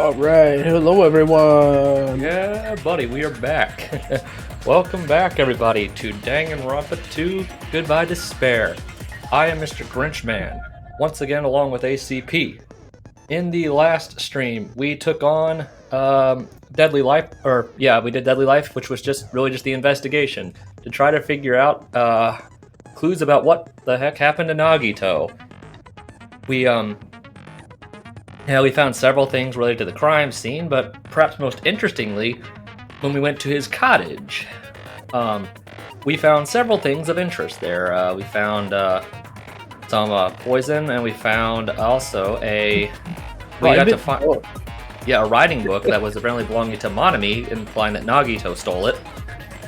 Alright, hello everyone! Yeah, buddy, we are back. Welcome back, everybody, to Danganronpa 2, Goodbye Despair. I am Mr. Grinchman, once again along with ACP. In the last stream, we took on Deadly Life, we did Deadly Life, which was just the investigation, to try to figure out clues about what the heck happened to Nagito. We found several things related to the crime scene, but perhaps most interestingly, when we went to his cottage, we found several things of interest there. We found some poison, and we found also a writing book that was apparently belonging to Monami, implying that Nagito stole it.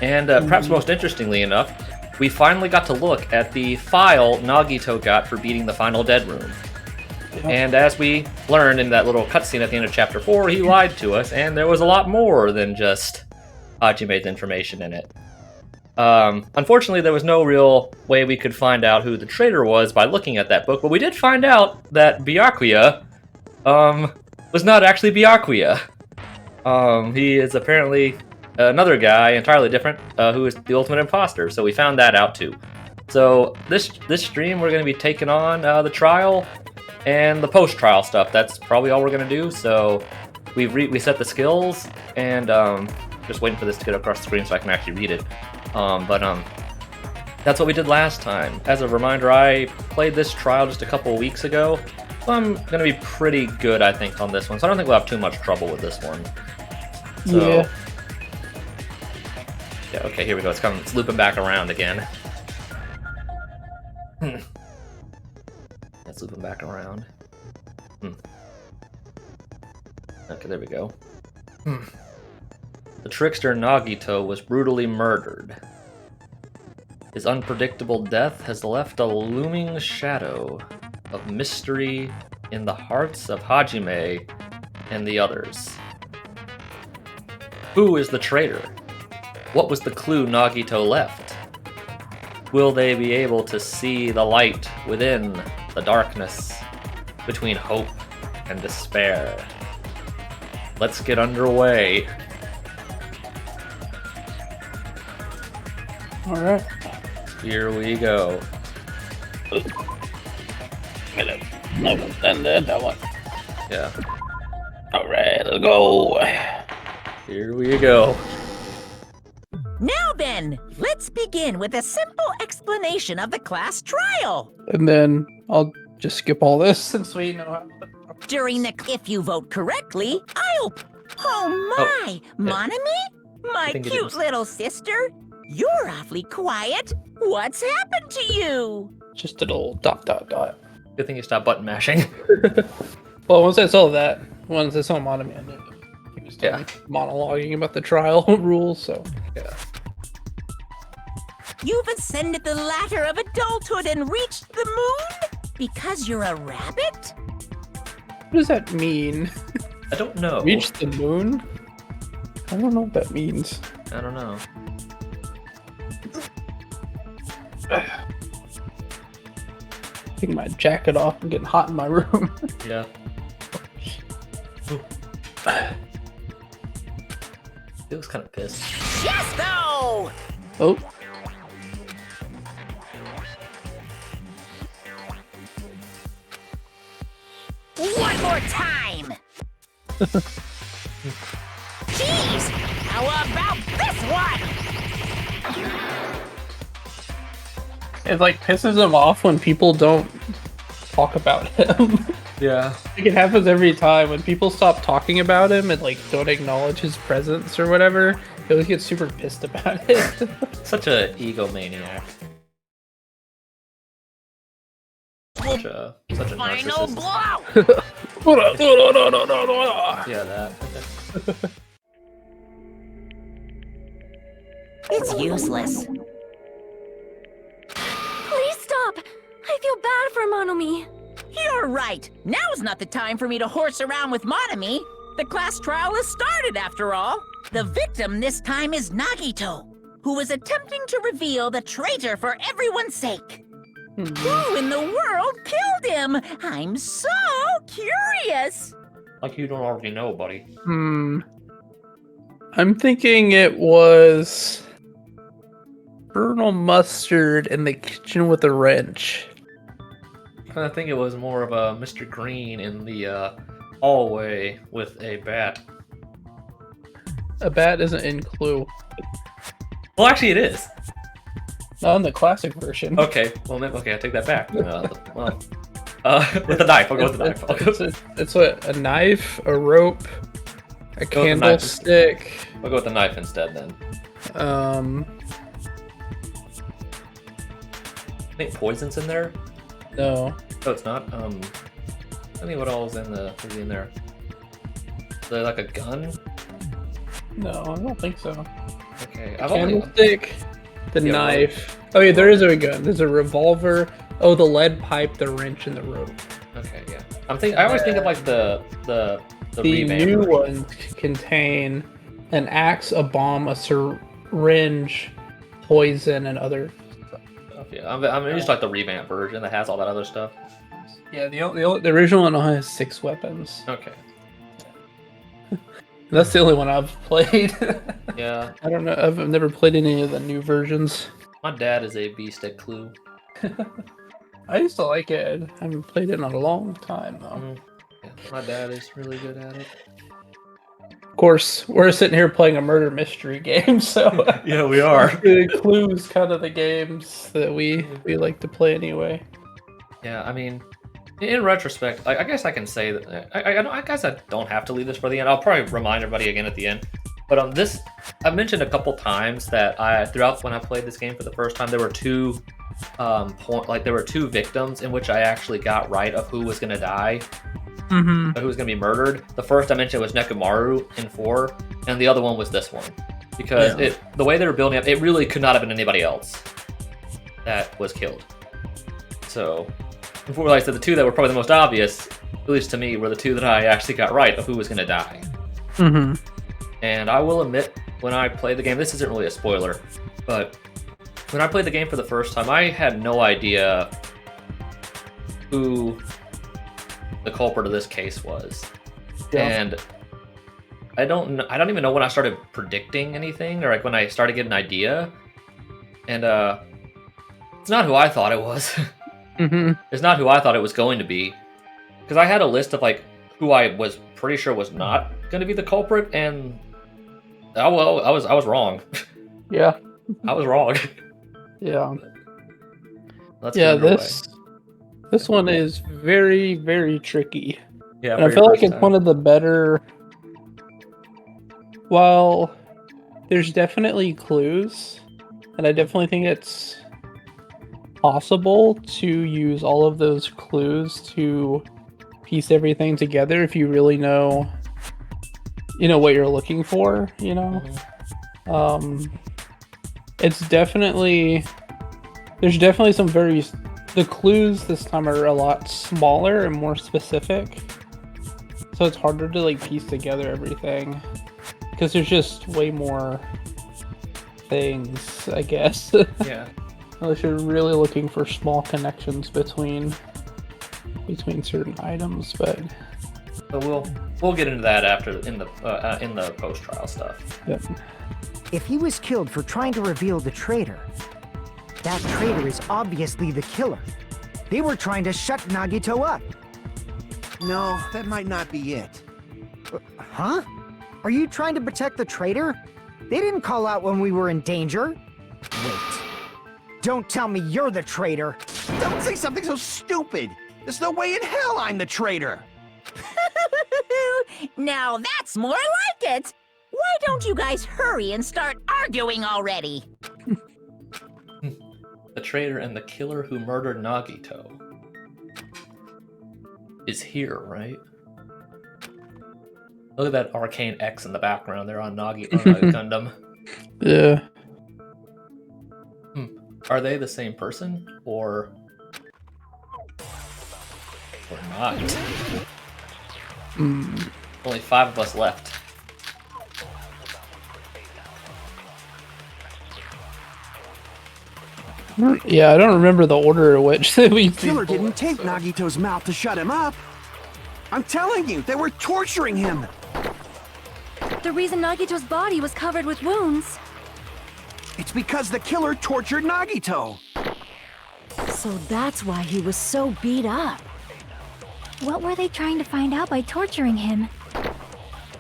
And perhaps most interestingly enough, we finally got to look at the file Nagito got for beating the final dead room. And as we learned in that little cutscene at the end of Chapter 4, he lied to us, and there was a lot more than just Hajime's information in it. Unfortunately, there was no real way we could find out who the traitor was by looking at that book, but we did find out that Byakuya was not actually Byakuya. He is apparently another guy, entirely different, who is the ultimate imposter, so we found that out too. So this stream, we're going to be taking on the trial and the post-trial stuff. That's probably all we're gonna do. So we set the skills, and just waiting for this to get across the screen so I can actually read it. That's what we did last time. As a reminder, I played this trial just a couple of weeks ago, so I'm gonna be pretty good, I think, on this one. So I don't think we'll have too much trouble with this one. So, yeah. Okay, here we go. It's looping back around again. Let's loop him back around. Okay, there we go. The trickster Nagito was brutally murdered. His unpredictable death has left a looming shadow of mystery in the hearts of Hajime and the others. Who is the traitor? What was the clue Nagito left? Will they be able to see the light within the darkness between hope and despair? Let's get underway. Alright. Here we go. That one. Yeah. Alright, let's go. Here we go. Now then, let's begin with a simple explanation of the class trial. And then I'll just skip all this since we know how. If you vote correctly, I'll... Oh my! Monami? My cute little sister? You're awfully quiet. What's happened to you? Just a little dot. Good thing you stopped button mashing. Well, once I saw Monami, I knew he was monologuing about the trial rules, so. Yeah. You've ascended the ladder of adulthood and reached the moon? Because you're a rabbit? What does that mean? I don't know. Reach the moon? I don't know what that means. I don't know. Taking my jacket off and getting hot in my room. Yeah. He was kind of pissed. Yes, though! Oh. One more time! Jeez! How about this one? It like pisses him off when people don't talk about him. Yeah. Like, it happens every time when people stop talking about him and like don't acknowledge his presence or whatever. He always gets super pissed about it. Such a egomaniac. Such a Final narcissist. blow! Yeah, that. It's useless. Please stop! I feel bad for Monomi. You're right. Now's not the time for me to horse around with Monami. The class trial has started, after all. The victim this time is Nagito, who is attempting to reveal the traitor for everyone's sake. Who in the world killed him? I'm so curious. Like you don't already know, buddy. I'm thinking it was Colonel Mustard in the kitchen with a wrench. I think it was more of a Mr. Green in the hallway with a bat. A bat isn't in Clue. Well, actually, it is. Not in the classic version. Okay, well, okay, I take that back. With a knife. I'll go with the knife. It's what, a knife, a rope, a candlestick. I'll go with the knife instead then. I think poison's in there. No. Oh, it's not. I think what all is in there? Is there like a gun? No, I don't think so. Okay, Candlestick, the Yeah, knife. Oh yeah, there is a gun. There's a revolver. Oh, the lead pipe, the wrench, and the rope. Okay, yeah. I always think of like the revamp new version. ones contain an axe, a bomb, a syringe, poison, and other stuff. Yeah, I'm used to like the revamp version that has all that other stuff. Yeah, the original one only has 6 weapons. Okay. That's the only one I've played. Yeah. I don't know. I've never played any of the new versions. My dad is a beast at Clue. I used to like it. I haven't played it in a long time though. Yeah, my dad is really good at it. Of course, we're sitting here playing a murder mystery game, so Yeah, we are. Clue's kind of the games that we like to play anyway. Yeah, I mean, in retrospect, I guess I can say that I guess I don't have to leave this for the end. I'll probably remind everybody again at the end. But I've mentioned a couple times that throughout when I played this game for the first time, there were two victims in which I actually got right of who was gonna die, who was gonna be murdered. The first I mentioned was Nekomaru in 4, and the other one was this one, because the way they were building up, it really could not have been anybody else that was killed. So. Before, like I said, the two that were probably the most obvious, at least to me, were the two that I actually got right of who was going to die. And I will admit, when I played the game, this isn't really a spoiler, but when I played the game for the first time, I had no idea who the culprit of this case was. Yeah. And I don't even know when I started predicting anything, or like when I started getting an idea. And it's not who I thought it was. It's not who I thought it was going to be, because I had a list of like who I was pretty sure was not going to be the culprit, and I was wrong. Yeah, I was wrong. Yeah. Let's this one is very, very tricky. Yeah, and I feel like it's one of the better. While there's definitely clues, and I definitely think it's possible to use all of those clues to piece everything together if you really know what you're looking for. It's definitely there's definitely some the clues this time are a lot smaller and more specific, so it's harder to like piece together everything because there's just way more things, I guess. Yeah. Unless you're really looking for small connections between certain items, but we'll get into that after in the post-trial stuff. Yep. If he was killed for trying to reveal the traitor, that traitor is obviously the killer. They were trying to shut Nagito up. No, that might not be it. Huh? Are you trying to protect the traitor? They didn't call out when we were in danger. Wait. Don't tell me you're the traitor. Don't say something so stupid. There's no way in hell I'm the traitor. Now that's more like it. Why don't you guys hurry and start arguing already? The traitor and the killer who murdered Nagito is here, right? Look at that arcane X in the background there on Gundam. Yeah. Are they the same person, or not? Only 5 of us left. Yeah, I don't remember the order in which we. The killer didn't take Nagito's mouth to shut him up. I'm telling you, they were torturing him. The reason Nagito's body was covered with wounds. It's because the killer tortured Nagito. So that's why he was so beat up. What were they trying to find out by torturing him?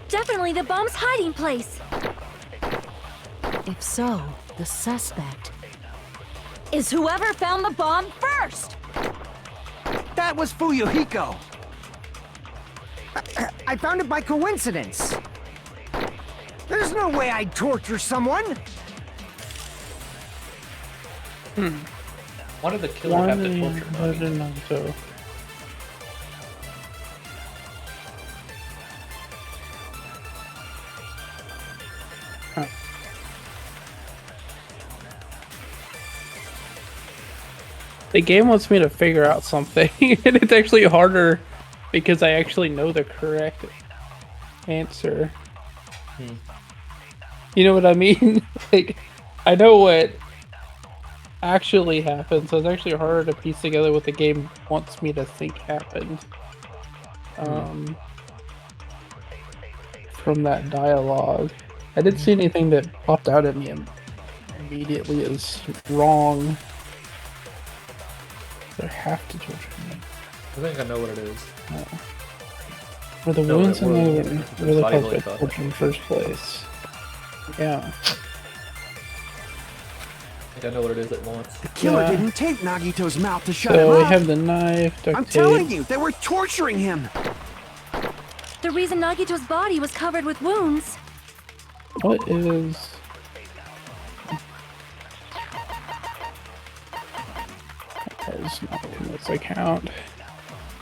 Definitely the bomb's hiding place. If so, the suspect Is whoever found the bomb first! That was Fuyuhiko. I found it by coincidence. There's no way I'd torture someone. Why did the killer have to torture Nagito? Nagito? Huh. The game wants me to figure out something, and it's actually harder because I actually know the correct answer. You know what I mean? Like, I know what actually happened, so it's actually harder to piece together what the game wants me to think happened. From that dialogue. I didn't see anything that popped out at me immediately as wrong. They have to torture me. I think I know what it is. Were the No, wounds it in was- the really body caused by blow torture in the first place? Yeah. I think I know what it is at once. The killer Yeah. didn't tape Nagito's mouth to shut So him we up. have the knife, duct I'm tape. telling you, they were torturing him. The reason Nagito's body was covered with wounds. What is... That is not in this account.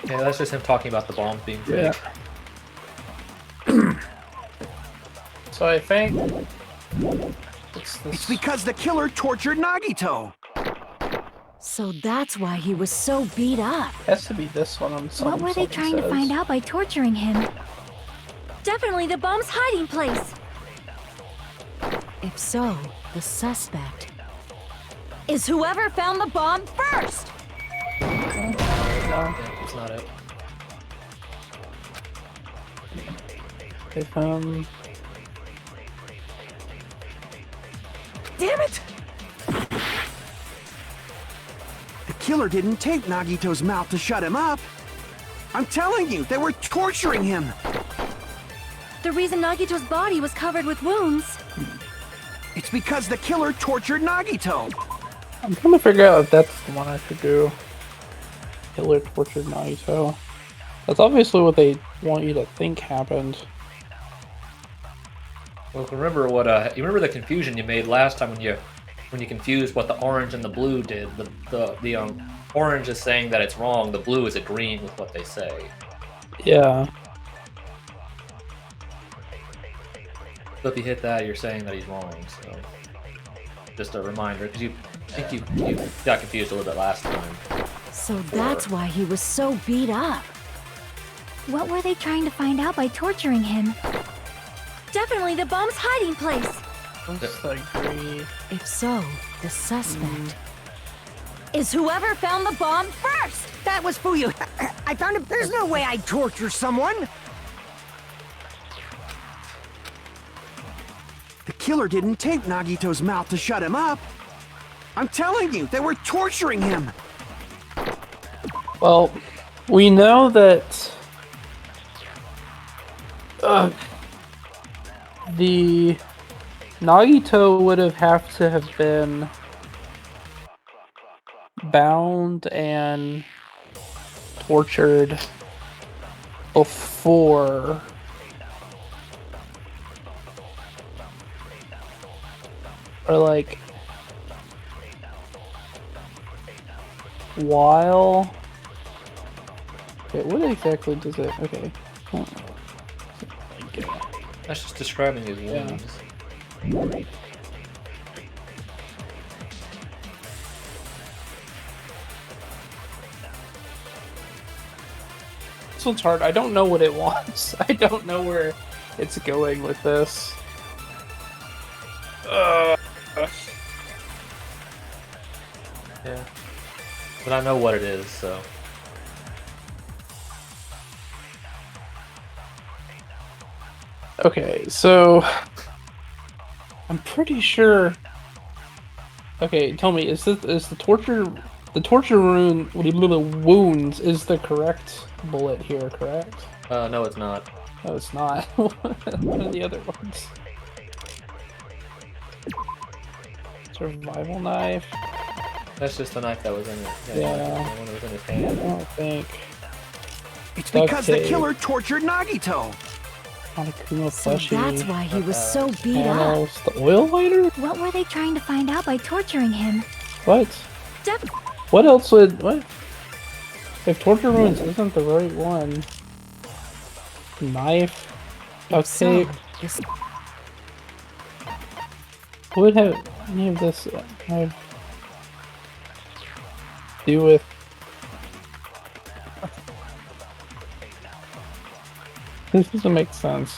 Yeah, that's just him talking about the bombs being fake. Yeah. So I think... It's this... It's because the killer tortured Nagito. So that's why he was so beat up. has to be this one on some What were they trying to find out by torturing him? Definitely the bomb's hiding place. If so, the suspect Is whoever found the bomb first! No. Yeah, it's not it. If, Damn it! The killer didn't tape Nagito's mouth to shut him up. I'm telling you, they were torturing him. The reason Nagito's body was covered with wounds. It's because the killer tortured Nagito. I'm trying to figure out if that's the one I should do. Killer tortured Naito. That's obviously what they want you to think happened. Well, remember what you remember the confusion you made last time when you confused what the orange and the blue did. The orange is saying that it's wrong. The blue is agreeing with what they say. Yeah. So if you hit that, you're saying that he's wrong. So just a reminder, because I think you got confused a little bit last time. So that's why he was so beat up. What were they trying to find out by torturing him? Definitely the bomb's hiding place. Looks like green. If so, the suspect Is whoever found the bomb first! That was Fuyu. I found it. There's no way I'd torture someone. The killer didn't tape Nagito's mouth to shut him up. I'm telling you, they were torturing him. Well, we know that the Nagito would have to have been bound and tortured before or like while. Okay, what exactly does it? Okay. That's just describing his wounds. This one's hard. I don't know what it wants. I don't know where it's going with this. Yeah. But I know what it is, so. Okay, so I'm pretty sure. Okay, tell me, is the torture wounds is the correct bullet here, correct? No, it's not. No, it's not. What are the other ones? Survival knife. That's just the knife that was in it. Yeah. The one that was in his I hand. don't think. It's Duct because the tape. killer tortured Nagito. Monokuma So plushie. that's why he was so beat up. Panels. The oil lighter? What were they trying to find out by torturing him? What? Def- What else would what? If torture wounds isn't the right one. Knife. Duct so, tape. this What would have any of this have to do with? This doesn't make sense.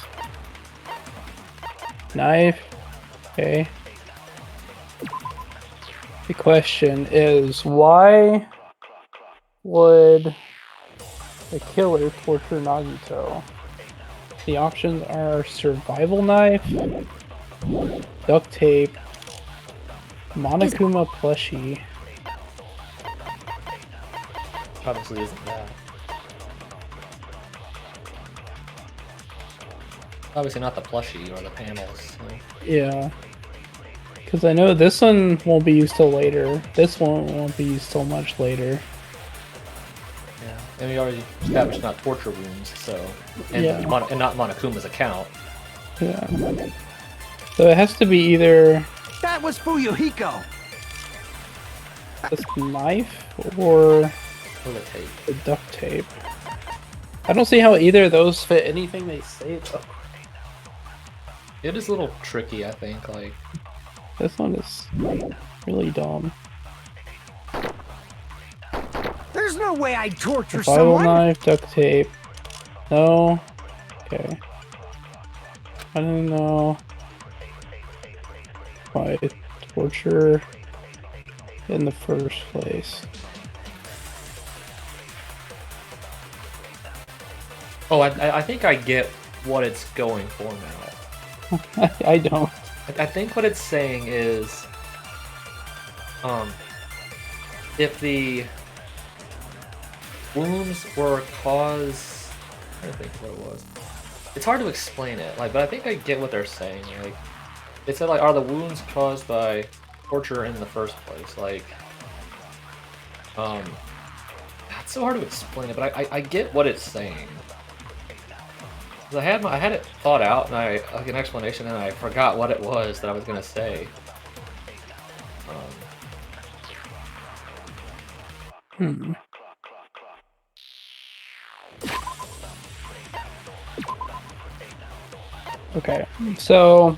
Knife. Okay. The question is, why would the killer torture Nagito? The options are survival knife, duct tape, Monokuma plushie. Obviously isn't that. Obviously not the plushie or the panels. So. Yeah. Because I know this one won't be used till later. This one won't be used till much later. Yeah. And we already established not torture wounds, so and, Yeah. and not Monokuma's account. Yeah. So it has to be either That was Fuyuhiko. this knife or Or the tape. the duct tape. I don't see how either of those fit anything they say though. It is a little tricky, I think. Like, This one is really dumb. There's no way I'd torture Survival someone. knife, duct tape. No. Okay. I don't know why torture in the first place. oh, I think I get what it's going for now. I don't. I think what it's saying is, if the wounds were caused, I don't think what it was. It's hard to explain it, like, but I think I get what they're saying. Like, it said, like, are the wounds caused by torture in the first place? Like, it's so hard to explain it, but I get what it's saying. 'Cause I had it thought out and like an explanation, and I forgot what it was that I was gonna say. Hmm. Okay, so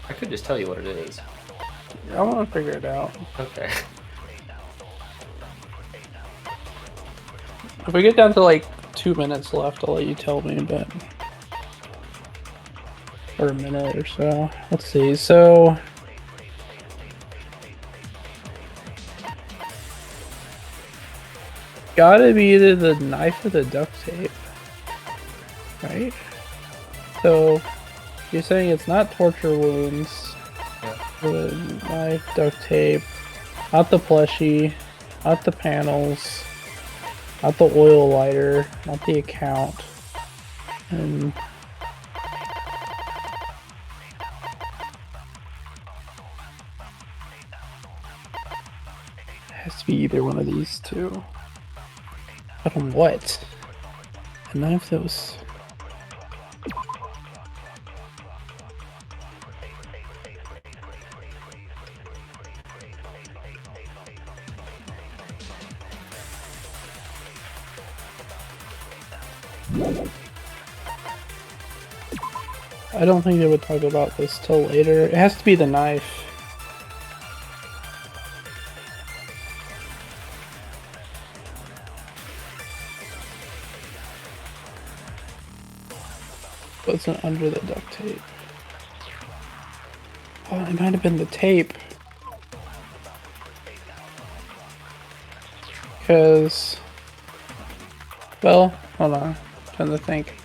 I could just tell you what it is. I want to figure it out. Okay. If we get down to like 2 minutes left, I'll let you tell me, but or a minute or so. Let's see. So gotta be either the knife or the duct tape, right? So you're saying it's not torture wounds. Yeah. The knife, duct tape, not the plushie, not the panels, not the oil lighter, not the account, and it has to be either one of these two. But on what? A knife that was. I don't think they would talk about this till later. It has to be the knife. Wasn't under the duct tape. Oh, it might have been the tape. Because, well, hold on. I'm trying to think.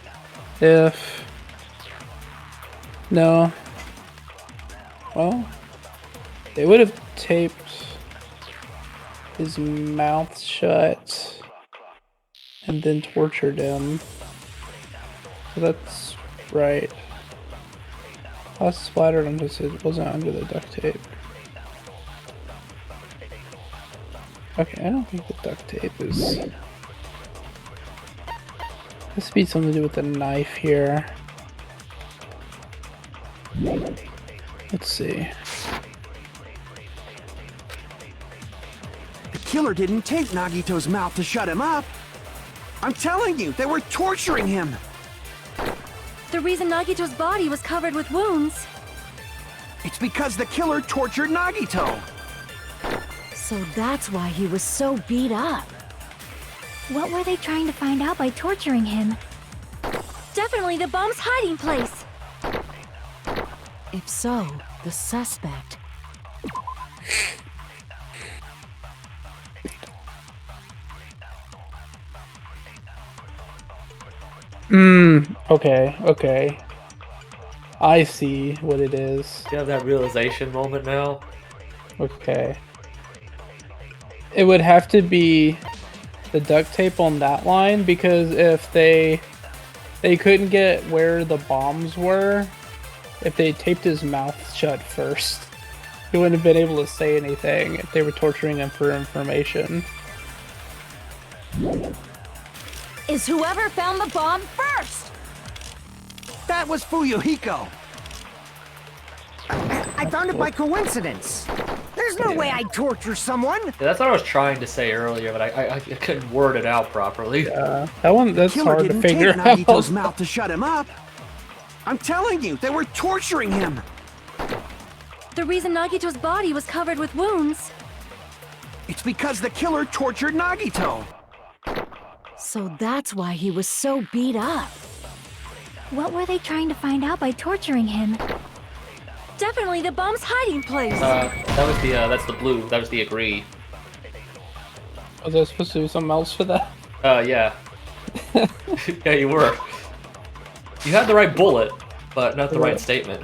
If No. Well, they would have taped his mouth shut and then tortured him. So that's right. I splattered him because it wasn't under the duct tape. Okay, I don't think the duct tape is... This would be something to do with the knife here. Let's see. The killer didn't tape Nagito's mouth to shut him up. I'm telling you, they were torturing him. The reason Nagito's body was covered with wounds. It's because the killer tortured Nagito. So that's why he was so beat up. What were they trying to find out by torturing him? Definitely the bomb's hiding place. If so, the suspect. Okay. I see what it is. You have that realization moment now? Okay. It would have to be the duct tape on that line, because if they couldn't get where the bombs were, if they taped his mouth shut first, he wouldn't have been able to say anything if they were torturing him for information. Is whoever found the bomb first? That was Fuyuhiko. I found it by coincidence. There's no way I'd torture someone. Yeah, that's what I was trying to say earlier, but I couldn't word it out properly. That's Killer hard to didn't figure tape out. Nagito's mouth to shut him up. I'm telling you, they were torturing him. The reason Nagito's body was covered with wounds. It's because the killer tortured Nagito. So that's why he was so beat up. What were they trying to find out by torturing him? Definitely the bomb's hiding place. That's the blue. That was the agree. Was I supposed to do something else for that? Yeah. Yeah, you were. You had the right bullet, but not the right statement.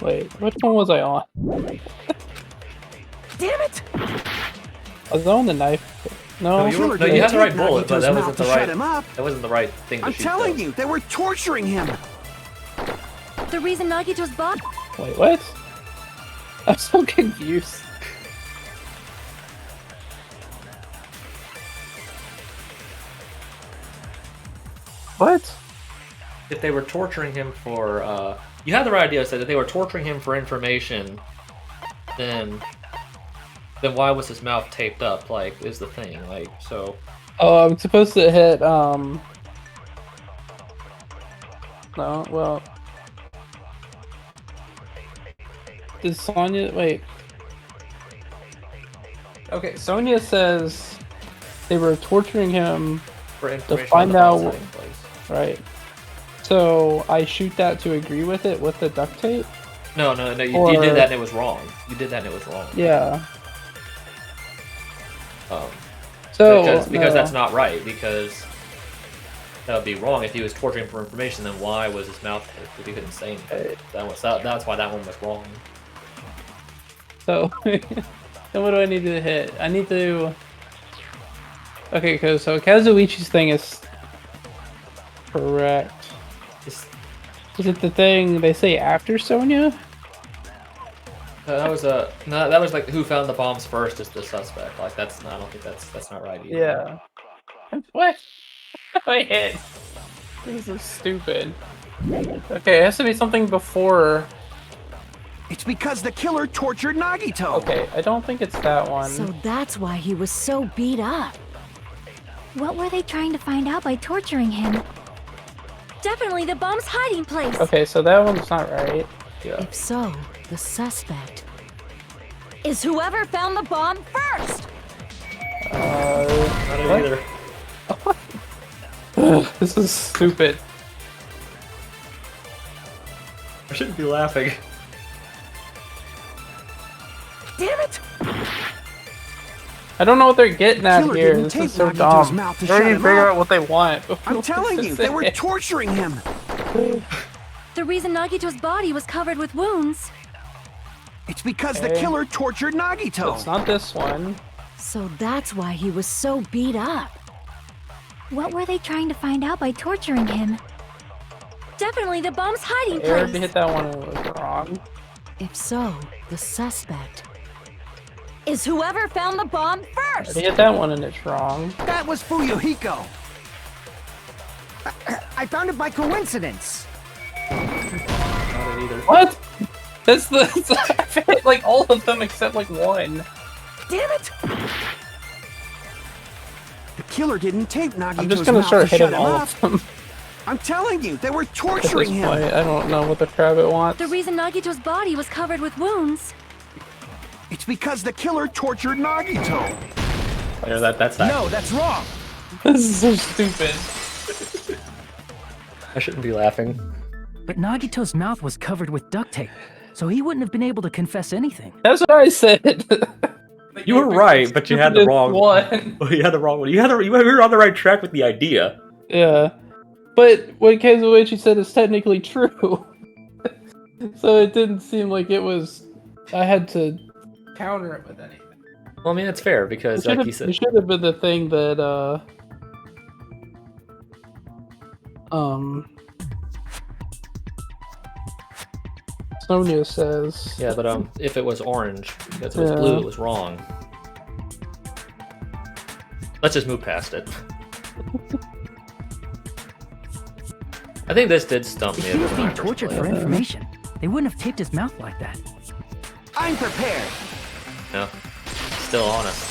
Wait, which one was I on? Damn it! Was I on the knife? No. No, Killer you had the right didn't bullet, but tape that Nagito's wasn't mouth the to right. shut him up. That wasn't the right thing to I'm shoot. telling though. you, they were torturing him. The reason Nagito's body. Wait, what? I'm so confused. What? If they were torturing him for, you had the right idea. Said that they were torturing him for information, then why was his mouth taped up? Like, is the thing like so? Oh, I'm supposed to hit, no, well... Did Sonya... Wait. Okay, Sonya says they were torturing him For to information find on the out... bomb's hiding place. Right. So, I shoot that to agree with it with the duct tape? No, you did that and it was wrong. You did that and it was wrong. Yeah. So, So... because no. that's not right, because that would be wrong. If he was torturing for information, then why was his mouth taped if he couldn't say anything? That's why that one was wrong. So, then what do I need to hit? I need to... Okay, so Kazuichi's thing is correct. Is it the thing they say after Sonya? That was no, that was like who found the bombs first is the suspect. Like I don't think that's not right either. Yeah. What? Wait. This is stupid. Okay, it has to be something before. It's because the killer tortured Nagito. Okay, I don't think it's that one. So that's why he was so beat up. What were they trying to find out by torturing him? Definitely the bomb's hiding place. Okay, so that one's not right. Yeah. If so, the suspect. Is whoever found the bomb first? Not it What? either. This is stupid. I shouldn't be laughing. Damn it! I don't know what they're getting at Killer here. didn't This tape is so Nagito's dumb. mouth to They already shut him figure up. out what they want. I'm telling you, they were torturing him. The reason Nagito's body was covered with wounds. It's because the Okay. killer tortured Nagito. It's not this one. So that's why he was so beat up. What were they trying to find out by torturing him? Definitely the bomb's hiding I already place. hit that one and it was wrong. If so, the suspect is whoever found the bomb I first. already hit that one and it's wrong. That was Fuyuhiko. I found it by coincidence. Not it either. What? That's the. I hit like all of them except like one. Damn it! The killer didn't tape Nagito's I'm just gonna mouth start to shut hitting him all up. of them. I'm telling you, they were At this torturing him. point, I don't know what the crap it wants. The reason Nagito's body was covered with wounds. It's because the killer tortured Nagito. There, that's that. No, that's wrong. This is so stupid. I shouldn't be laughing. But Nagito's mouth was covered with duct tape, so he wouldn't have been able to confess anything. That's what I said. You were right, but you had the wrong one. You had the wrong one. You were on the right track with the idea. Yeah, but what Kazuichi said is technically true. So it didn't seem like it was. I had to counter it with anything. Well, I mean, it's fair because, like you It said, should have been the thing that Sonia says. yeah, but if it was orange because it was Yeah. blue, it was wrong. Let's just move past it. I think this did stump me. If he was when I being first tortured played for it. information, they wouldn't have taped his mouth like that. I'm prepared. No, still on us.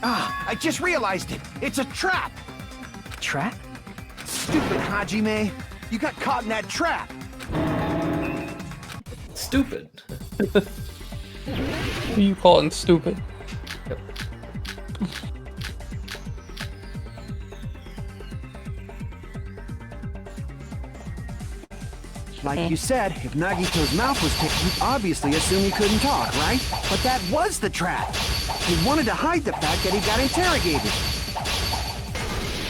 Ah, I just realized it. It's a trap. Trap? Stupid Hajime. You got caught in that trap. Stupid. Who you calling stupid? Yep. Like you said, if Nagito's mouth was taped, you'd obviously assume he couldn't talk, right? But that was the trap. He wanted to hide the fact that he got interrogated.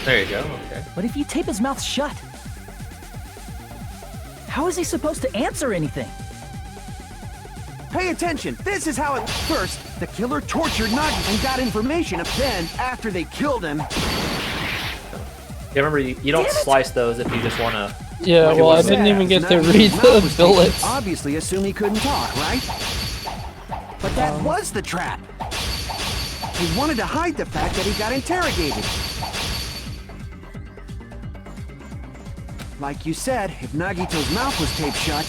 There you go. Okay. But if you tape his mouth shut, how is he supposed to answer anything? Pay attention. This is how it... First, the killer tortured Nagi and got information. Then, after they killed him... Yeah, remember, you don't slice those if you just want to... Yeah, Like it well, I was didn't said, even get to Nagito's read mouth the was taped. bullets. You'd obviously assume he couldn't talk, right? But that was the trap. He wanted to hide the fact that he got interrogated. Like you said, if Nagito's mouth was taped shut,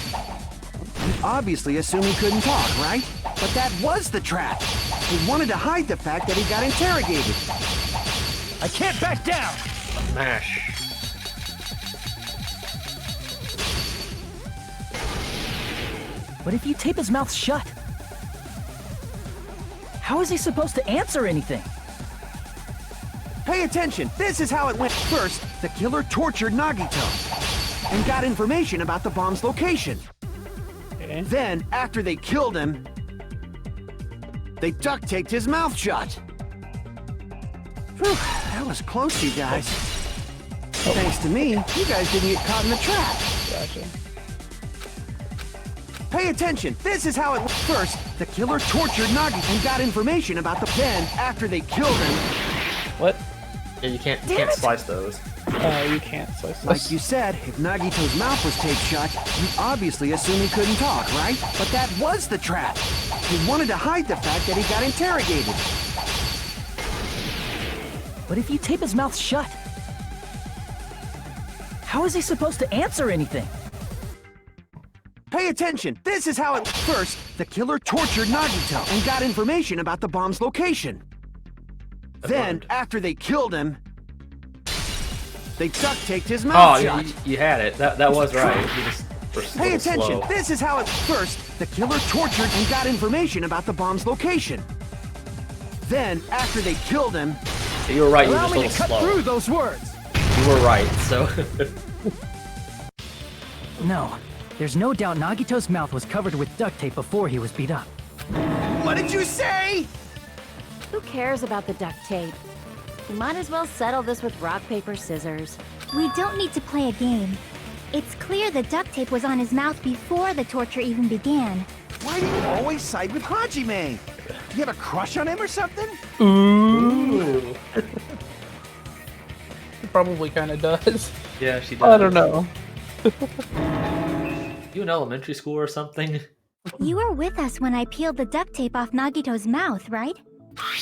you'd obviously assume he couldn't talk, right? But that was the trap. He wanted to hide the fact that he got interrogated. I can't back down! Mash. But if you tape his mouth shut, how is he supposed to answer anything? Pay attention. This is how it went. First, the killer tortured Nagito and got information about the bomb's location. Okay. Then, after they killed him, they duct taped his mouth shut. Whew, that was close, you guys. Thanks to me, you guys didn't get caught in the trap. Gotcha. Pay attention. This is how it went. First, the killer tortured Nagi and got information about the... Then, after they killed him, What? Yeah, you can't slice those. You can't slice like this. you said, if Nagito's mouth was taped shut, you obviously assume he couldn't talk, right? But that was the trap. He wanted to hide the fact that he got interrogated. But if you tape his mouth shut, how is he supposed to answer anything? Pay attention. This is how it... First, the killer tortured Nagito and got information about the bomb's location. Then, rhymed. after they killed him, they duct taped his Oh, mouth shut. you had it. That was right. You just were a Pay little attention. slow. This is how it... First, the killer tortured and got information about the bomb's location. Then, after they killed him, You were right. You were Allow just a me little to cut slow. through those words! You were right. So No, there's no doubt Nagito's mouth was covered with duct tape before he was beat up. what did you say? Who cares about the duct tape? We might as well settle this with rock, paper, scissors. We don't need to play a game. It's clear the duct tape was on his mouth before the torture even began. Why do you always side with Hajime? You have a crush on him or something? Ooh. He probably kind of does. Yeah, she does. I don't know. You in elementary school or something? You were with us when I peeled the duct tape off Nagito's mouth, right?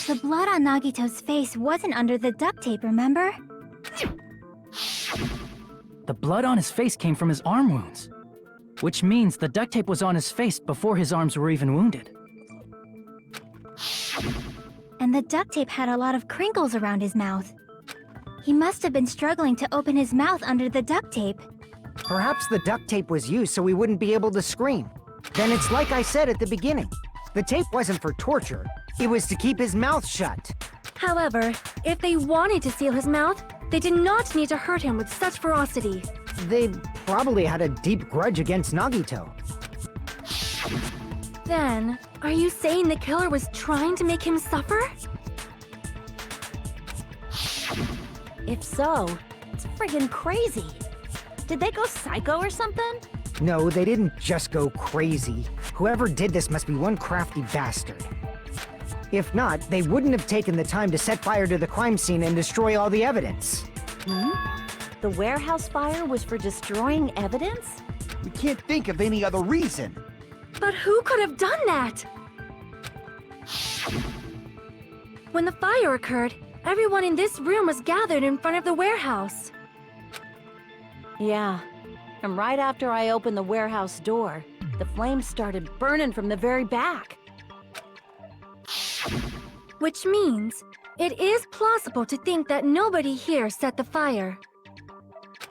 The blood on Nagito's face wasn't under the duct tape, remember? The blood on his face came from his arm wounds. Which means the duct tape was on his face before his arms were even wounded. And the duct tape had a lot of crinkles around his mouth. He must have been struggling to open his mouth under the duct tape. Perhaps the duct tape was used so we wouldn't be able to scream. Then it's like I said at the beginning. The tape wasn't for torture. It was to keep his mouth shut. However, if they wanted to seal his mouth, they did not need to hurt him with such ferocity. They probably had a deep grudge against Nagito. Then, are you saying the killer was trying to make him suffer? If so, it's friggin' crazy. Did they go psycho or something? No, they didn't just go crazy. Whoever did this must be one crafty bastard. If not, they wouldn't have taken the time to set fire to the crime scene and destroy all the evidence. The warehouse fire was for destroying evidence? We can't think of any other reason. But who could have done that? When the fire occurred, everyone in this room was gathered in front of the warehouse. Yeah. And right after I opened the warehouse door, the flames started burning from the very back. Which means, it is plausible to think that nobody here set the fire.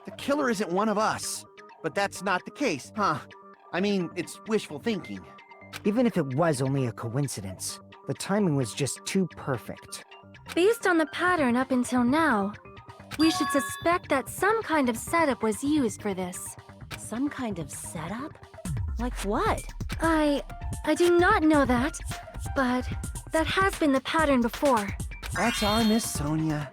The killer isn't one of us. But that's not the case, huh? I mean, it's wishful thinking. Even if it was only a coincidence, the timing was just too perfect. Based on the pattern up until now, we should suspect that some kind of setup was used for this. Some kind of setup? Like what? I do not know that, but that has been the pattern before. That's our Miss Sonia.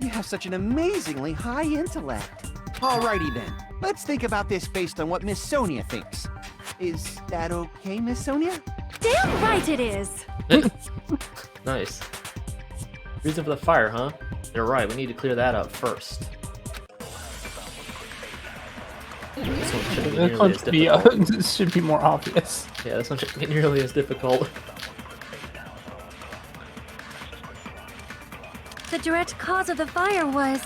You have such an amazingly high intellect. Alrighty then, let's think about this based on what Miss Sonia thinks. Is that okay, Miss Sonia? Damn right it is! Nice. Reason for the fire, huh? You're right, we need to clear that up first. This one shouldn't be This nearly one as difficult. should be more obvious. Yeah, this one shouldn't be nearly as difficult. The direct cause of the fire was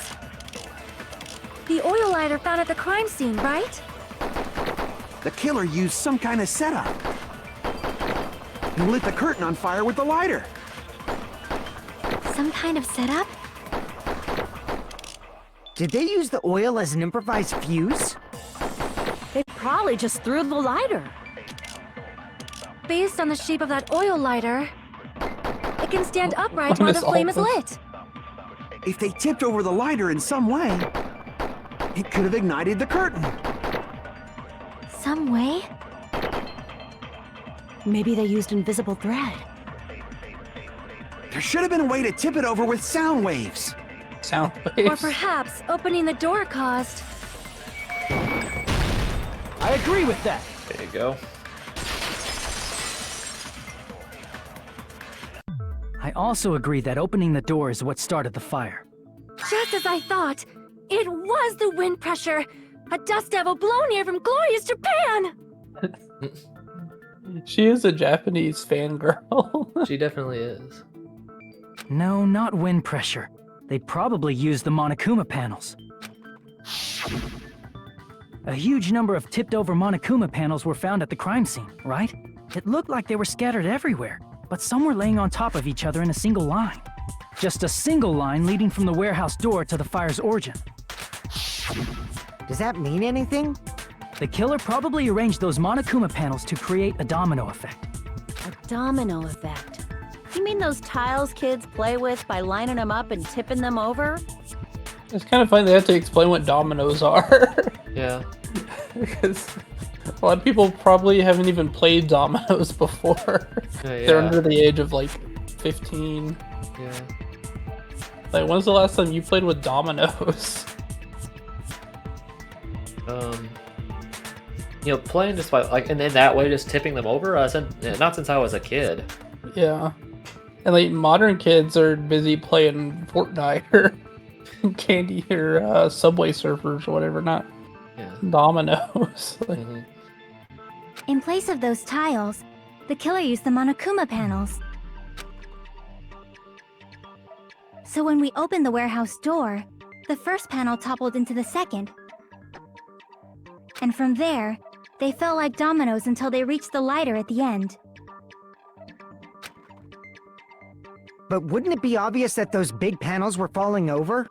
the oil lighter found at the crime scene, right? The killer used some kind of setup. He lit the curtain on fire with the lighter. Some kind of setup? Did they use the oil as an improvised fuse? They probably just threw the lighter. Based on the shape of that oil lighter, it can stand upright What while is the flame all is this? lit. If they tipped over the lighter in some way, it could have ignited the curtain. Some way? Maybe they used invisible thread. There should have been a way to tip it over with sound waves. Sound Or waves. perhaps opening the door caused. I agree with that. There you go. I also agree that opening the door is what started the fire. Just as I thought, it was the wind pressure! A dust devil blown here from glorious Japan! She is a Japanese fangirl. She definitely is. No, not wind pressure. They probably used the Monokuma panels. A huge number of tipped-over Monokuma panels were found at the crime scene, right? It looked like they were scattered everywhere, but some were laying on top of each other in a single line. Just a single line leading from the warehouse door to the fire's origin. Does that mean anything? The killer probably arranged those Monokuma panels to create a domino effect. A domino effect. You mean those tiles kids play with by lining them up and tipping them over? It's kind of funny they have to explain what dominoes are. Yeah. Because a lot of people probably haven't even played dominoes before. Yeah, They're yeah. under the age of like 15. Yeah. Like, when's the last time you played with dominoes? Playing just like in that way, just tipping them over. Not since I was a kid. Yeah. And like modern kids are busy playing Fortnite or Candy or Subway Surfers or whatever, not dominoes. Like, In place of those tiles, the killer used the Monokuma panels. So when we opened the warehouse door, the first panel toppled into the second. And from there, they fell like dominoes until they reached the lighter at the end. But wouldn't it be obvious that those big panels were falling over?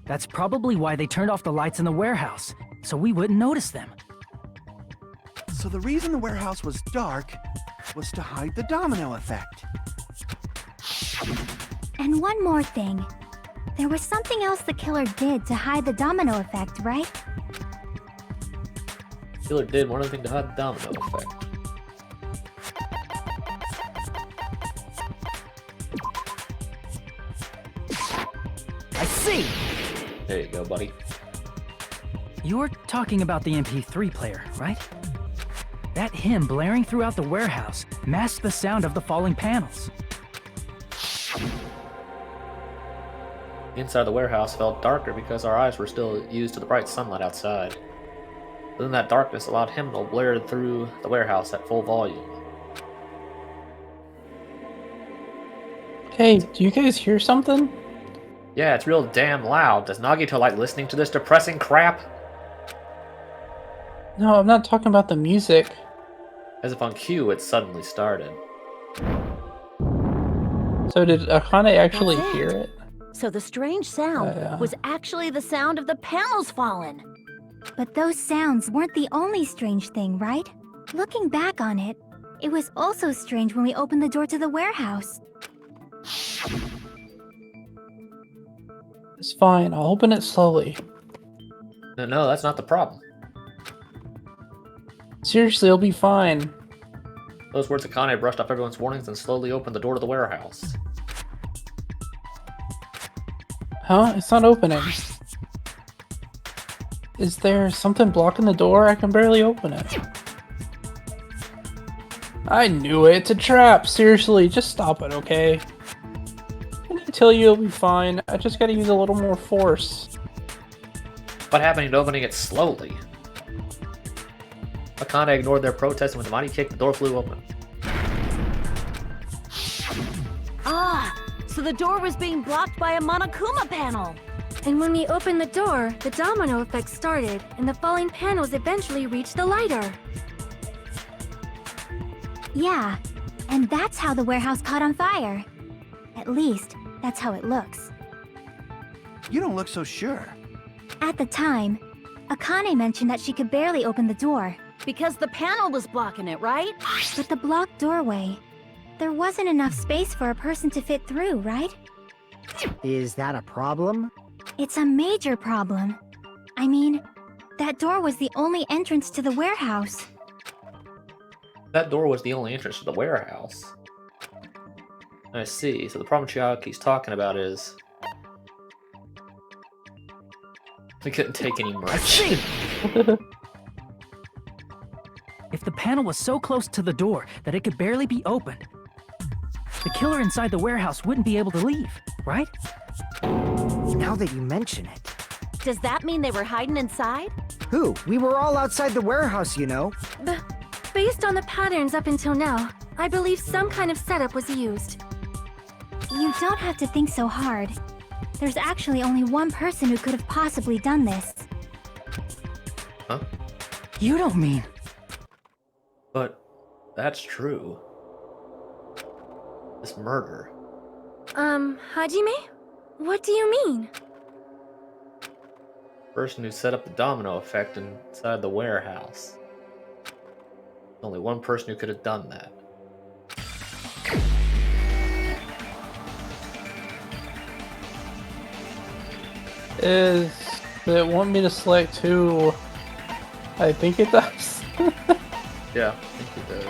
That's probably why they turned off the lights in the warehouse, so we wouldn't notice them. So the reason the warehouse was dark was to hide the domino effect. And one more thing. There was something else the killer did to hide the domino effect, right? Killer did one other thing to hide the domino effect. I see! There you go, buddy. You're talking about the MP3 player, right? That hymn blaring throughout the warehouse masked the sound of the falling panels. Inside the warehouse felt darker because our eyes were still used to the bright sunlight outside. But then that darkness allowed hymn to blare through the warehouse at full volume. hey, do you guys hear something? Yeah, it's real damn loud. Does Nagito like listening to this depressing crap? No, I'm not talking about the music. As if on cue, it suddenly started. So did Akane actually That's it. hear it? So the strange sound Yeah. was actually the sound of the panels falling. But those sounds weren't the only strange thing, right? Looking back on it, it was also strange when we opened the door to the warehouse. It's fine, I'll open it slowly. No, that's not the problem. Seriously, it'll be fine. Those words Akane brushed off everyone's warnings and slowly opened the door to the warehouse. Huh? It's not opening. Is there something blocking the door? I can barely open it. I knew it! It's a trap! Seriously, just stop it, okay? I tell you it'll be fine. I just gotta use a little more force. What happened to opening it slowly? Akane ignored their protest and with a mighty kick, the door flew open. Ah, so the door was being blocked by a Monokuma panel. And when we opened the door, the domino effect started, and the falling panels eventually reached the lighter. Yeah, and that's how the warehouse caught on fire. At least, that's how it looks. You don't look so sure. At the time, Akane mentioned that she could barely open the door. Because the panel was blocking it, right? With the blocked doorway, there wasn't enough space for a person to fit through, right? Is that a problem? It's a major problem. I mean, that door was the only entrance to the warehouse. That door was the only entrance to the warehouse. I see. So the problem Chiaki's talking about is... we couldn't take any merch. If the panel was so close to the door that it could barely be opened, the killer inside the warehouse wouldn't be able to leave, right? Now that you mention it. Does that mean they were hiding inside? Who? We were all outside the warehouse, you know. Based on the patterns up until now, I believe some kind of setup was used. You don't have to think so hard. There's actually only one person who could have possibly done this. Huh? You don't mean... But that's true. This murder. Hajime? What do you mean? Person who set up the domino effect inside the warehouse. Only one person who could have done that. Does it want me to select who? I think it does. Yeah, I think it does.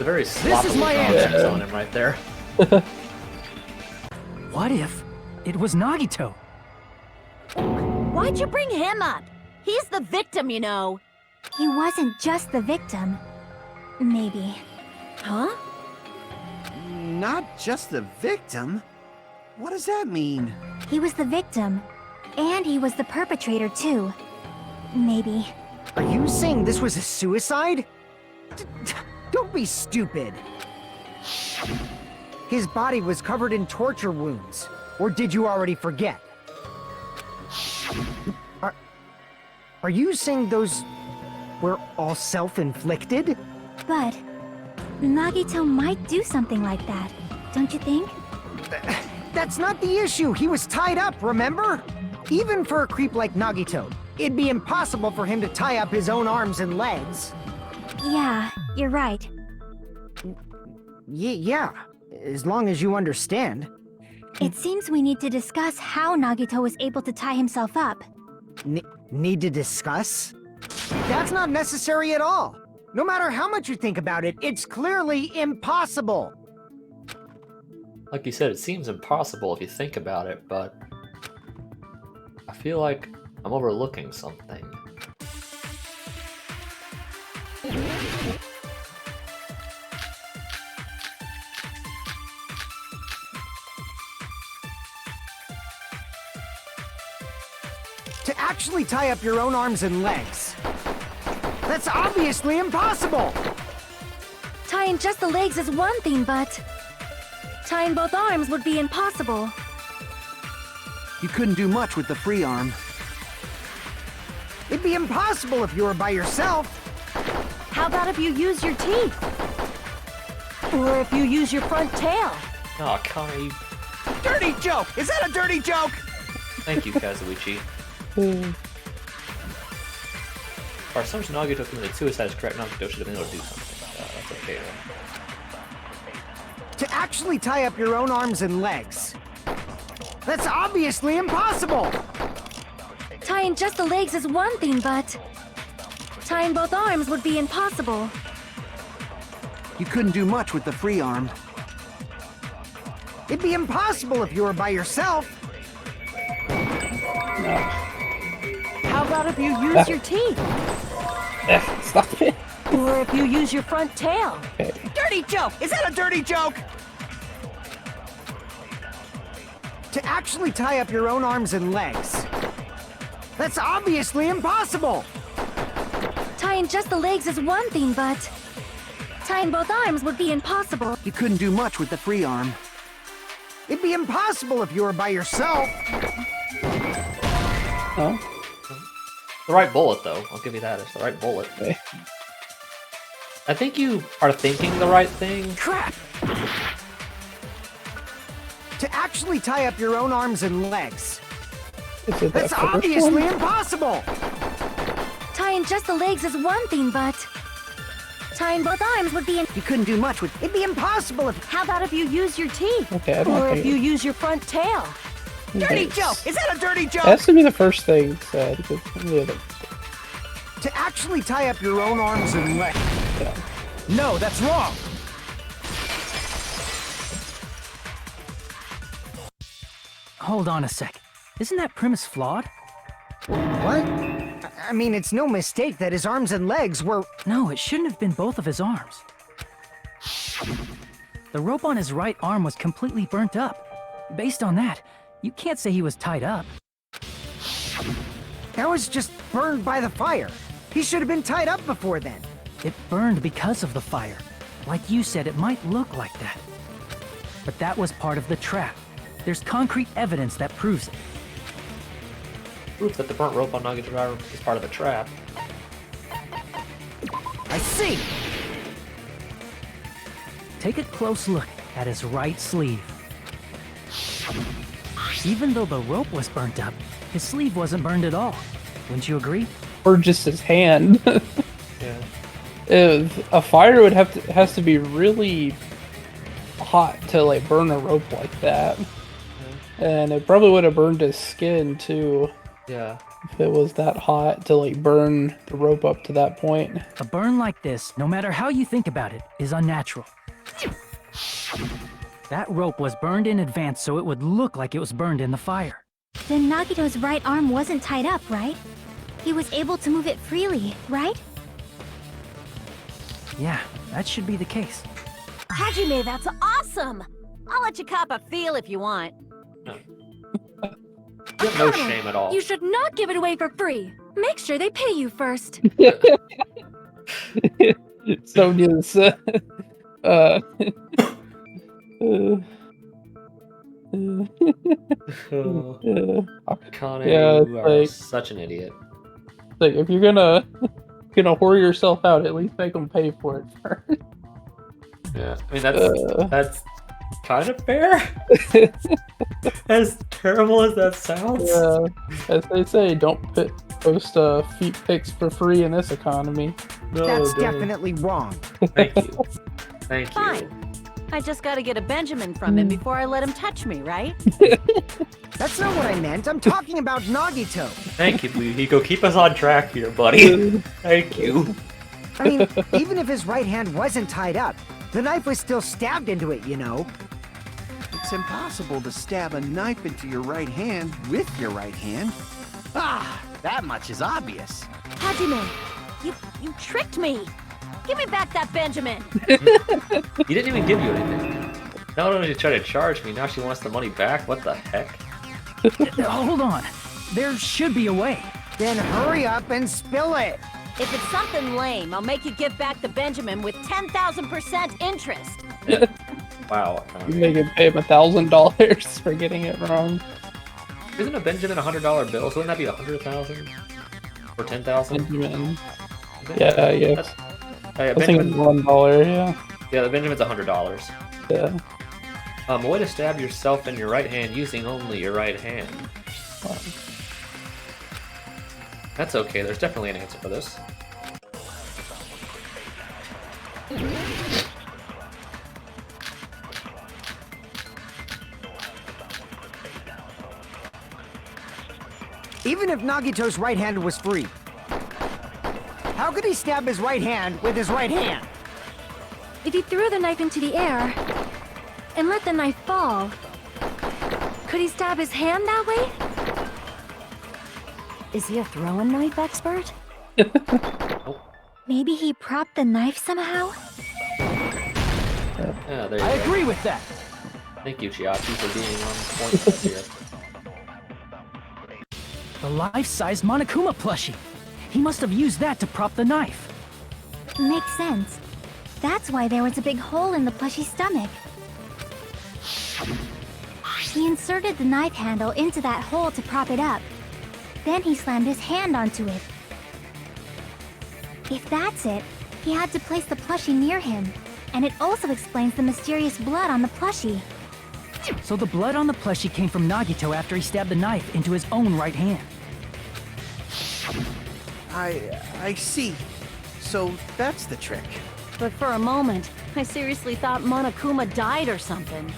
The very sloppy is my comments answer. on him right there. What if it was Nagito? Why'd you bring him up? He's the victim, you know. He wasn't just the victim. Maybe. Huh? Not just the victim? What does that mean? He was the victim. And he was the perpetrator, too. Maybe. Are you saying this was a suicide? Don't be stupid. His body was covered in torture wounds. Or did you already forget? Are you saying those were all self-inflicted? But Nagito might do something like that, don't you think? That's not the issue. He was tied up, remember? Even for a creep like Nagito, it'd be impossible for him to tie up his own arms and legs. Yeah, you're right. Yeah, as long as you understand. It seems we need to discuss how Nagito was able to tie himself up. Need to discuss? That's not necessary at all. No matter how much you think about it, it's clearly impossible. Like you said, it seems impossible if you think about it, but I feel like I'm overlooking something. To actually tie up your own arms and legs. That's obviously impossible! Tying just the legs is one thing, but tying both arms would be impossible. You couldn't do much with the free arm. It'd be impossible if you were by yourself. How about if you use your teeth? Or if you use your front tail? Oh, Connie. Dirty joke! Is that a dirty joke? Thank you, Kazuichi. Our assumption Nagito committed suicide is correct. Nagito should have been able to do something. That's okay, though. To actually tie up your own arms and legs. That's obviously impossible! Tying just the legs is one thing, but tying both arms would be impossible. You couldn't do much with the free arm. It'd be impossible if you were by yourself. How about if you use your teeth? Stop it. Or if you use your front tail? Dirty joke! Is that a dirty joke? To actually tie up your own arms and legs. That's obviously impossible! Tying just the legs is one thing, but tying both arms would be impossible. You couldn't do much with the free arm. It'd be impossible if you were by yourself. Oh, The right bullet, though. I'll give you that. It's the right bullet. okay. I think you are thinking the right thing. Crap! To actually tie up your own arms and legs. Is it that That's first obviously one? impossible! Tying just the legs is one thing, but tying both arms would be You couldn't do much with... It'd be impossible if... How about if you use your teeth? Okay, I don't Or think if you use your front tail? Dirty Yes. joke! Is that a dirty joke? It has to be the first thing said. Because the other. To actually tie up your own arms and legs. Yeah. No, that's wrong! Hold on a sec. Isn't that premise flawed? What? I mean, it's no mistake that his arms and legs were... No, it shouldn't have been both of his arms. The rope on his right arm was completely burnt up. Based on that, you can't say he was tied up. That was just burned by the fire. He should have been tied up before then. It burned because of the fire. Like you said, it might look like that. But that was part of the trap. There's concrete evidence that proves it. Proof that the burnt rope on Nagito's arm is part of the trap. I see! Take a close look at his right sleeve. Even though the rope was burnt up, his sleeve wasn't burned at all. Wouldn't you agree? Or just his hand. Yeah. A fire would has to be really hot to like burn a rope like that. And it probably would have burned his skin too. Yeah. If it was that hot to like burn the rope up to that point. A burn like this, no matter how you think about it, is unnatural. That rope was burned in advance so it would look like it was burned in the fire. Then Nagito's right arm wasn't tied up, right? He was able to move it freely, right? Yeah, that should be the case. Hajime, that's awesome! I'll let you cop a feel if you want. You have no shame at all. You should not give it away for free. Make sure they pay you first. Sonya's Kane, Yeah, you are like- such an idiot. like if you're gonna whore yourself out, at least make them pay for it first. Yeah, I mean that's kind of fair. As terrible as that sounds. Yeah, as they say, don't post feet pics for free in this economy. No, That's don't. definitely wrong. Thank you. Thank you. Fine. I just gotta get a Benjamin from him before I let him touch me, right? That's not what I meant. I'm talking about Nagito. Thank you, Hiko. Keep us on track here, buddy. Thank you. I mean, even if his right hand wasn't tied up, the knife was still stabbed into it, you know. It's impossible to stab a knife into your right hand with your right hand. Ah, that much is obvious. Hajime, you tricked me. Give me back that Benjamin. He didn't even give you anything. Not only did she try to charge me, now she wants the money back. What the heck? Hold on. There should be a way. Then hurry up and spill it. If it's something lame, I'll make you give back the Benjamin with 10,000% interest. Wow. You make it pay him $1,000 for getting it wrong. Isn't a Benjamin a $100 bill? So wouldn't that be 100,000 or 10,000? Benjamin. Yeah, yeah. That's, oh, yeah, I think it's Benjamin, $1. Yeah. yeah, the Benjamin's $100. Yeah. A way to stab yourself in your right hand using only your right hand. That's okay. There's definitely an answer for this. Even if Nagito's right hand was free, how could he stab his right hand with his right hand? If he threw the knife into the air and let the knife fall, could he stab his hand that way? Is he a throwing knife expert? Maybe he propped the knife somehow? Yeah, there you I go. agree with that. Thank you, Chiachi, for being on point this year. The life-size Monokuma plushie. He must have used that to prop the knife. Makes sense. That's why there was a big hole in the plushie's stomach. He inserted the knife handle into that hole to prop it up. Then he slammed his hand onto it. If that's it, he had to place the plushie near him. And it also explains the mysterious blood on the plushie. So the blood on the plushie came from Nagito after he stabbed the knife into his own right hand. I see. So that's the trick. But for a moment, I seriously thought Monokuma died or something.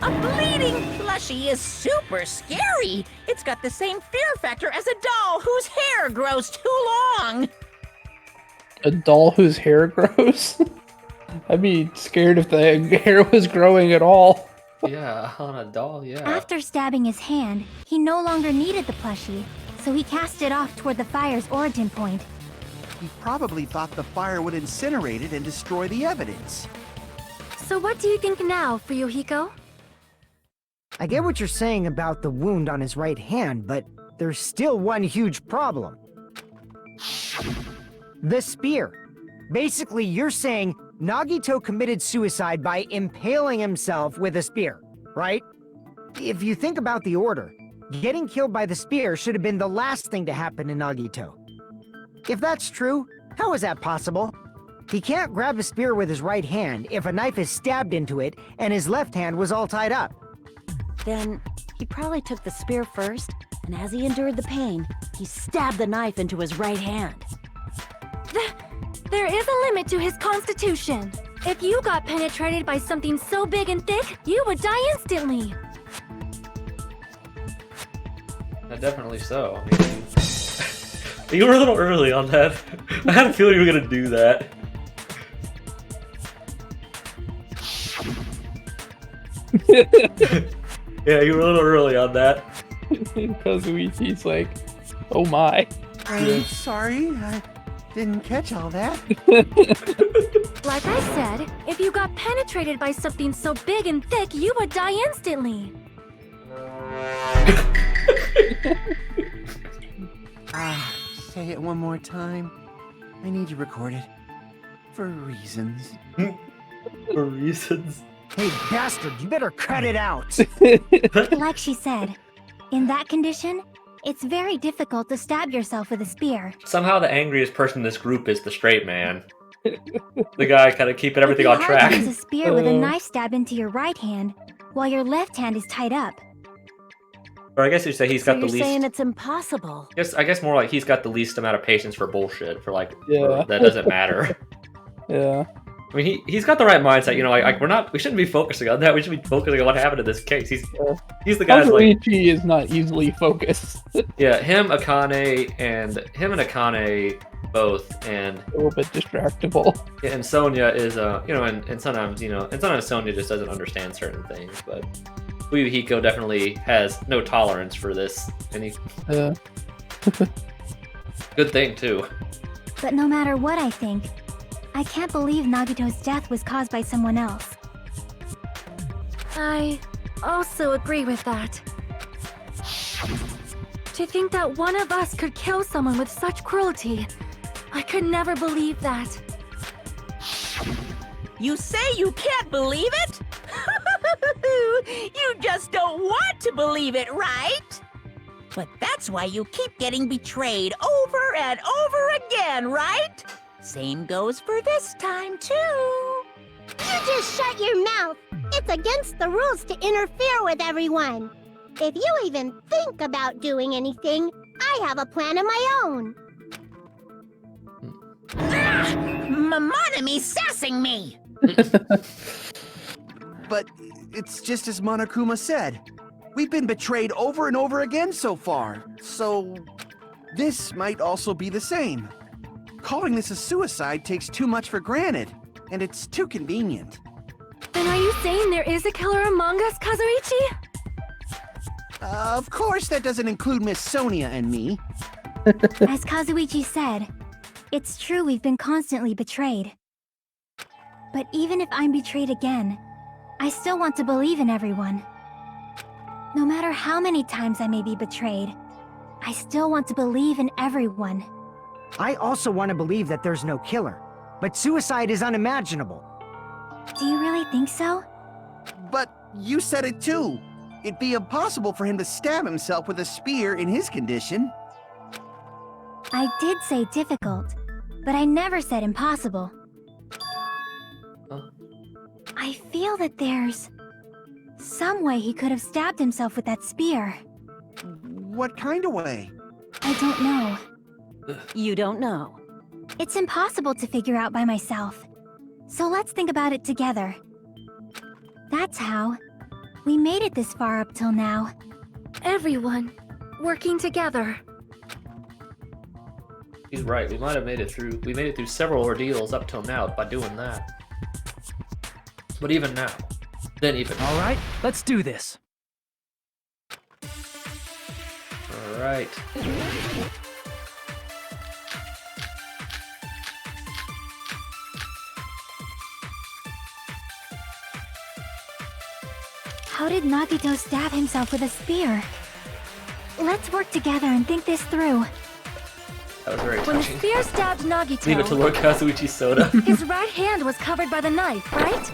A bleeding plushie is super scary. It's got the same fear factor as a doll whose hair grows too long. A doll whose hair grows? I'd be scared if the hair was growing at all. Yeah, on a doll, yeah. After stabbing his hand, he no longer needed the plushie, so he cast it off toward the fire's origin point. He probably thought the fire would incinerate it and destroy the evidence. So what do you think now, Fuyuhiko? I get what you're saying about the wound on his right hand, but there's still one huge problem. The spear. Basically, you're saying Nagito committed suicide by impaling himself with a spear, right? If you think about the order, getting killed by the spear should have been the last thing to happen to Nagito. If that's true, how is that possible? He can't grab a spear with his right hand if a knife is stabbed into it and his left hand was all tied up. Then he probably took the spear first, and as he endured the pain, he stabbed the knife into his right hand. There is a limit to his constitution. If you got penetrated by something so big and thick, you would die instantly. Definitely so. I mean, You were a little early on that. I had a feeling you were gonna do that. Yeah, you were a little early on that. Kazuichi's like, oh my. I'm sorry, I didn't catch all that. Like I said, if you got penetrated by something so big and thick, you would die instantly. Say it one more time. I need to record it. For reasons. For reasons. Hey, bastard, you better cut it out. Like she said, in that condition, it's very difficult to stab yourself with a spear. Somehow the angriest person in this group is the straight man. The guy kind of keeping everything on It'd be hard track. to use a spear with a knife stab into your right hand, while your left hand is tied up. Or I guess you'd say he's So got the you're least. saying it's impossible. I guess more like he's got the least amount of patience for bullshit. For like, Yeah. that doesn't matter. Yeah. I mean, he's got the right mindset. You know, like we shouldn't be focusing on that. We should be focusing on what happened in this case. He's the guy that's like, Kazuichi is not easily focused. yeah, him and Akane both, and A little bit distractible. yeah, and Sonya is you know, and sometimes Sonya just doesn't understand certain things, but Hiko definitely has no tolerance for this, and he Yeah. good thing too. But no matter what I think, I can't believe Nagito's death was caused by someone else. I also agree with that. To think that one of us could kill someone with such cruelty, I could never believe that. You say you can't believe it? You just don't want to believe it, right? But that's why you keep getting betrayed over and over again, right? Same goes for this time, too. You just shut your mouth. It's against the rules to interfere with everyone. If you even think about doing anything, I have a plan of my own. Monami sassing me! But it's just as Monokuma said. We've been betrayed over and over again so far, so this might also be the same. Calling this a suicide takes too much for granted, and it's too convenient. Then are you saying there is a killer among us, Kazuichi? Of course that doesn't include Miss Sonia and me. As Kazuichi said, it's true we've been constantly betrayed. But even if I'm betrayed again, I still want to believe in everyone. No matter how many times I may be betrayed, I still want to believe in everyone. I also want to believe that there's no killer, but suicide is unimaginable. Do you really think so? But you said it too. It'd be impossible for him to stab himself with a spear in his condition. I did say difficult, but I never said impossible. Huh? I feel that there's some way he could have stabbed himself with that spear. What kind of way? I don't know. You don't know. It's impossible to figure out by myself. So let's think about it together. That's how we made it this far up till now. Everyone, working together. He's right. We might have made it through. We made it through several ordeals up till now by doing that. But even now, All right, let's do this. All right. How did Nagito stab himself with a spear? Let's work together and think this through. That was very When the touching. spear stabbed Nagito, Leave it to Lord Kazuichi Soda. his right hand was covered by the knife, right?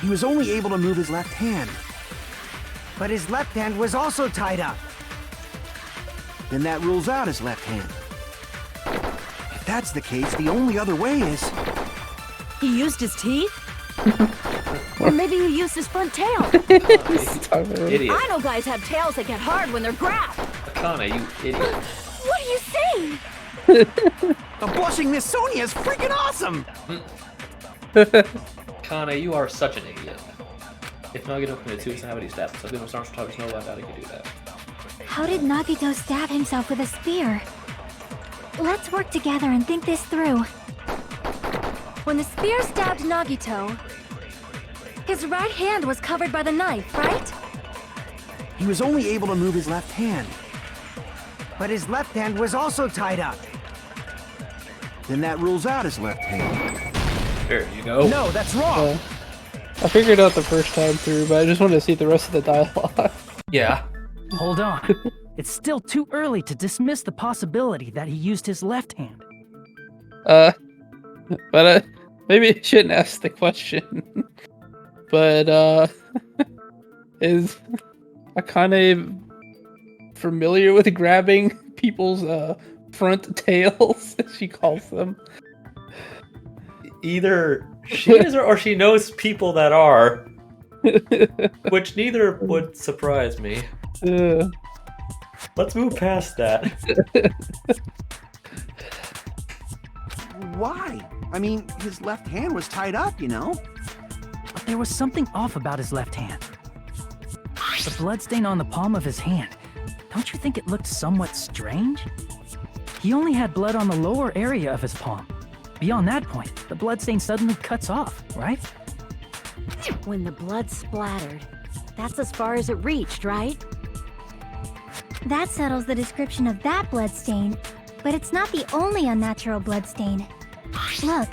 He was only able to move his left hand. But his left hand was also tied up. Then that rules out his left hand. If that's the case, the only other way is... He used his teeth? Or maybe he used his front tail. Idiot. I know guys have tails that get hard when they're grabbed. Akane, you idiot. What are you saying? The blushing Miss Sonia is freaking awesome! Akane, you are such an idiot. If Nagito committed suicide, how would he stab himself? People start talking snow about how he could do that. How did Nagito stab himself with a spear? Let's work together and think this through. When the spear stabbed Nagito, his right hand was covered by the knife, right? He was only able to move his left hand. But his left hand was also tied up. Then that rules out his left hand. There you go. No, that's wrong. I figured it out the first time through, but I just wanted to see the rest of the dialogue. Yeah. Hold on. It's still too early to dismiss the possibility that he used his left hand. But maybe I shouldn't ask the question. But is Akane familiar with grabbing people's front tails, as she calls them? Either she is or she knows people that are, which neither would surprise me. Let's move past that. Why? I mean, his left hand was tied up, you know? But there was something off about his left hand. The bloodstain on the palm of his hand. Don't you think it looked somewhat strange? He only had blood on the lower area of his palm. Beyond that point, the bloodstain suddenly cuts off, right? When the blood splattered, that's as far as it reached, right? That settles the description of that bloodstain, but it's not the only unnatural bloodstain. Look,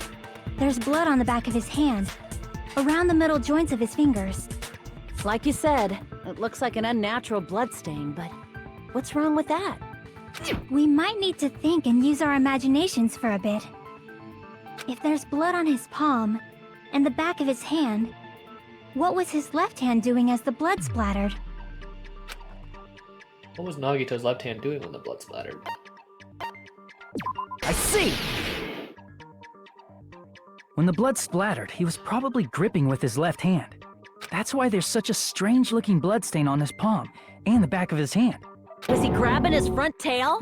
there's blood on the back of his hand, around the middle joints of his fingers. Like you said, it looks like an unnatural bloodstain, but what's wrong with that? We might need to think and use our imaginations for a bit. If there's blood on his palm and the back of his hand, what was his left hand doing as the blood splattered? What was Nagito's left hand doing when the blood splattered? I see! When the blood splattered, he was probably gripping with his left hand. That's why there's such a strange-looking bloodstain on his palm and the back of his hand. Was he grabbing his front tail?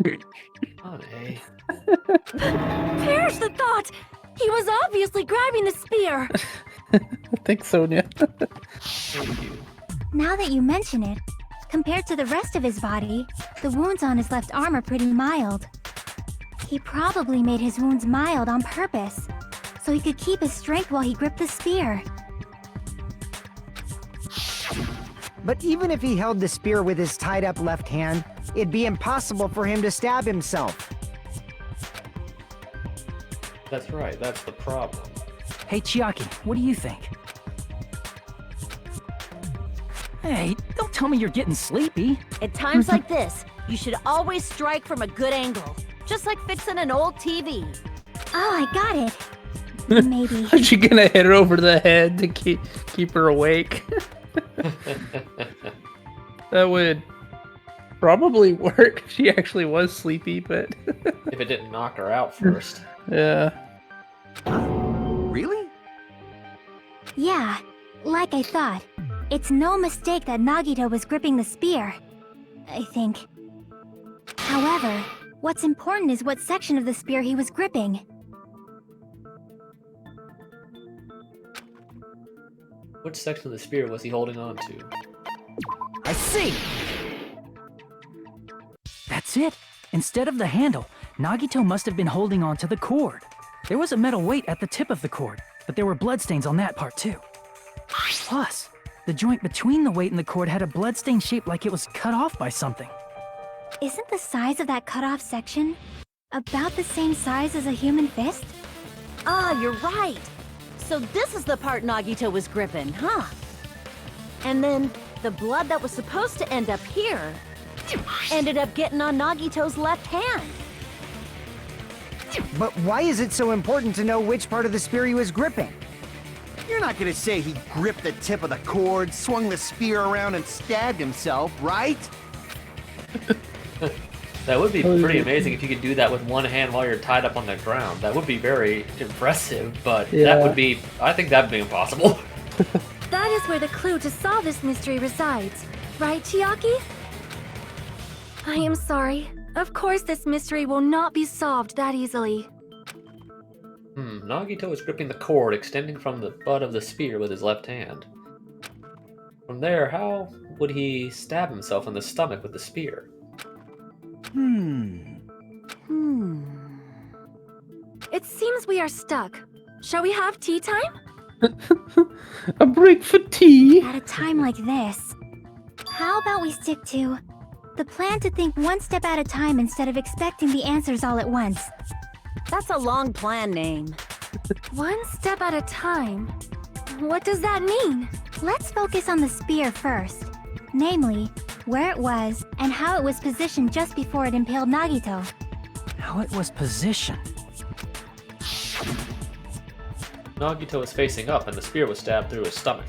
Oh, hey. Perish the thought! He was obviously grabbing the spear! I think so, yeah. Thank you. Now that you mention it, compared to the rest of his body, the wounds on his left arm are pretty mild. He probably made his wounds mild on purpose, so he could keep his strength while he gripped the spear. But even if he held the spear with his tied-up left hand, it'd be impossible for him to stab himself. That's right, that's the problem. Hey, Chiaki, what do you think? Hey, don't tell me you're getting sleepy. At times like this, you should always strike from a good angle. Just like fixing an old TV. Oh, I got it. Maybe. Is she gonna hit her over the head to keep her awake? That would probably work if she actually was sleepy, but If it didn't knock her out first. yeah. Really? Yeah, like I thought. It's no mistake that Nagito was gripping the spear, I think. However, what's important is what section of the spear he was gripping. Which section of the spear was he holding on to? I see! That's it. Instead of the handle, Nagito must have been holding on to the cord. There was a metal weight at the tip of the cord, but there were bloodstains on that part too. Plus, the joint between the weight and the cord had a bloodstain shaped like it was cut off by something. Isn't the size of that cut-off section about the same size as a human fist? Ah, you're right. So this is the part Nagito was gripping, huh? And then the blood that was supposed to end up here ended up getting on Nagito's left hand. But why is it so important to know which part of the spear he was gripping? You're not gonna say he gripped the tip of the cord, swung the spear around, and stabbed himself, right? That would be pretty amazing if you could do that with one hand while you're tied up on the ground. That would be very impressive, but Yeah. that would be... I think that would be impossible. That is where the clue to solve this mystery resides, right, Chiaki? I am sorry. Of course this mystery will not be solved that easily. Nagito is gripping the cord extending from the butt of the spear with his left hand. From there, how would he stab himself in the stomach with the spear? It seems we are stuck. Shall we have tea time? A break for tea. At a time like this, how about we stick to the plan to think one step at a time instead of expecting the answers all at once? That's a long plan name. One step at a time. What does that mean? Let's focus on the spear first. Namely, where it was and how it was positioned just before it impaled Nagito. How it was positioned. Nagito was facing up and the spear was stabbed through his stomach.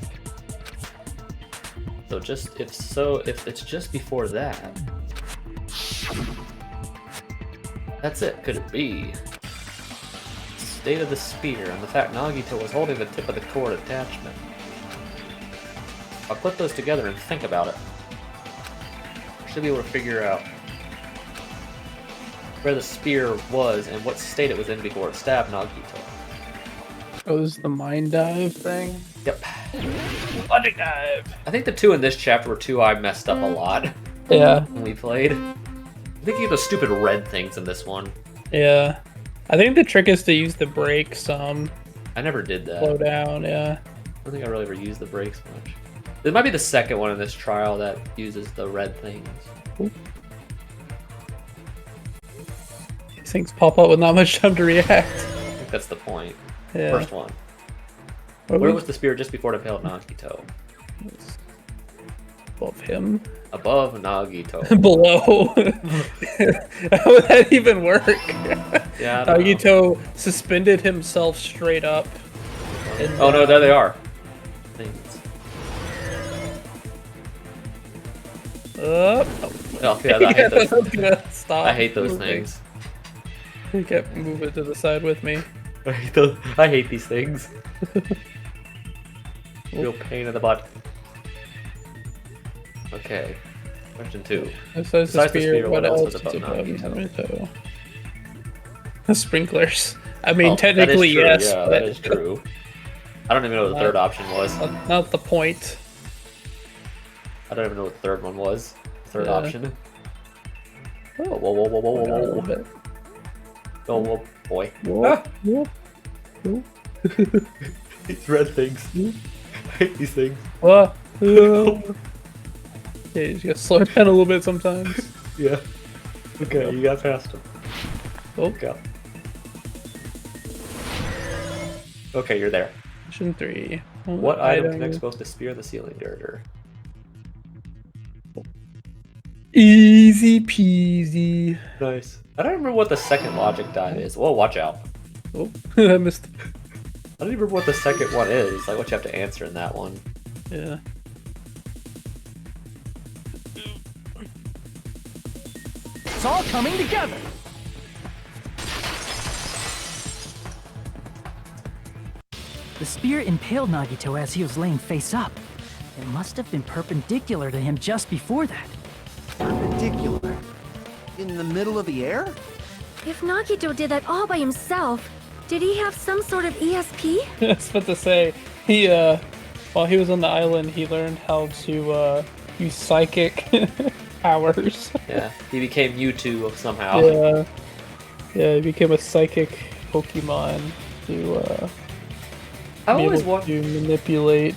So if it's just before that. That's it, could it be? State of the spear and the fact Nagito was holding the tip of the cord attachment. I'll put those together and think about it. Should be able to figure out where the spear was and what state it was in before it stabbed Nagito. Oh, this is the mind dive thing? Yep. Logic dive! I think the two in this chapter were two I messed up a lot Yeah, when we played. I think you have those stupid red things in this one. yeah. I think the trick is to use the brakes, I never did that. slow down, yeah. I don't think I really ever used the brakes much. It might be the second one in this trial that uses the red things. These things pop up with not much time to react. I think that's the point. Yeah. First one. Oh, Where was the spear just before it impaled Nagito? above him? Above Nagito. Below. How would that even work? Yeah, I don't know. Nagito suspended himself straight up. And, Oh no, there they are. Things. Oh, Oh, yeah, I hate those. Stop. I hate those moving. things. He kept moving to the side with me. I hate these things. Real pain in the butt. Okay. Question 2. Besides the spear, what else is above Nagito? Nagito? The sprinklers. I mean, Oh, technically, that is true. yes. Yeah, but that is true. I don't even know what the third option was. Not the point. I don't even know what the third one was. Third Yeah. option. Whoa, whoa, whoa, whoa, whoa, A whoa, little whoa. bit. Oh, whoa, boy. Whoop, whoop, whoop. These red things. I hate these things. Whoa, whoa. Yeah, you just gotta slow it down a little bit sometimes. Yeah. Okay, you got past him. Oh, Go. Okay, you're there. Mission 3. What item connects both the spear and the ceiling girder? Easy peasy. Nice. I don't remember what the second logic dive is. Whoa, watch out. Oh, I missed. I don't even remember what the second one is. Like what you have to answer in that one. Yeah. It's all coming together. The spear impaled Nagito as he was laying face up. It must have been perpendicular to him just before that. Perpendicular. In the middle of the air? If Nagito did that all by himself, did he have some sort of ESP? I was about to say, he, while he was on the island, he learned how to, use psychic powers. Yeah, he became Mewtwo somehow. Yeah. Yeah, he became a psychic Pokemon to, I be always able want. to manipulate.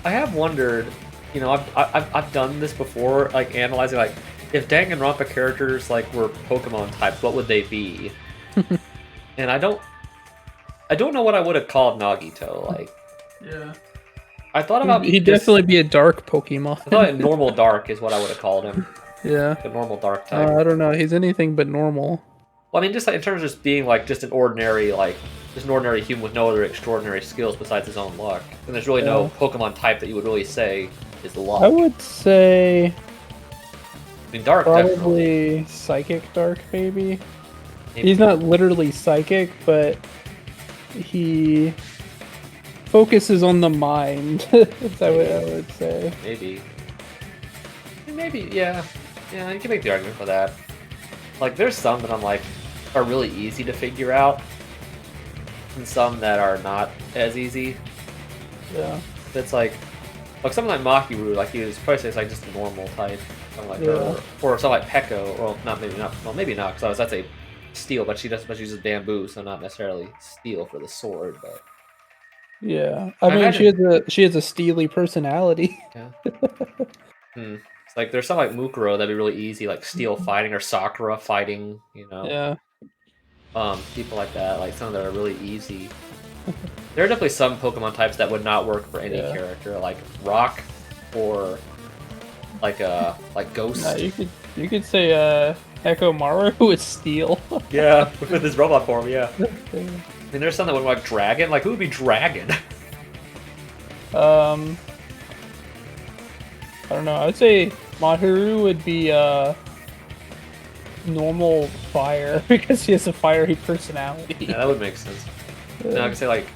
I have wondered. You know, I've done this before, like analyzing like if Danganronpa characters like were Pokemon types, what would they be? And I don't know what I would have called Nagito. Like, Yeah. I thought about He'd just- definitely be a dark Pokemon. I thought normal dark is what I would have called him. Yeah. The normal dark type. I don't know. He's anything but normal. Well, I mean, just like in terms of just being like just an ordinary human with no other extraordinary skills besides his own luck. And there's really no Pokemon type that you would really say is luck. I would say I mean, dark definitely. probably psychic dark, maybe. Maybe. He's not literally psychic, but he focuses on the mind. Is that what I would say? Maybe, yeah. Yeah, you can make the argument for that. Like, there's some that I'm like, are really easy to figure out, and some that are not as easy. Yeah. It's like something like Mahiru, like he was probably say it's like just a normal type, something like her, or something like Pekko, or maybe not, because that's a steel, but she uses bamboo, so not necessarily steel for the sword. But Yeah, I I mean imagine- she has a steely personality. yeah. It's like there's some like Mukuro that'd be really easy, like steel fighting or Sakura fighting. Yeah, People like that, like some that are really easy. There are definitely some Pokemon types that would not work for any Yeah. character, like Rock or like Ghost. no, you could say Echo Maru is steel. Yeah, with his robot form, yeah. I mean, there's some that would like Dragon. Like, who would be Dragon? I don't know. I would say Mahiru would be normal fire because he has a fiery personality. Yeah, that would make sense. No, I could say like,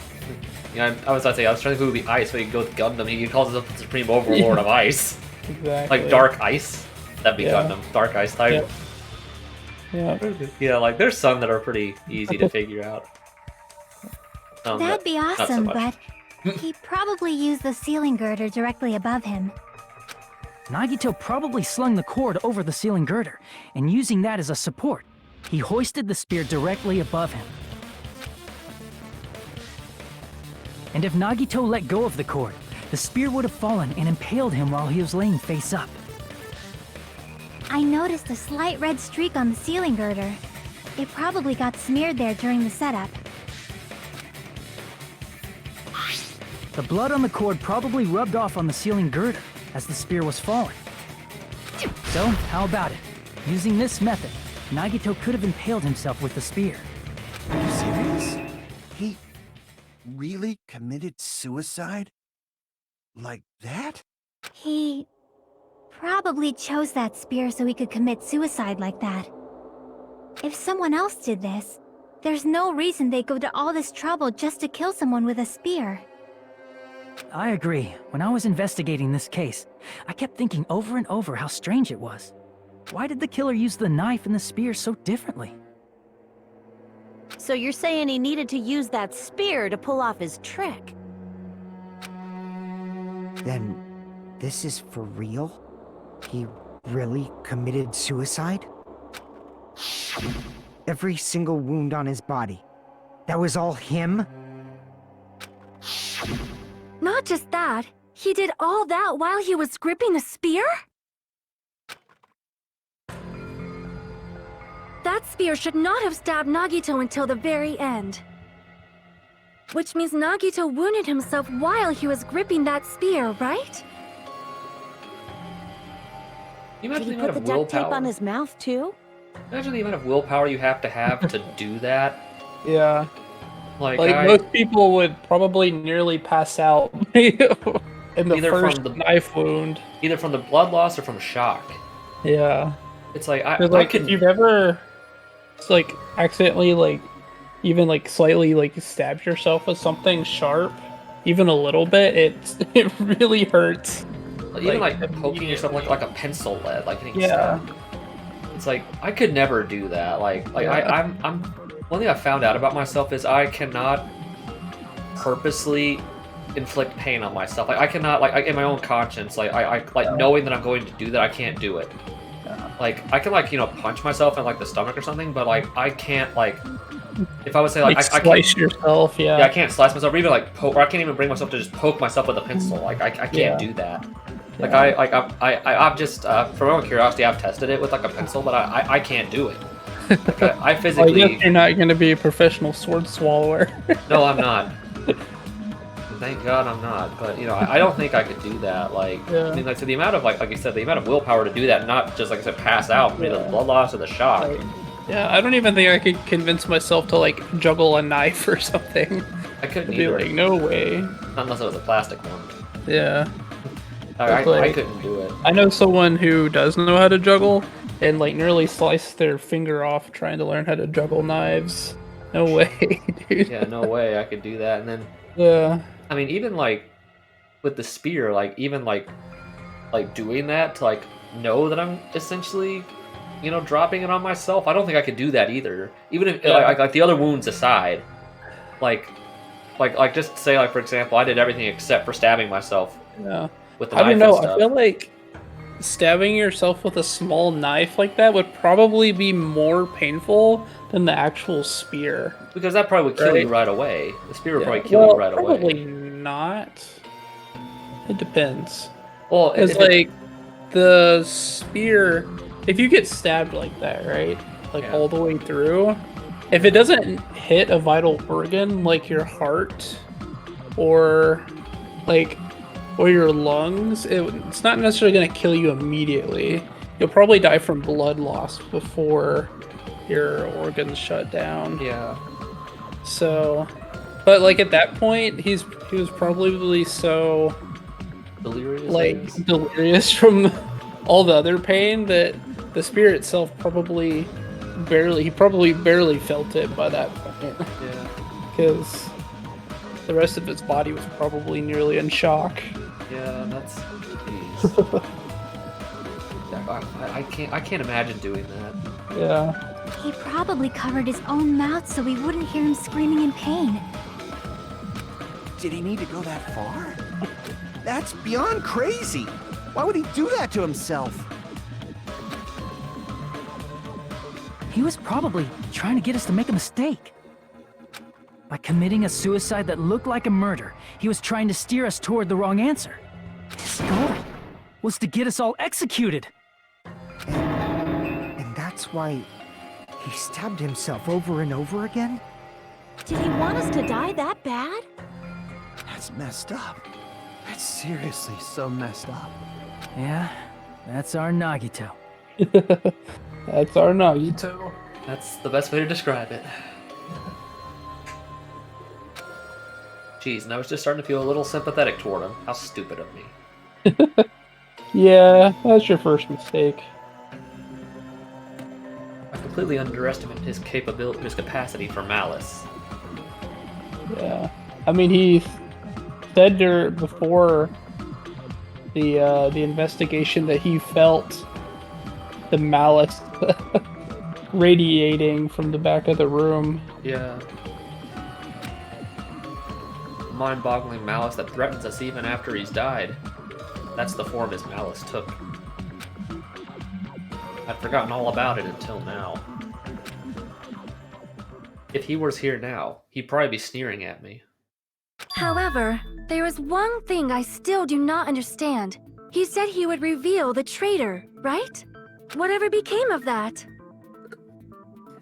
I was trying to think who would be Ice, but you could go with Gundam. He calls himself the Supreme Overlord of Ice. Exactly. Like Dark Ice. That'd be Yeah. Gundam. Dark Ice type. Yeah. Yeah, like there's some that are pretty easy to figure out. That'd be not so awesome, much. but he probably used the ceiling girder directly above him. Nagito probably slung the cord over the ceiling girder, and using that as a support, he hoisted the spear directly above him. And if Nagito let go of the cord, the spear would have fallen and impaled him while he was laying face up. I noticed a slight red streak on the ceiling girder. It probably got smeared there during the setup. The blood on the cord probably rubbed off on the ceiling girder as the spear was falling. So, how about it? Using this method, Nagito could have impaled himself with the spear. Are you serious? He really committed suicide? Like that? He probably chose that spear so he could commit suicide like that. If someone else did this, there's no reason they'd go to all this trouble just to kill someone with a spear. I agree. When I was investigating this case, I kept thinking over and over how strange it was. Why did the killer use the knife and the spear so differently? So you're saying he needed to use that spear to pull off his trick? Then, this is for real? He really committed suicide? Every single wound on his body. That was all him? Not just that, he did all that while he was gripping the spear? That spear should not have stabbed Nagito until the very end. Which means Nagito wounded himself while he was gripping that spear, right? You Did imagine he the amount put the of duct tape willpower. on his mouth too? Imagine the amount of willpower you have to do that. Yeah. Like Most people would probably nearly pass out in the Either first from the- knife wound. either from the blood loss or from shock. Yeah. It's like I 'Cause, like, could if you've ever accidentally even slightly stabbed yourself with something sharp, even a little bit, it really hurts. even like, poking yourself like a pencil lead, like getting Yeah. stabbed. It's like I could never do that. Yeah. I'm one thing I found out about myself is I cannot purposely inflict pain on myself. Like I cannot in my own conscience, knowing that I'm going to do that, I can't do it. Like I can punch myself in the stomach or something, but I can't if I would say I can't slice yourself, yeah. I can't slice myself or even poke, or I can't even bring myself to just poke myself with a pencil. I can't Yeah. do that. Like Yeah. I've just for my own curiosity I've tested it with a pencil, but I can't do it. I Well, I physically guess you're not going to be a professional sword swallower. no, I'm not. Thank God I'm not. But I don't think I could do that. Yeah. I mean, so the amount of like you said, the amount of willpower to do that, not just pass out from either the blood loss or the shock. Yeah, I don't even think I could convince myself to juggle a knife or something. I couldn't I'd be either. like, no way. Not unless it was a plastic one. Yeah. I Like- couldn't do it. I know someone who does know how to juggle and nearly sliced their finger off trying to learn how to juggle knives. No way, dude. Yeah, no way I could do that. And then Yeah. I mean, even with the spear, even doing that to know that I'm essentially, dropping it on myself. I don't think I could do that either. Even if Yeah. the other wounds aside, just say for example, I did everything except for stabbing myself Yeah. with the I knife don't know. and I stuff. feel like stabbing yourself with a small knife like that would probably be more painful than the actual spear. Because that probably would kill you Right. right away. The spear would Yeah. probably kill Well, you right probably away. not. It depends. Well, Because, if it- like, the spear, if you get stabbed like that, right? Like, Yeah. all the way through, if it doesn't hit a vital organ like your heart or, like, or your lungs, it's not necessarily going to kill you immediately. You'll probably die from blood loss before your organs shut down. yeah. So, but, like, at that point, he was probably so, Delirious. I like, guess. delirious from all the other pain that the spear itself he probably barely felt it by that point, Yeah. because the rest of its body was probably nearly in shock. Yeah, that's. Jeez. I can't imagine doing that. Yeah. He probably covered his own mouth so we wouldn't hear him screaming in pain. Did he need to go that far? That's beyond crazy. Why would he do that to himself? He was probably trying to get us to make a mistake. By committing a suicide that looked like a murder, he was trying to steer us toward the wrong answer. His goal was to get us all executed. And that's why he stabbed himself over and over again? Did he want us to die that bad? That's messed up. That's seriously so messed up. Yeah, that's our Nagito. That's our Nagito. That's the best way to describe it. Jeez, and I was just starting to feel a little sympathetic toward him. How stupid of me. Yeah, that's your first mistake. I completely underestimated his capacity for malice. Yeah. I mean, he said before the investigation that he felt the malice radiating from the back of the room. Yeah. Mind-boggling malice that threatens us even after he's died. That's the form his malice took. I'd forgotten all about it until now. If he was here now, he'd probably be sneering at me. However, there is one thing I still do not understand. He said he would reveal the traitor, right? Whatever became of that?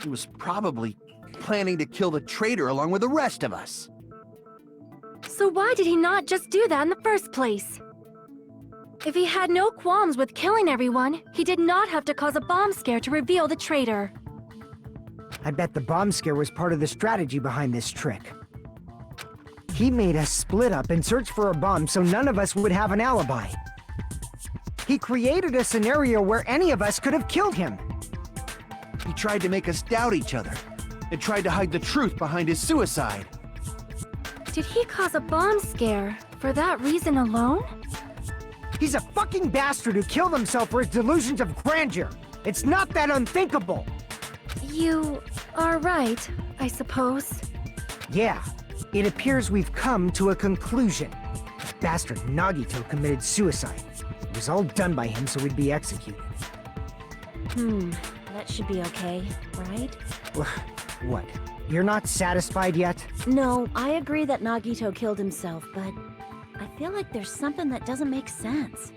He was probably planning to kill the traitor along with the rest of us. So why did he not just do that in the first place? If he had no qualms with killing everyone, he did not have to cause a bomb scare to reveal the traitor. I bet the bomb scare was part of the strategy behind this trick. He made us split up and search for a bomb so none of us would have an alibi. He created a scenario where any of us could have killed him. He tried to make us doubt each other and tried to hide the truth behind his suicide. Did he cause a bomb scare for that reason alone? He's a fucking bastard who killed himself for his delusions of grandeur. It's not that unthinkable. You are right, I suppose. Yeah, it appears we've come to a conclusion. Bastard Nagito committed suicide. It was all done by him so he'd be executed. That should be okay, right? What? You're not satisfied yet? No, I agree that Nagito killed himself, but I feel like there's something that doesn't make sense.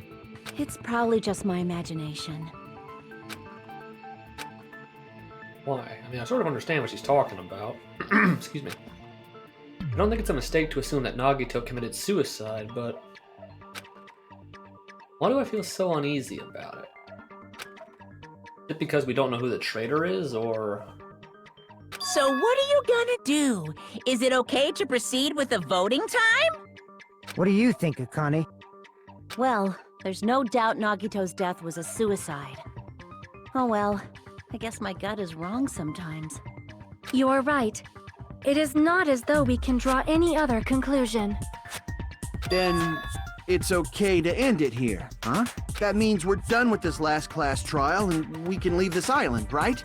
It's probably just my imagination. Why? I mean, I sort of understand what she's talking about. Excuse me. I don't think it's a mistake to assume that Nagito committed suicide, but why do I feel so uneasy about it? Is it because we don't know who the traitor is, or... So what are you gonna do? Is it okay to proceed with the voting time? What do you think, Akane? Well, there's no doubt Nagito's death was a suicide. Oh well, I guess my gut is wrong sometimes. You are right. It is not as though we can draw any other conclusion. Then it's okay to end it here, huh? That means we're done with this last class trial and we can leave this island, right?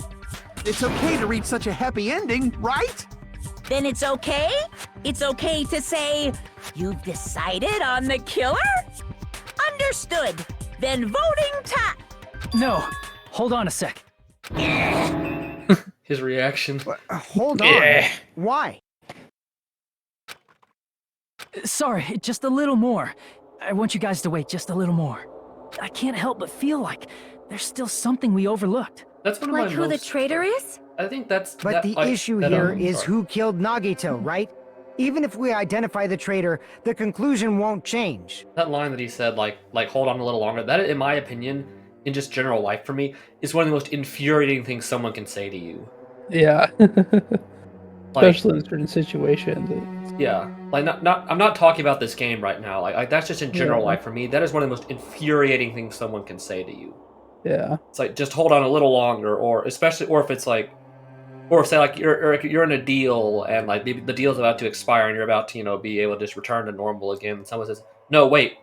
It's okay to reach such a happy ending, right? Then it's okay? It's okay to say, you've decided on the killer? Understood. Then voting time. No, hold on a sec. His reaction. Hold on. Yeah. Why? Sorry, just a little more. I want you guys to wait just a little more. I can't help but feel like there's still something we overlooked. That's one of Like my who the most. traitor is? I think that's. But that, the like, issue that, here is sorry. who killed Nagito, right? Even if we identify the traitor, the conclusion won't change. That line that he said, like hold on a little longer. That, in my opinion, in just general life for me, is one of the most infuriating things someone can say to you. Yeah. Like, Especially in certain situations. yeah, like I'm not talking about this game right now. Like that's just in general Yeah. life for me. That is one of the most infuriating things someone can say to you. Yeah. It's like just hold on a little longer, or especially, or if it's like, or say like you're in a deal and like the deal's about to expire and you're about to be able to just return to normal again. And someone says, "No, wait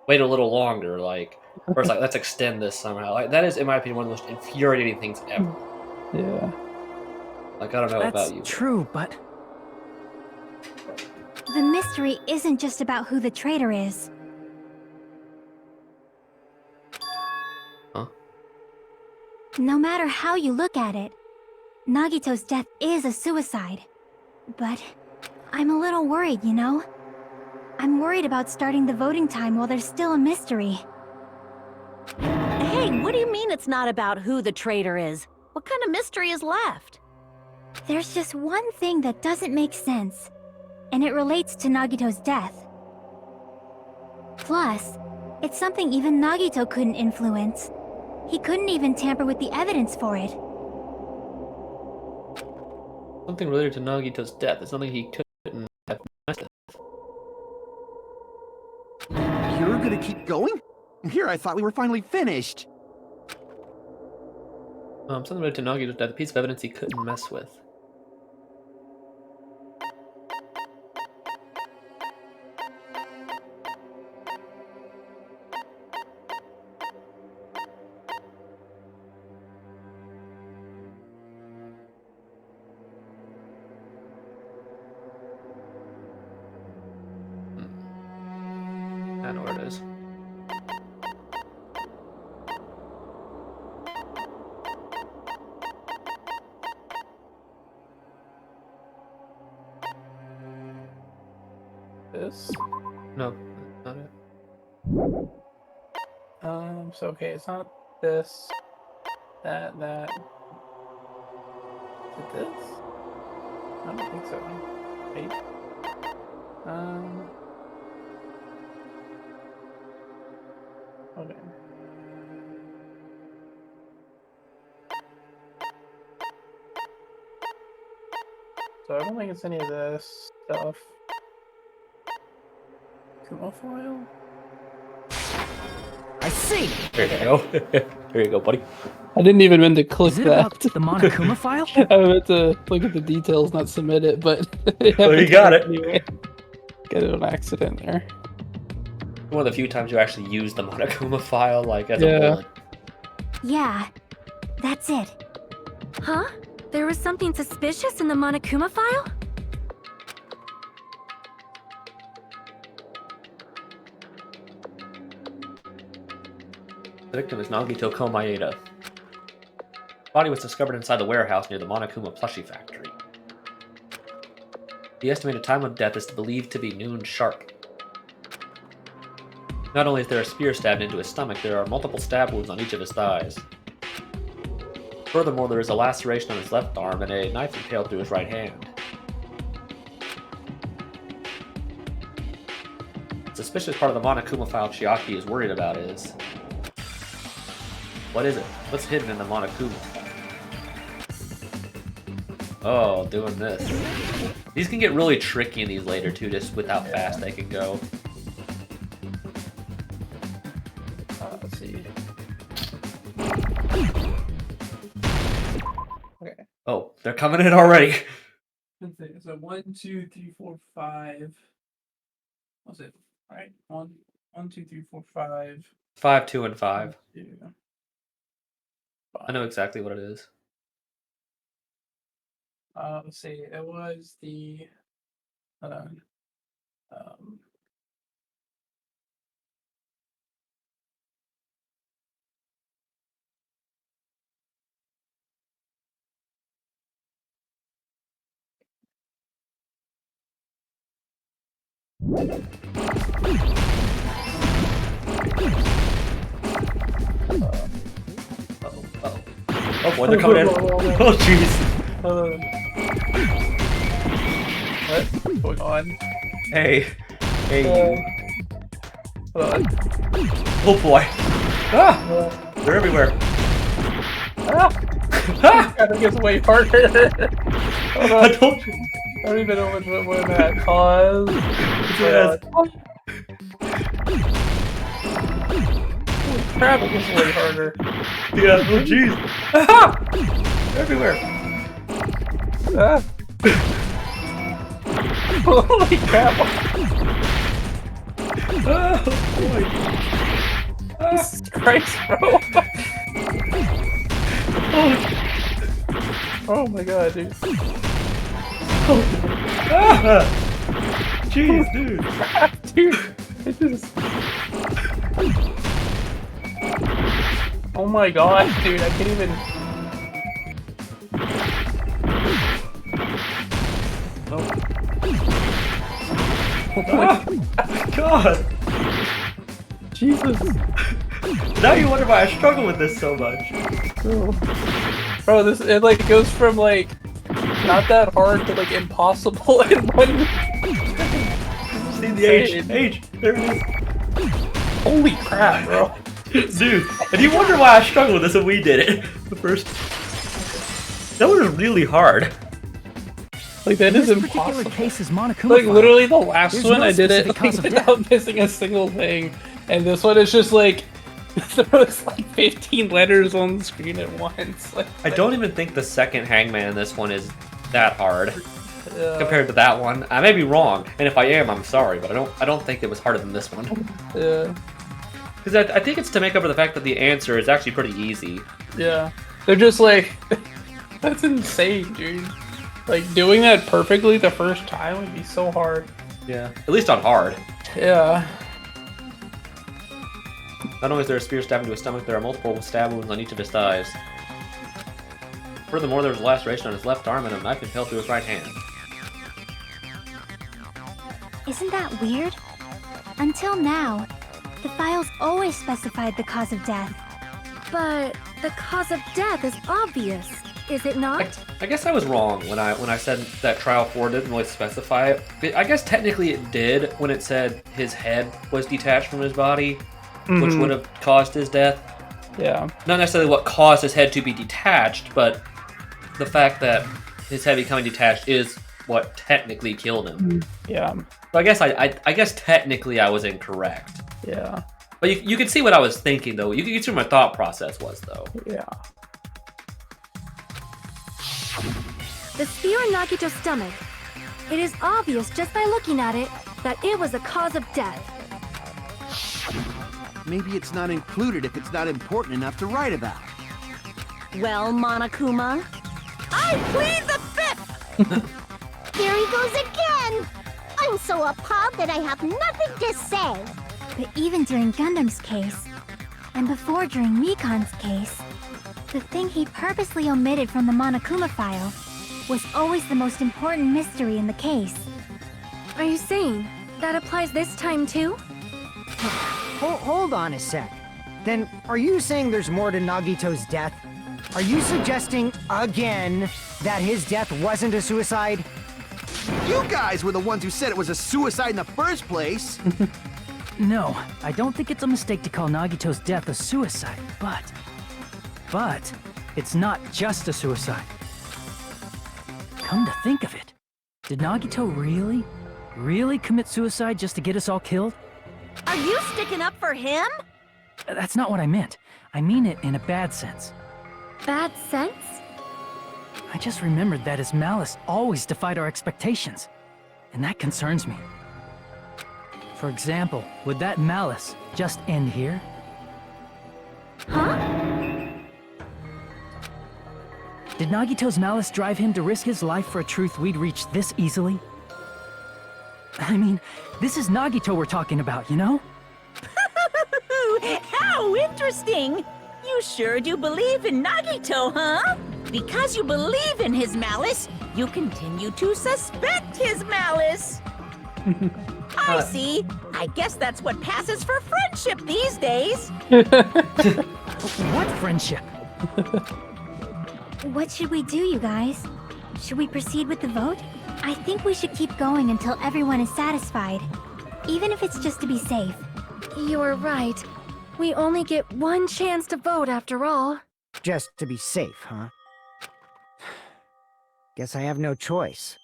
a little longer," like, or it's like, "Let's extend this somehow." Like that is, in my opinion, one of the most infuriating things ever. Yeah. Like I don't know That's about you. true, but The mystery isn't just about who the traitor is. Huh? No matter how you look at it, Nagito's death is a suicide. But I'm a little worried, you know? I'm worried about starting the voting time while there's still a mystery. Hey, what do you mean it's not about who the traitor is? What kind of mystery is left? There's just one thing that doesn't make sense, and it relates to Nagito's death. Plus, it's something even Nagito couldn't influence. He couldn't even tamper with the evidence for it. Something related to Nagito's death. It's something he couldn't have messed with. You're gonna keep going? Here, I thought we were finally finished. Something related to Nagito's death. A piece of evidence he couldn't mess with. I know where it is. This. No, that's not it. So okay, it's not this. That. Is it this? I don't think so. Wait. Okay. So I don't think it's any of this stuff. Kuma file? I see! There you go. There you go, buddy. I didn't even meant to click is it that. about the Monokuma file? I meant to look at the details, not submit it, but Well, you got it. anyway. Get it on accident there. One of the few times you actually use the Monokuma file, like, as a Yeah. bullet. Yeah, that's it. Huh? There was something suspicious in the Monokuma file? The victim is Nagito Komaeda. Body was discovered inside the warehouse near the Monokuma plushie factory. The estimated time of death is believed to be noon sharp. Not only is there a spear stabbed into his stomach, there are multiple stab wounds on each of his thighs. Furthermore, there is a laceration on his left arm and a knife impaled through his right hand. The suspicious part of the Monokuma file Chiaki is worried about is... what is it? What's hidden in the Monokuma file? Oh, doing this. These can get really tricky in these later too, just with how fast they can go. Let's see. Okay. Oh, they're coming in already. Let's see. So 1, 2, 3, 4, 5. What's it? Right? 1, 2, 3, 4, 5. 5, 2, and 5. 2, I know exactly what it is. let's see. It was the. Hold on. Oh boy, they're coming in. Oh jeez. What's going on? Hey. Hey. Hold on. Oh boy. Ah! They're everywhere. Ah! I think it's way harder. Hold on. I told you. I don't even know what that caused. Yes. Holy crap, it gets way harder. Yeah, oh jeez. Aha! Everywhere. Ah. Holy crap. Oh boy. Jesus Christ, bro. Oh my god, dude. Ah! Jeez, dude. Dude, it just... Oh my god, dude, I can't even... Oh my God. Jesus. Now you wonder why I struggle with this so much. Bro, this, it like goes from like, not that hard to like impossible in one... See the H, there it is. Holy crap, bro. Dude, and you wonder why I struggled with this when we did it. The first... That one was really hard. Like, that In is this particular impossible. case is Monokuma Like, fire. literally the last There's one, no I did it specific like, cause of without missing a single thing. And this one is just like, there was like 15 letters on the screen at once. Like, I don't even think the second Hangman in this one is that hard compared to yeah. that one. I may be wrong, and if I am, I'm sorry, but I don't think it was harder than this one. Yeah. Because I think it's to make up for the fact that the answer is actually pretty easy. Yeah. They're just like, that's insane, dude. Like, doing that perfectly the first time would be so hard. Yeah. At least on hard. Yeah. Not only is there a spear stabbed into his stomach, there are multiple stab wounds on each of his thighs. Furthermore, there was a laceration on his left arm and a knife impaled through his right hand. Isn't that weird? Until now, the files always specified the cause of death. But the cause of death is obvious, is it not? I guess I was wrong when I said that Trial 4 didn't really specify it. I guess technically it did when it said his head was detached from his body, which would have caused his death. Yeah. Not necessarily what caused his head to be detached, but the fact that his head becoming detached is what technically killed him. Yeah. But I guess technically I was incorrect. Yeah. But you can see what I was thinking, though. You can see what my thought process was, though. Yeah. The spear in Nagito's stomach. It is obvious just by looking at it that it was a cause of death. Maybe it's not included if it's not important enough to write about. Well, Monokuma, I plead the fifth! There he goes again! I'm so appalled that I have nothing to say. But even during Gundam's case, and before during Mikan's case, the thing he purposely omitted from the Monokuma file was always the most important mystery in the case. Are you saying that applies this time too? Hold on a sec. Then, are you saying there's more to Nagito's death? Are you suggesting, again, that his death wasn't a suicide? You guys were the ones who said it was a suicide in the first place. No, I don't think it's a mistake to call Nagito's death a suicide, but it's not just a suicide. Come to think of it, did Nagito really commit suicide just to get us all killed? are you sticking up for him? That's not what I meant. I mean it in a bad sense. Bad sense? I just remembered that his malice always defied our expectations, and that concerns me. For example, would that malice just end here? Huh? Did Nagito's malice drive him to risk his life for a truth we'd reach this easily? I mean, this is Nagito we're talking about, you know? How interesting! You sure do believe in Nagito, huh? Because you believe in his malice, you continue to suspect his malice. I see. I guess that's what passes for friendship these days. What friendship? What should we do, you guys? Should we proceed with the vote? I think we should keep going until everyone is satisfied, even if it's just to be safe. You're right. We only get one chance to vote after all. Just to be safe, huh? Guess I have no choice.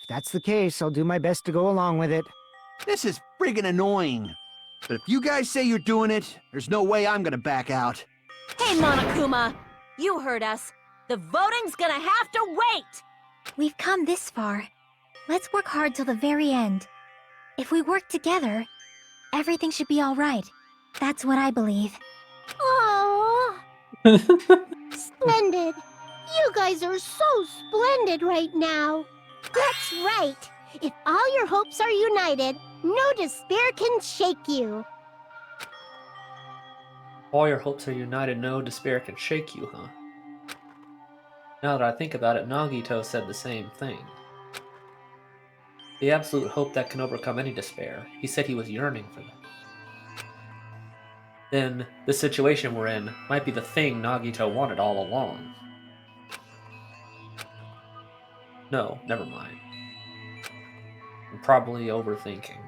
If that's the case, I'll do my best to go along with it. This is friggin' annoying. But if you guys say you're doing it, there's no way I'm gonna back out. Hey, Monokuma! You heard us. The voting's gonna have to wait! We've come this far. Let's work hard till the very end. If we work together, everything should be all right. That's what I believe. Aww. Splendid. You guys are so splendid right now. That's right. If all your hopes are united, no despair can shake you. All your hopes are united, no despair can shake you, huh? Now that I think about it, Nagito said the same thing. The absolute hope that can overcome any despair. He said he was yearning for that. Then, the situation we're in might be the thing Nagito wanted all along. No, never mind. I'm probably overthinking.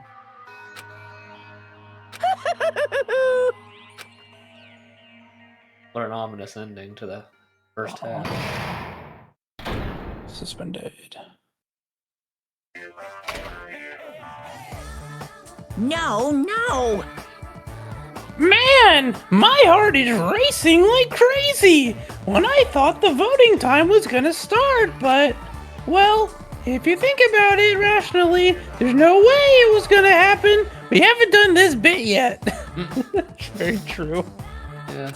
What an ominous ending to the first half. Suspended. No! Man, my heart is racing like crazy when I thought the voting time was gonna start, but, well, if you think about it rationally, there's no way it was gonna happen. We haven't done this bit yet. Very true. Yeah.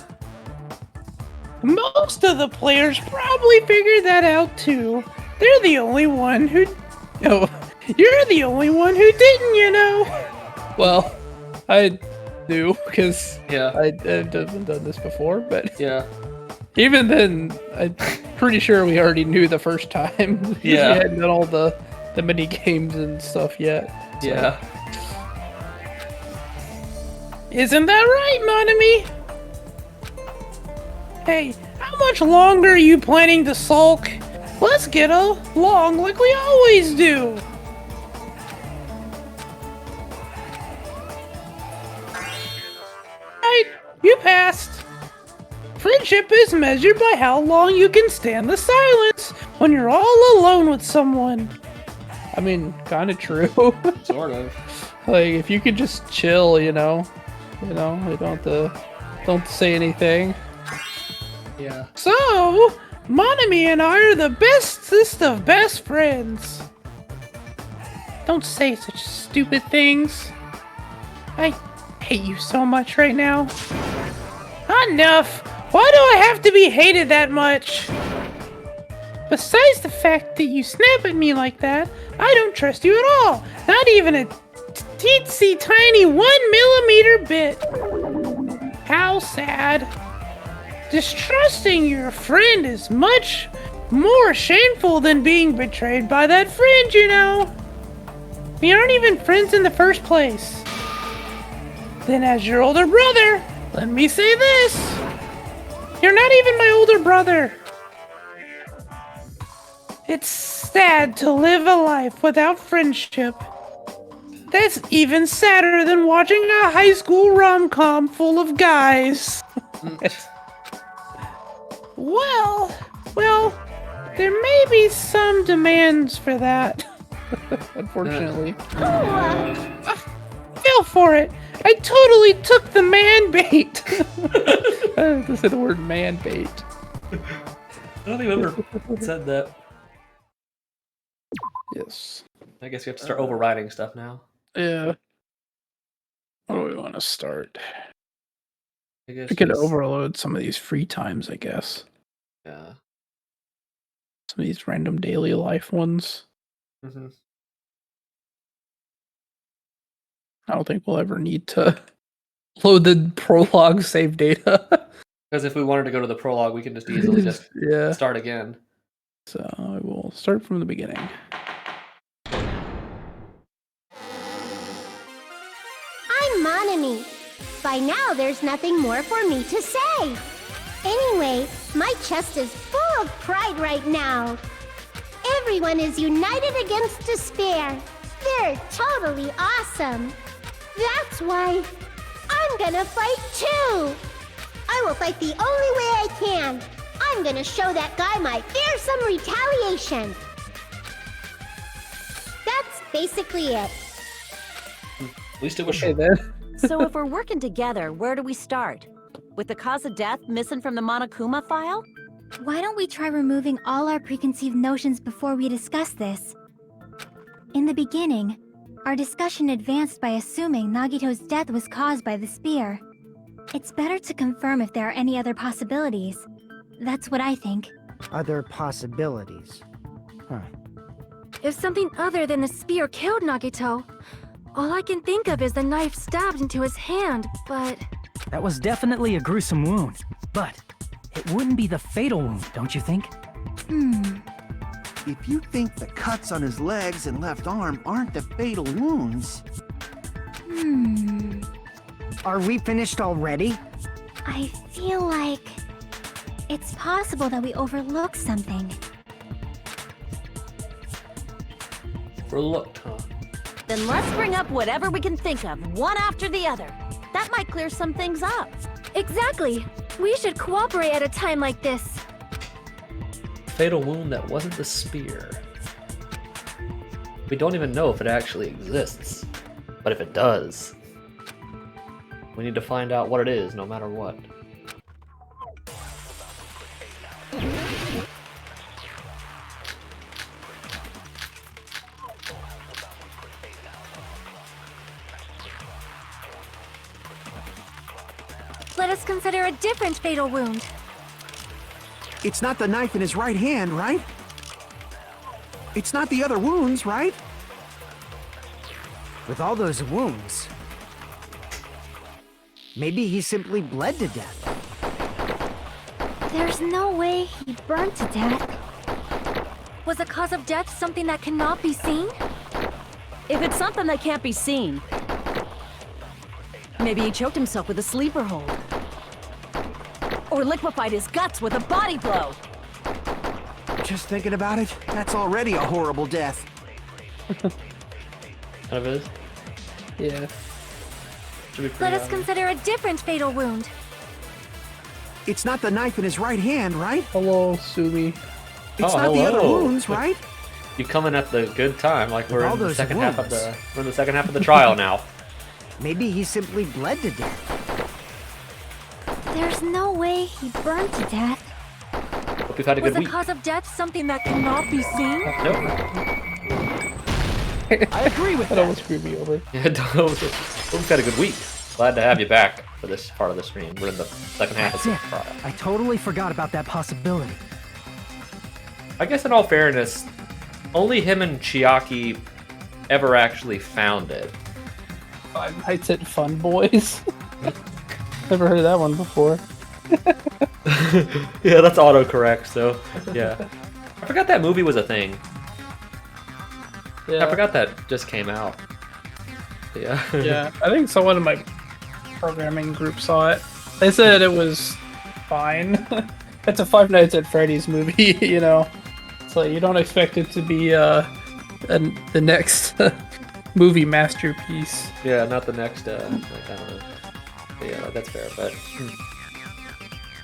Most of the players probably figured that out too. They're the only one who... No, you're the only one who didn't, you know. Well, I do, because Yeah. I haven't done this before, but Yeah. even then, I'm pretty sure we already knew the first time. Yeah. We hadn't done all the mini games and stuff yet. So. Yeah. Isn't that right, Monami? Hey, how much longer are you planning to sulk? Let's get along like we always do. Right, you passed. Friendship is measured by how long you can stand the silence when you're all alone with someone. I mean, kind of true. Sort of. Like, if you could just chill, you don't have to say anything. Yeah. So, Monami and I are the bestest of best friends. Don't say such stupid things. I hate you so much right now. Enough! Why do I have to be hated that much? Besides the fact that you snap at me like that, I don't trust you at all. Not even a teensy tiny 1 millimeter bit. How sad. Distrusting your friend is much more shameful than being betrayed by that friend, you know. We aren't even friends in the first place. Then as your older brother, let me say this. You're not even my older brother. It's sad to live a life without friendship. That's even sadder than watching a high school rom-com full of guys. Well, there may be some demands for that. Unfortunately. Feel for it. I totally took the man bait. I have to say the word man bait. I don't think I've ever said that. Yes. I guess we have to start overriding stuff now. Yeah. What do we want to start? I guess We could just- overload some of these free times, I guess. Yeah. Some of these random daily life ones. Mm-hmm. I don't think we'll ever need to load the prologue save data. Because if we wanted to go to the prologue, we can just easily just Yeah. start again. So I will start from the beginning. enemy. By now, there's nothing more for me to say. Anyway, my chest is full of pride right now. Everyone is united against despair. They're totally awesome. That's why I'm gonna fight too. I will fight the only way I can. I'm gonna show that guy my fearsome retaliation. That's basically it. At least it was Okay short. then. So if we're working together, where do we start? With the cause of death missing from the Monokuma file? Why don't we try removing all our preconceived notions before we discuss this? In the beginning, our discussion advanced by assuming Nagito's death was caused by the spear. It's better to confirm if there are any other possibilities. That's what I think. Other possibilities. Huh. If something other than the spear killed Nagito, all I can think of is the knife stabbed into his hand, but... That was definitely a gruesome wound, but it wouldn't be the fatal wound, don't you think? If you think the cuts on his legs and left arm aren't the fatal wounds... Are we finished already? I feel like... it's possible that we overlooked something. Overlooked, huh? Then let's bring up whatever we can think of, one after the other. That might clear some things up. Exactly! We should cooperate at a time like this. Fatal wound that wasn't the spear. We don't even know if it actually exists. But if it does, we need to find out what it is, no matter what. Let us consider a different fatal wound. It's not the knife in his right hand, right? It's not the other wounds, right? With all those wounds, maybe he simply bled to death. There's no way he burned to death. Was the cause of death something that cannot be seen? If it's something that can't be seen, maybe he choked himself with a sleeper hold. Or liquefied his guts with a body blow. Just thinking about it, that's already a horrible death. Kind of is. Yeah. Should be pretty Let us obvious. consider a different fatal wound. It's not the knife in his right hand, right? Hello, Sumi. It's Oh, not the other hello. wounds, right? You coming at the good time, like we're all in the those second half of wounds. the trial now. Maybe he simply bled to death. There's no way he burned to death. Hope you've had a Was good the week. cause of death something that cannot be seen? Nope. I agree with That that. almost screwed me over. Yeah, hope you've had a good week. Glad to have you back for this part of the stream. We're in the second half of That's the it. trial. I totally forgot about that possibility. I guess in all fairness, only him and Chiaki ever actually found it. Five Nights at Fun Boys. Never heard of that one before. Yeah, that's autocorrect, so yeah. I forgot that movie was a thing. Yeah. I forgot that just came out. Yeah. Yeah, I think someone in my programming group saw it. They said it was fine. It's a Five Nights at Freddy's movie, you know. So you don't expect it to be the next movie masterpiece. Yeah, not the next, like, I don't know. But yeah, that's fair, but...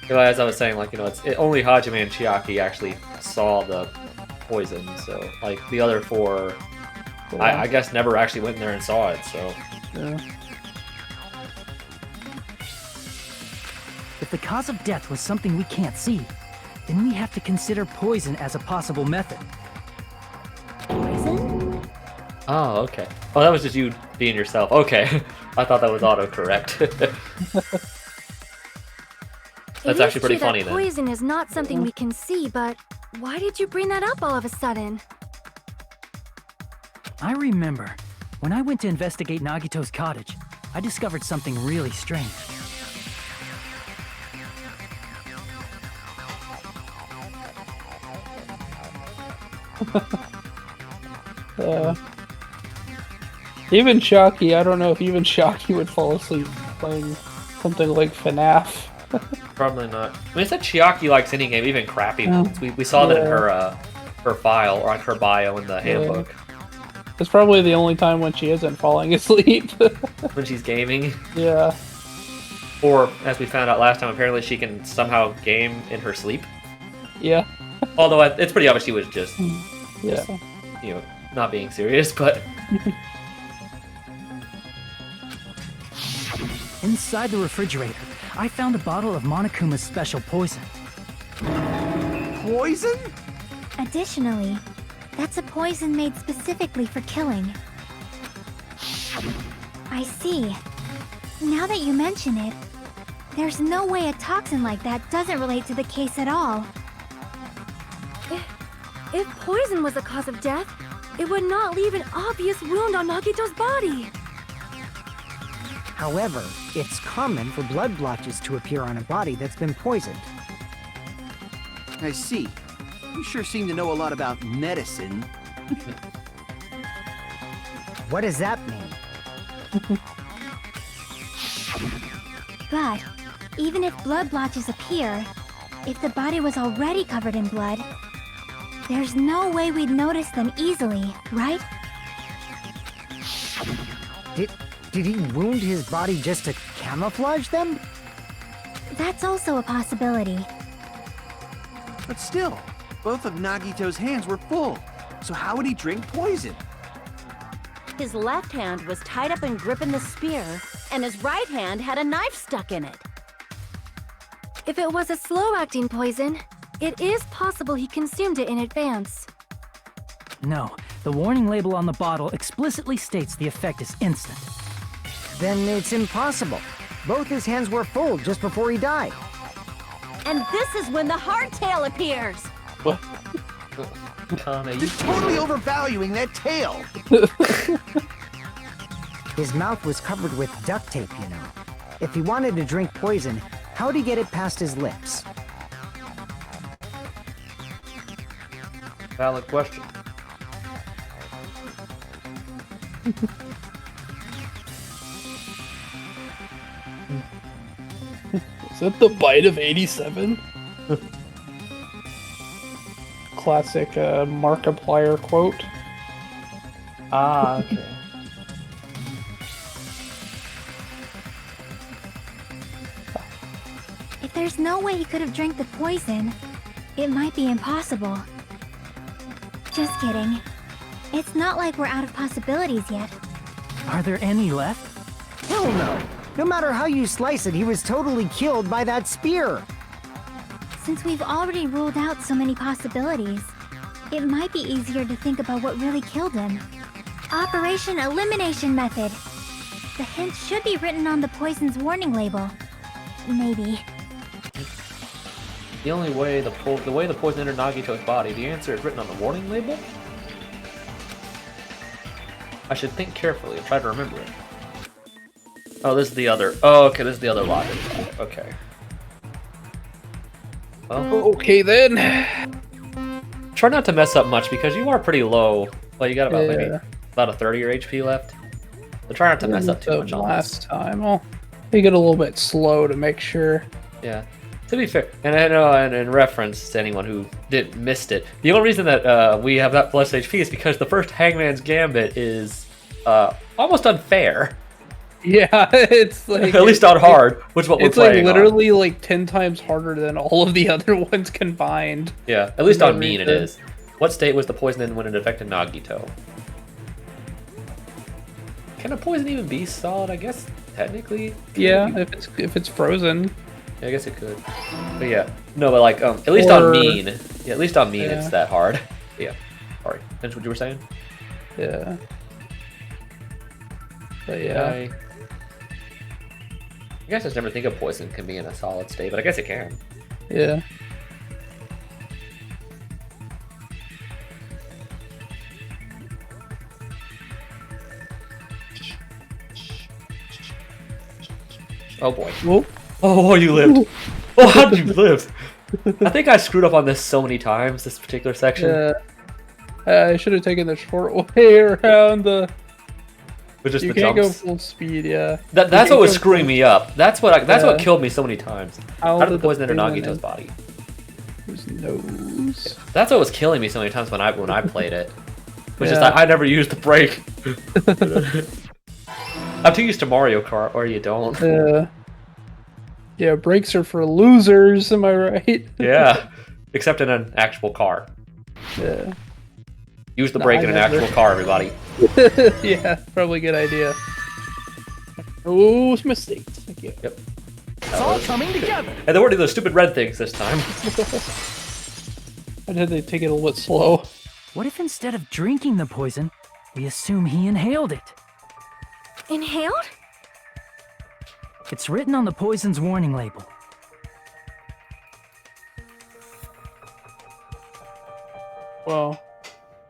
You know, as I was saying, like, you know, only Hajime and Chiaki actually saw the poison, so, like, the other four, I guess never actually went in there and saw it, so... Yeah. If the cause of death was something we can't see, then we have to consider poison as a possible method. Poison? Oh, okay. Oh, that was just you being yourself. Okay. I thought that was autocorrect. That's actually pretty funny, then. Poison is not something we can see, but why did you bring that up all of a sudden? I remember, when I went to investigate Nagito's cottage, I discovered something really strange. Even Shocky, I don't know if even Shocky would fall asleep playing something like FNAF. Probably not. I mean, it said Chiaki likes any game, even crappy ones. We saw that in her file, or like her bio in the handbook. It's probably the only time when she isn't falling asleep. When she's gaming. Yeah. Or, as we found out last time, apparently she can somehow game in her sleep. Yeah. Although it's pretty obvious she was just, Yeah. you know, not being serious, but... Inside the refrigerator, I found a bottle of Monokuma's special poison. Poison? Additionally, that's a poison made specifically for killing. I see. Now that you mention it, there's no way a toxin like that doesn't relate to the case at all. If poison was the cause of death, it would not leave an obvious wound on Nagito's body. However, it's common for blood blotches to appear on a body that's been poisoned. I see. You sure seem to know a lot about medicine. What does that mean? But, even if blood blotches appear, if the body was already covered in blood, there's no way we'd notice them easily, right? Did he wound his body just to camouflage them? That's also a possibility. But still, both of Nagito's hands were full. So how would he drink poison? His left hand was tied up and gripping the spear, and his right hand had a knife stuck in it. If it was a slow-acting poison, it is possible he consumed it in advance. No, the warning label on the bottle explicitly states the effect is instant. Then it's impossible. Both his hands were full just before he died. And this is when the hardtail appears. What? You're totally overvaluing that tail. His mouth was covered with duct tape, you know. If he wanted to drink poison, how'd he get it past his lips? Valid question. Is that the bite of 87? Classic Markiplier quote. Ah, okay. If there's no way he could have drank the poison, it might be impossible. Just kidding. It's not like we're out of possibilities yet. Are there any left? Hell no! No matter how you slice it, he was totally killed by that spear! Since we've already ruled out so many possibilities, it might be easier to think about what really killed him. Operation Elimination Method. The hint should be written on the poison's warning label. Maybe. The only way the poison entered Nagito's body, the answer is written on the warning label? I should think carefully and try to remember it. Oh, this is the other. Oh, okay, this is the other locker. Okay. Well, Okay then. try not to mess up much because you are pretty low. Well, you got about maybe Yeah. about a third of your HP left. So try not to mess up too much on last this. time. I'll take it a little bit slow to make sure. Yeah. To be fair, and I know, and in reference to anyone who missed it, the only reason that we have that less HP is because the first Hangman's Gambit is almost unfair. Yeah, it's like At least on hard, which is what we're it's like playing on. literally like 10 times harder than all of the other ones combined. Yeah, at least For on no mean it reason. is. What state was the poison in when it affected Nagito? Can a poison even be solid? I guess technically. Yeah, if it's frozen. I guess it could. But yeah, no, but like at least on Or- mean. Yeah, at least on mean Yeah. it's that hard. Yeah. Sorry. That's what you were saying. Yeah. But yeah. I guess I just never think of poison can be in a solid state, but I guess it can. Yeah. Oh boy. Whoa. Oh, you lived. Oh, how did you live? I think I screwed up on this so many times, this particular section. I should have taken the short way around the. With just You the can't go jumps. full speed, yeah. That's what was screwing me up. That's what Yeah. killed me so many times. How How did did the the poison enter poison Nagito's enter? body? His nose. That's what was killing me so many times when I played it. Which is Yeah. I never used the brake. I'm too used to Mario Kart, or you don't. Yeah, brakes are for losers, am I right? Yeah, except in an actual car. Yeah. Use the Nah, brake I in an never. actual car, everybody. Yeah, probably a good idea. Oh, mistakes. Thank you. Yep. It's all coming together. And they weren't doing those stupid red things this time. Why did they take it a little bit slow? What if instead of drinking the poison, we assume he inhaled it? Inhaled? It's written on the poison's warning label. Wow.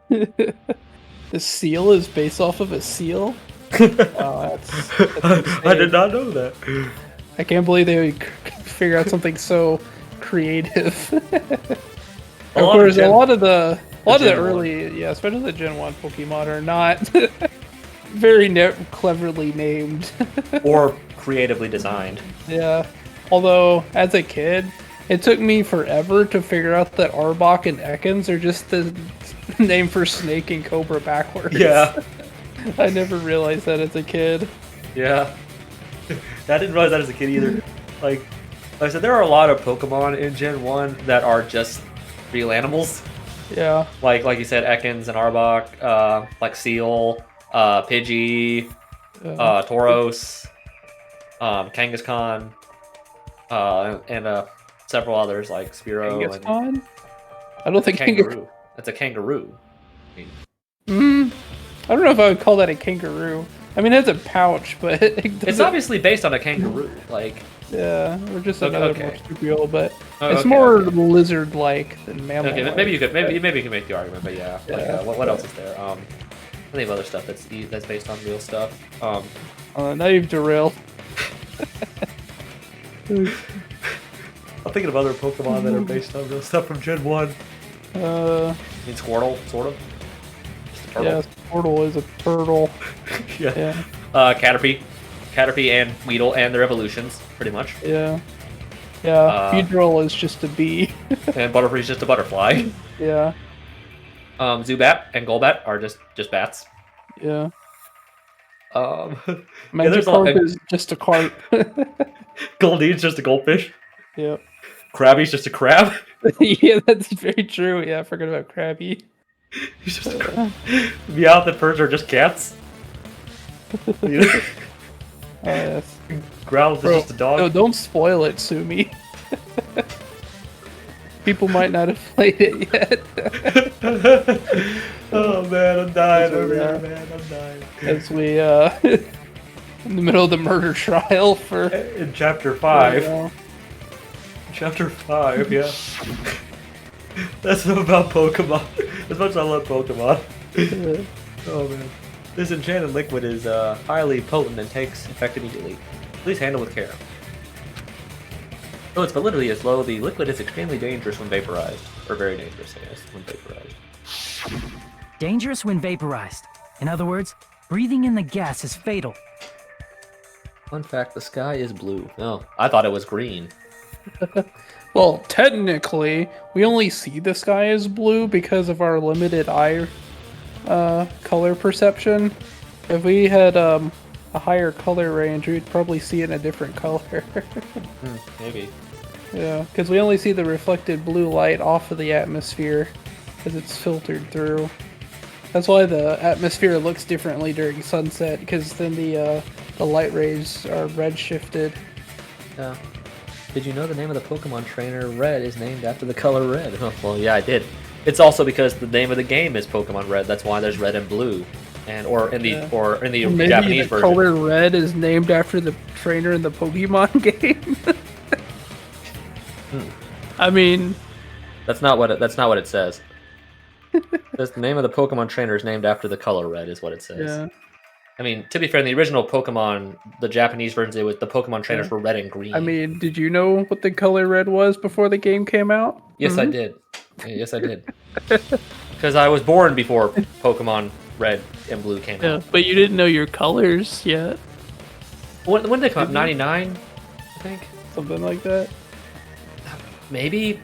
The seal is based off of a seal? Wow, that's I did not know that. I can't believe they would figure out something so creative. Of course, a lot of the Gen early, yeah, especially the Gen 1 Pokemon are not very cleverly named. Or creatively designed. Yeah. Although, as a kid, it took me forever to figure out that Arbok and Ekans are just the name for snake and cobra backwards. Yeah. I never realized that as a kid. Yeah. I didn't realize that as a kid either. Like I said, there are a lot of Pokemon in Gen 1 that are just real animals. Yeah. Like you said, Ekans and Arbok, like Seal, Pidgey, Tauros, Kangaskhan, and several others like Spearow. Kangaskhan? I don't think Kangaroo. That's a kangaroo. I don't know if I would call that a kangaroo. I mean, it has a pouch, but It's obviously based on a kangaroo. Like, yeah, or just another okay. marsupial, but Oh, it's okay, more okay. lizard-like than mammal. okay, maybe you could make the argument, but yeah. Like, Yeah. what else is there? Plenty of other stuff that's based on real stuff. Now you've derailed. I'm thinking of other Pokemon that are based on real stuff from Gen 1. I mean, Squirtle, sort of. Just a turtle. Yeah, Squirtle is a turtle. Yeah. Yeah. Caterpie and Weedle and their evolutions, pretty much. Yeah. Yeah, Beedrill is just a bee. And Butterfree's just a butterfly. Yeah. Zubat and Golbat are just bats. Yeah. Yeah, Magikarp is just a carp. Goldee's just a goldfish. Yep. Krabby's just a crab. Yeah, that's very true. Yeah, I forgot about Krabby. He's just a crab. Meowth and Purge are just cats. Yes. Growlithe is just a dog. No, don't spoil it, Sumi. People might not have played it yet. Oh man, I'm dying over Yeah. here, man. I'm dying. As we, in the middle of the murder trial for... In Chapter 5. Chapter 5, yeah. That's enough about Pokemon. As much as I love Pokemon. Oh man. This enchanted liquid is highly potent and takes effect immediately. Please handle with care. Though its validity is low, the liquid is extremely dangerous when vaporized. Or very dangerous, I guess, when vaporized. Dangerous when vaporized. In other words, breathing in the gas is fatal. Fun fact, the sky is blue. No, I thought it was green. Well, technically, we only see the sky as blue because of our limited eye color perception. If we had a higher color range, we'd probably see it in a different color. Maybe. Yeah, because we only see the reflected blue light off of the atmosphere as it's filtered through. That's why the atmosphere looks differently during sunset, because then the light rays are red shifted. Yeah. Did you know the name of the Pokemon trainer Red is named after the color red? Oh, well, yeah, I did. It's also because the name of the game is Pokemon Red. That's why there's red and blue, or in the Maybe Japanese the version. color red is named after the trainer in the Pokemon game. I mean, That's not what it says. The name of the Pokemon trainer is named after the color red, is what it says. yeah. I mean, to be fair, in the original Pokemon, the Japanese version, it was the Pokemon trainers were red and green. I mean, did you know what the color red was before the game came out? Yes, I did. Yes, I did. Because I was born before Pokemon Red and Blue came Yeah, out. but you didn't know your colors yet. When did they come out? 99, I think. Something like that. Maybe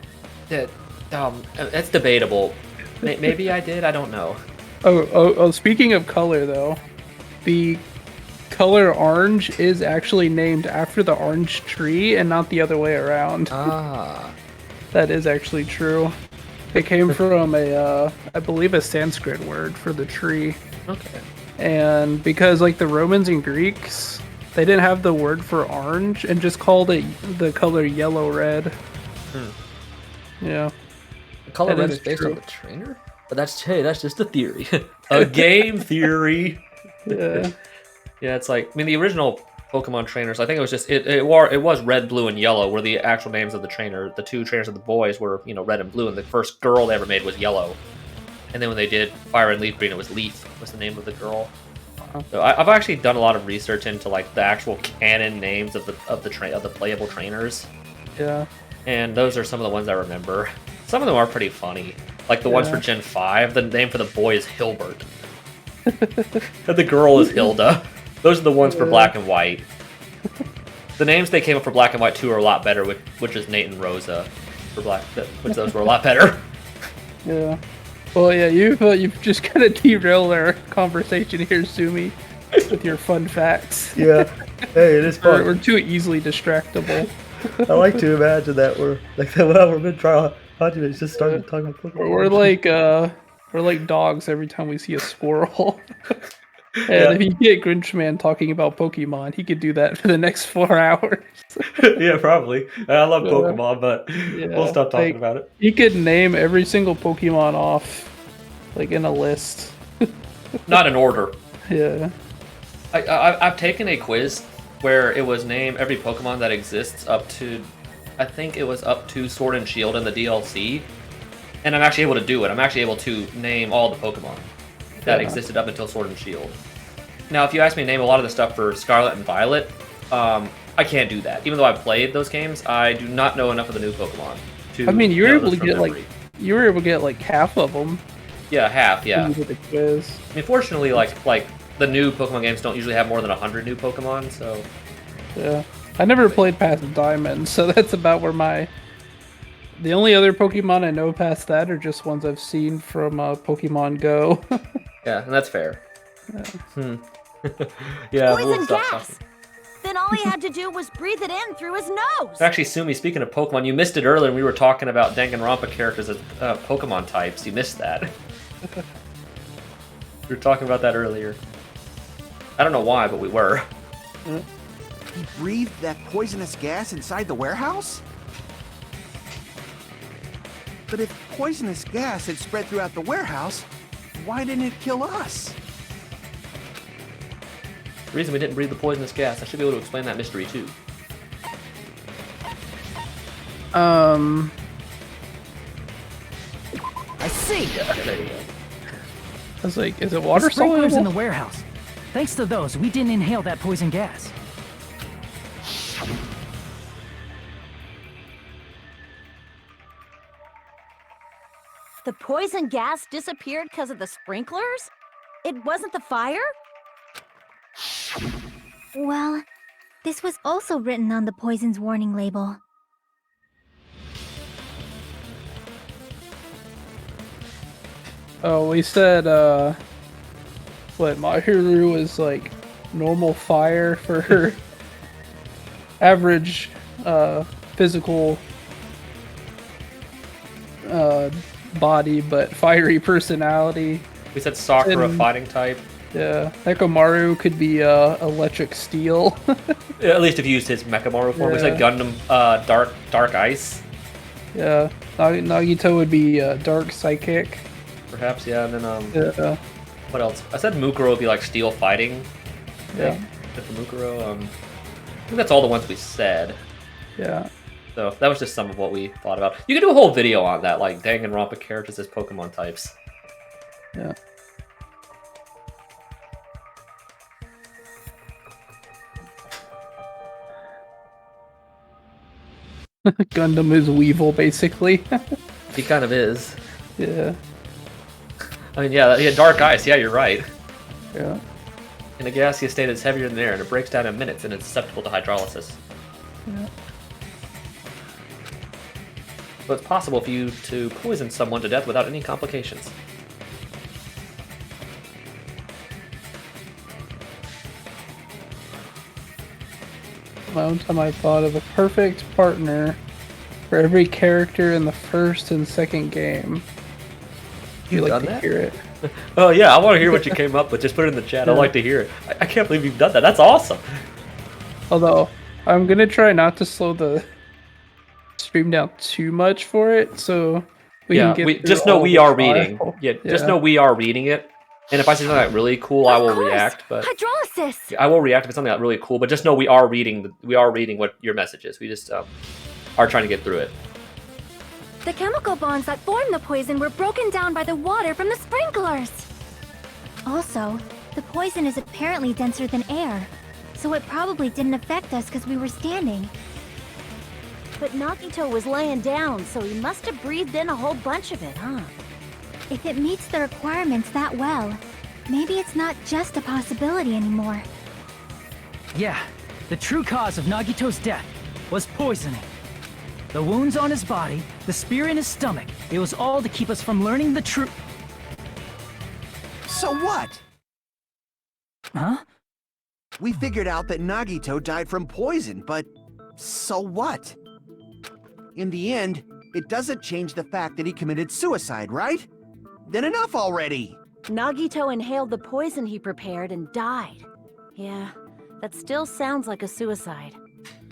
that. That's debatable. Maybe I did. I don't know. Oh, speaking of color, though, the color orange is actually named after the orange tree and not the other way around. Ah. That is actually true. It came from I believe a Sanskrit word for the tree. Okay. And because like the Romans and Greeks, they didn't have the word for orange and just called it the color yellow-red. Yeah. The color That red is is based true. on the trainer? But that's just a theory. A game theory. Yeah. Yeah, it's like, I mean, the original Pokemon trainers, I think it was just, it was red, blue, and yellow were the actual names of the trainer. The two trainers of the boys were, red and blue, and the first girl they ever made was yellow. And then when they did Fire and Leaf Green, it was Leaf, was the name of the girl. So I've actually done a lot of research into like the actual canon names of the playable trainers. Yeah. And those are some of the ones I remember. Some of them are pretty funny. Like the ones for Gen 5, the name for the boy is Hilbert. And the girl is Hilda. Those are the ones for Black and White. The names they came up for Black and White 2 are a lot better, which is Nate and Rosa for Black, which those were a lot better. Yeah. Well, yeah, you've just kind of derailed our conversation here, Sumi, with your fun facts. Yeah. Hey, it is We're too easily distractible. I like to imagine that we're mid-trial. It's just started talking about Pokemon. We're like dogs every time we see a squirrel. And if you get Grinchman talking about Pokemon, he could do that for the next 4 hours. Yeah, probably. I love Pokemon, but we'll stop talking about it. He could name every single Pokemon off, like in a list. Not in order. Yeah. I've taken a quiz where it was name every Pokemon that exists up to, I think it was up to Sword and Shield in the DLC, and I'm actually able to do it. I'm actually able to name all the Pokemon that existed up until Sword and Shield. Now, if you ask me to name a lot of the stuff for Scarlet and Violet, I can't do that. Even though I've played those games, I do not know enough of the new Pokemon to. I mean, you were know able those to from get memory. like half of them. Yeah, half. Yeah. When you did the quiz. I mean, fortunately, like the new Pokemon games don't usually have more than 100 new Pokemon, so. Yeah. I never played past Diamond, so that's about where the only other Pokemon I know past that are just ones I've seen from Pokemon Go. Yeah, and that's fair. Yeah. Yeah. Poison gas! Then all he had to do was breathe it in through his nose! Actually, Sumi, speaking of Pokemon, you missed it earlier when we were talking about Danganronpa characters as Pokemon types. You missed that. We were talking about that earlier. I don't know why, but we were. He breathed that poisonous gas inside the warehouse? But if poisonous gas had spread throughout the warehouse, why didn't it kill us? The reason we didn't breathe the poisonous gas, I should be able to explain that mystery too. I see. Yeah, there you go. I was like, is it water The sprinklers in soluble? the warehouse. Thanks to those, we didn't inhale that poison gas. The poison gas disappeared because of the sprinklers? It wasn't the fire? Well, this was also written on the poison's warning label. Oh, we said, Mahiru was like normal fire for her average physical body, but fiery personality. We said Sakura And- fighting type. Yeah, Nekomaru could be electric steel. Yeah, at least if you used his Mechamaru form. We said Gundam dark ice. Yeah, Nagito would be dark psychic. Perhaps, yeah, and then Yeah, what else? I said Mukuro would be like steel fighting. yeah, For Mukuro, I think that's all the ones we said. yeah. So that was just some of what we thought about. You could do a whole video on that, like Danganronpa characters as Pokemon types. Yeah. Gundam is Weevil, basically. He kind of is. Yeah. I mean, yeah, he had dark ice. Yeah, you're right. Yeah. In a gaseous state, it's heavier than air, and it breaks down in minutes, and it's susceptible to hydrolysis. Yeah. So it's possible for you to poison someone to death without any complications. My own time I thought of a perfect partner for every character in the first and second game. You've like done to that? hear it. Oh yeah, I want to hear what you came up with. Just put it in the chat. I'd like to hear it. I can't believe you've done that. That's awesome. Although I'm gonna try not to slow the stream down too much for it, so we can get we through just know all we the are file. reading. Yeah, just know we are reading it. And if I see something like really cool, I Of will course. react. But Hydrolysis! I will react if it's something like really cool. But just know we are reading. We are reading what your message is. We just are trying to get through it. The chemical bonds that formed the poison were broken down by the water from the sprinklers. Also, the poison is apparently denser than air, so it probably didn't affect us because we were standing. But Nagito was laying down, so he must have breathed in a whole bunch of it, huh? If it meets the requirements that well, maybe it's not just a possibility anymore. Yeah, the true cause of Nagito's death was poisoning. The wounds on his body, the spear in his stomach, it was all to keep us from learning the truth. So what? Huh? We figured out that Nagito died from poison, but so what? In the end, it doesn't change the fact that he committed suicide, right? Then enough already! Nagito inhaled the poison he prepared and died. Yeah, that still sounds like a suicide.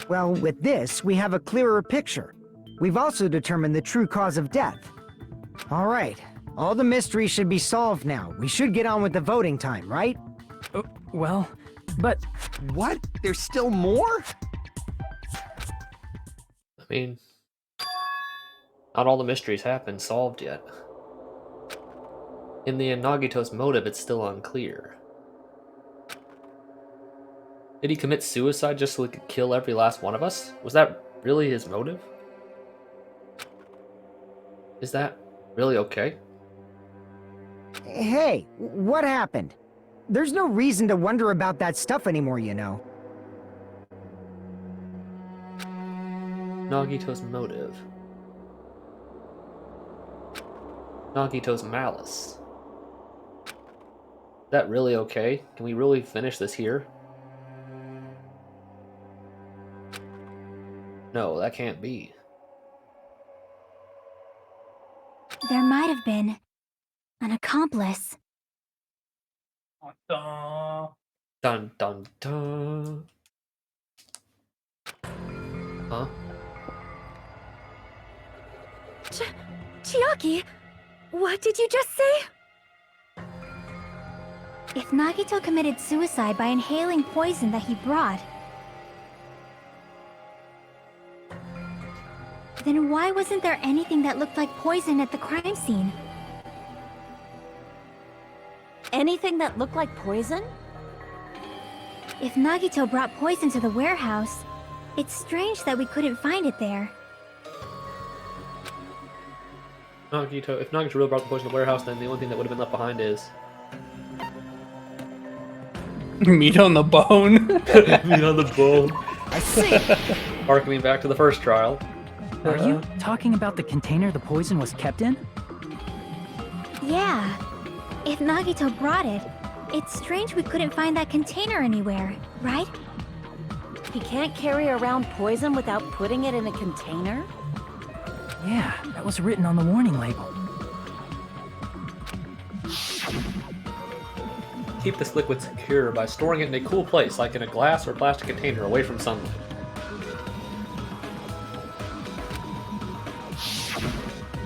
Well, with this, we have a clearer picture. We've also determined the true cause of death. All right, all the mysteries should be solved now. We should get on with the voting time, right? Well, but What? There's still more? I mean, not all the mysteries have been solved yet. In the end, Nagito's motive, it's still unclear. Did he commit suicide just so he could kill every last one of us? Was that really his motive? Is that really okay? Hey, what happened? There's no reason to wonder about that stuff anymore, you know. Nagito's motive. Nagito's malice. Is that really okay? Can we really finish this here? No, that can't be. There might have been an accomplice. Dun dun dun. Huh? Chiaki, what did you just say? If Nagito committed suicide by inhaling poison that he brought, then why wasn't there anything that looked like poison at the crime scene? Anything that looked like poison? If Nagito brought poison to the warehouse, it's strange that we couldn't find it there. If Nagito really brought the poison to the warehouse, then the only thing that would have been left behind is Meat on the bone. meat on the bone. I see. Harkening back to the first trial. Are you talking about the container the poison was kept in? Yeah. If Nagito brought it, it's strange we couldn't find that container anywhere, right? He can't carry around poison without putting it in a container? Yeah, that was written on the warning label. Keep this liquid secure by storing it in a cool place, like in a glass or plastic container away from sunlight.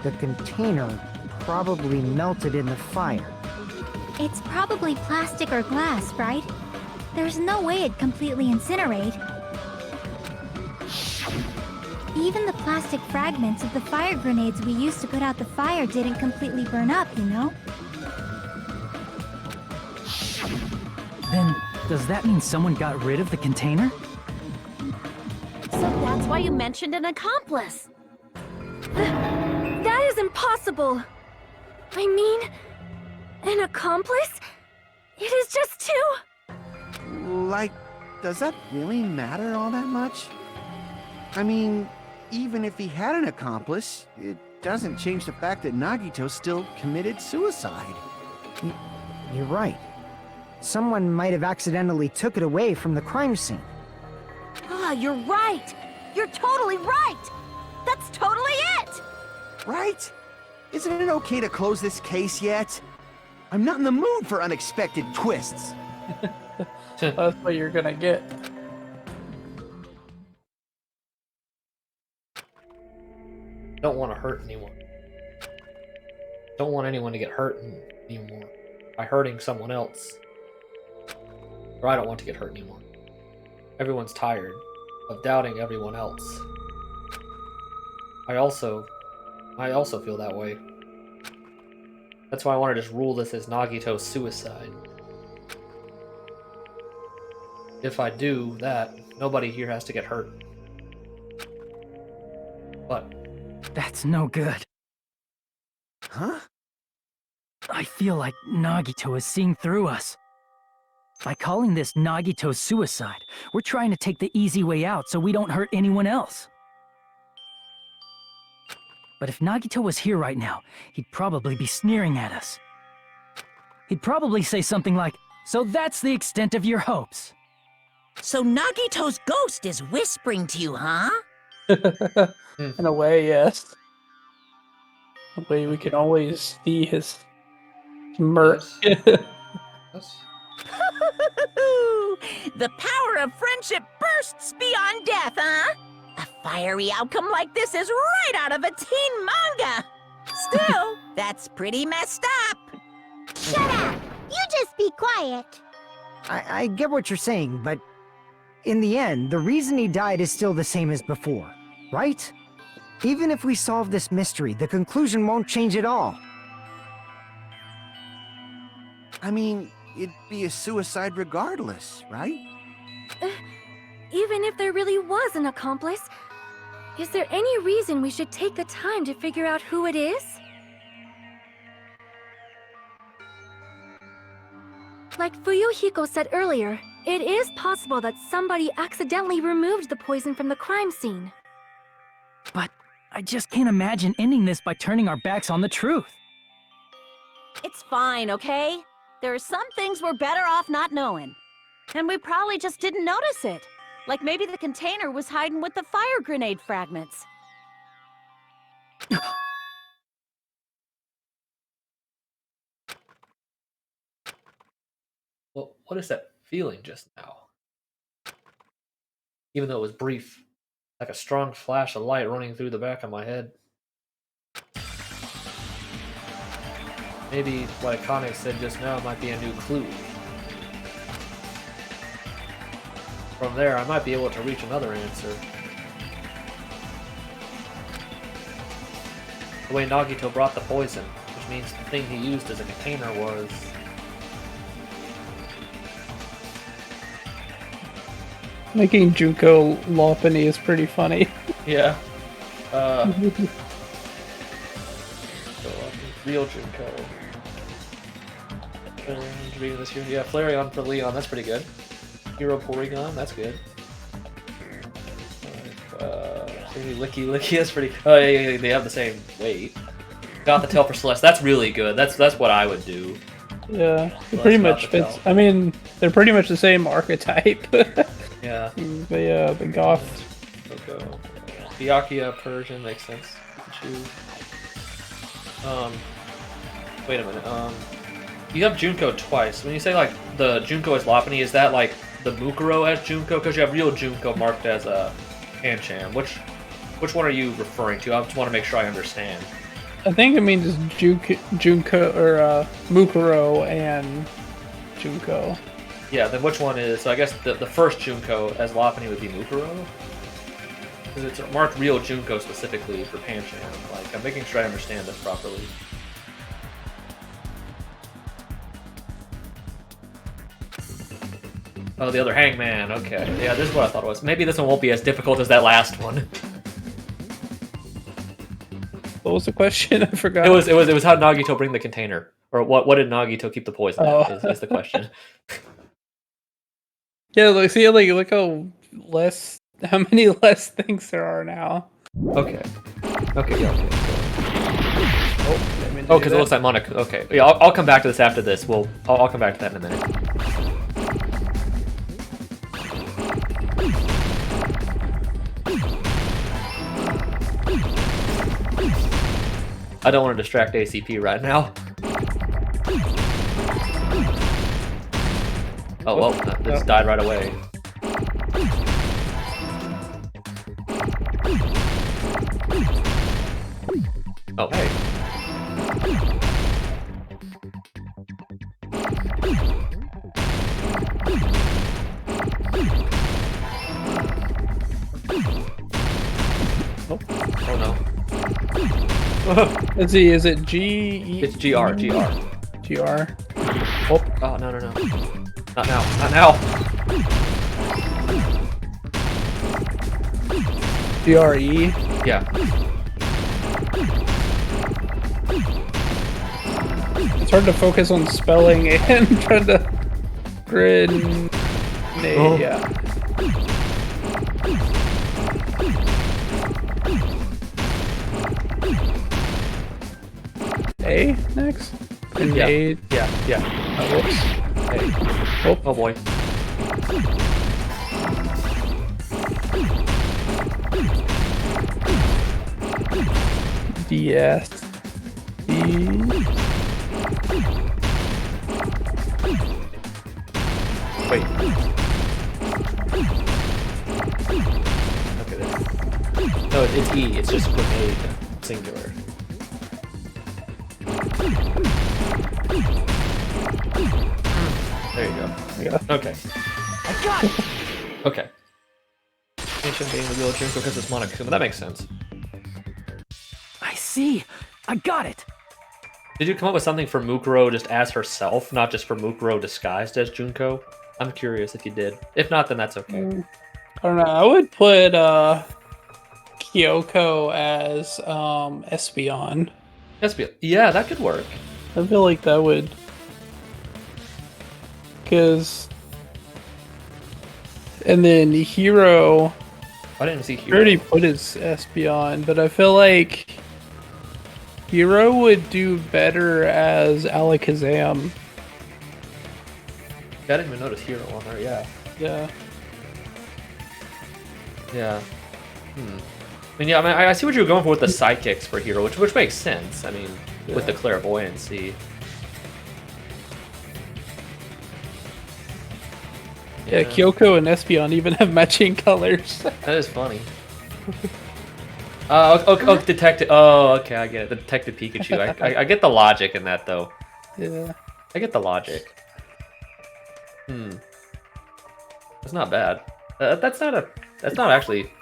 The container probably melted in the fire. It's probably plastic or glass, right? There's no way it'd completely incinerate. Even the plastic fragments of the fire grenades we used to put out the fire didn't completely burn up, you know? Then, does that mean someone got rid of the container? So that's why you mentioned an accomplice. That is impossible. I mean, An accomplice? It is just two. Like, does that really matter all that much? I mean, even if he had an accomplice, it doesn't change the fact that Nagito still committed suicide. You're right. Someone might have accidentally took it away from the crime scene. Ah, you're right. You're totally right. That's totally it. Right? Isn't it okay to close this case yet? I'm not in the mood for unexpected twists. That's what you're gonna get. Don't want to hurt anyone. Don't want anyone to get hurt anymore by hurting someone else. Or I don't want to get hurt anymore. Everyone's tired of doubting everyone else. I also feel that way. That's why I want to just rule this as Nagito's suicide. If I do that, nobody here has to get hurt. But That's no good. Huh? I feel like Nagito is seeing through us. By calling this Nagito's suicide, we're trying to take the easy way out so we don't hurt anyone else. But if Nagito was here right now, he'd probably be sneering at us. He'd probably say something like, "So that's the extent of your hopes." So Nagito's ghost is whispering to you, huh? In a way, yes. A way we can always see his smirk. Yes. The power of friendship bursts beyond death, huh? A fiery outcome like this is right out of a teen manga. Still, that's pretty messed up. Shut up! You just be quiet. I get what you're saying, but in the end, the reason he died is still the same as before, right? Even if we solve this mystery, the conclusion won't change at all. I mean, it'd be a suicide regardless, right? Even if there really was an accomplice, is there any reason we should take the time to figure out who it is? Like Fuyuhiko said earlier, it is possible that somebody accidentally removed the poison from the crime scene. But I just can't imagine ending this by turning our backs on the truth. It's fine, okay? There are some things we're better off not knowing. And we probably just didn't notice it. Like maybe the container was hiding with the fire grenade fragments. Well, what is that feeling just now? Even though it was brief, like a strong flash of light running through the back of my head. Maybe what Akane said just now might be a new clue. From there, I might be able to reach another answer. The way Nagito brought the poison, which means the thing he used as a container was... Making Junko Lopunny is pretty funny. Yeah. Real Junko. Reading this here. Yeah, Flareon for Leon, that's pretty good. Hero Porygon, that's good. Licky, that's pretty good. Oh yeah, they have the same weight. Got the tail for Celeste, that's really good. That's what I would do. Yeah, it pretty much fits. I mean, they're pretty much the same archetype. Yeah. But yeah, the goth. Coco. Byakuya, Persian, makes sense. Pikachu. Wait a minute. You have Junko twice. When you say like the Junko is Lopunny, is that like the Mukuro as Junko? Because you have real Junko marked as a Pancham. Which one are you referring to? I just want to make sure I understand. I think it means Junko or Mukuro and Junko. Yeah, then which one is... So I guess the first Junko as Lopunny would be Mukuro? Because it's marked real Junko specifically for Pancham. Like, I'm making sure I understand this properly. Oh, the other Hangman, okay. Yeah, this is what I thought it was. Maybe this one won't be as difficult as that last one. What was the question? I forgot. It was how Nagito bring the container. Or what did Nagito keep the poison in is the question. Yeah, look, see, like, look how many less things there are now. Okay. Okay, yeah, okay. Oh, didn't mean to Oh, do because it that. looks like Monaco. Okay, yeah, I'll come back to this after this. I'll come back to that in a minute. I don't want to distract ACP right now. Oh well, this died right away. Oh hey. Oh no. Let's see, is it G? It's GR. GR. Oh no. Not now. Not now. GRE. Yeah. It's hard to focus on spelling and trying to grenade. Oh. Yeah. A next? Grenade. Yeah. Oh, whoops. Hey. Oh boy. DS. D. Wait. Okay, this. No, it's E. It's just grenade, singular. There you go. Yeah. Okay. I got it! Okay. Ancient being the real Junko because it's Monokuma. That makes sense. I see. I got it. Did you come up with something for Mukuro just as herself, not just for Mukuro disguised as Junko? I'm curious if you did. If not, then that's okay. I don't know. I would put Kyoko as Espeon. Yeah, that could work. I feel like that would, because, and then Hero. I didn't see I Hero. already put his Espeon, but I feel like Hero would do better as Alakazam. I didn't even notice Hero on there. Yeah. Yeah. Yeah. I mean, yeah. I mean, I see what you were going for with the sidekicks for Hero, which makes sense. I mean, with the clairvoyancy. Yeah, Kyoko and Espeon even have matching colors. That is funny. Oh, Detective. Oh, okay, I get it. The Detective Pikachu. I get the logic in that, though. Yeah. I get the logic. That's not bad. That's not actually,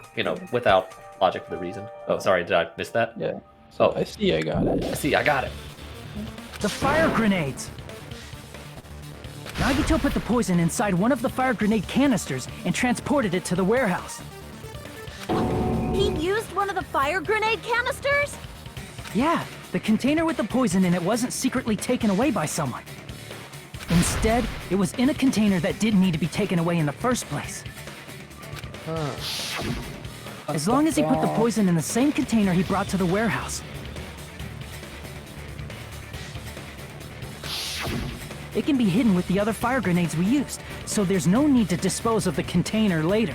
without logic for the reason. Oh, sorry, did I miss that? Yeah. So I see I got it. I got it. The fire grenades! Nagito put the poison inside one of the fire grenade canisters and transported it to the warehouse. He used one of the fire grenade canisters? Yeah, the container with the poison in it wasn't secretly taken away by someone. Instead, it was in a container that didn't need to be taken away in the first place. As long as he put the poison in the same container he brought to the warehouse. It can be hidden with the other fire grenades we used, so there's no need to dispose of the container later.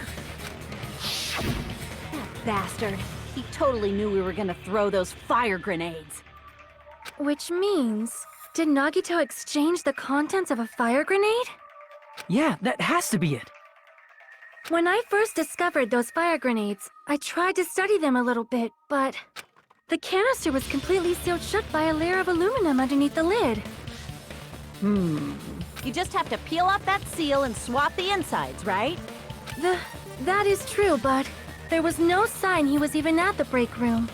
That bastard. He totally knew we were gonna throw those fire grenades. Which means, did Nagito exchange the contents of a fire grenade? Yeah, that has to be it. When I first discovered those fire grenades, I tried to study them a little bit, but the canister was completely sealed shut by a layer of aluminum underneath the lid. You just have to peel off that seal and swap the insides, right? That is true, but there was no sign he was even at the break room.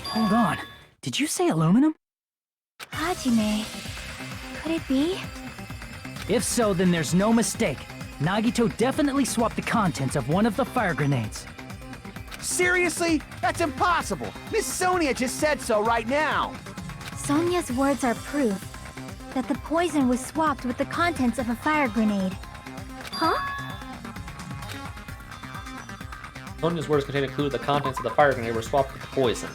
Hold on. Did you say aluminum? Hajime, could it be? If so, then there's no mistake. Nagito definitely swapped the contents of one of the fire grenades. Seriously? That's impossible. Miss Sonia just said so right now. Sonia's words are proof. that the poison was swapped with the contents of a fire grenade. Huh? Sonia's words contain a clue that the contents of the fire grenade were swapped with the poison.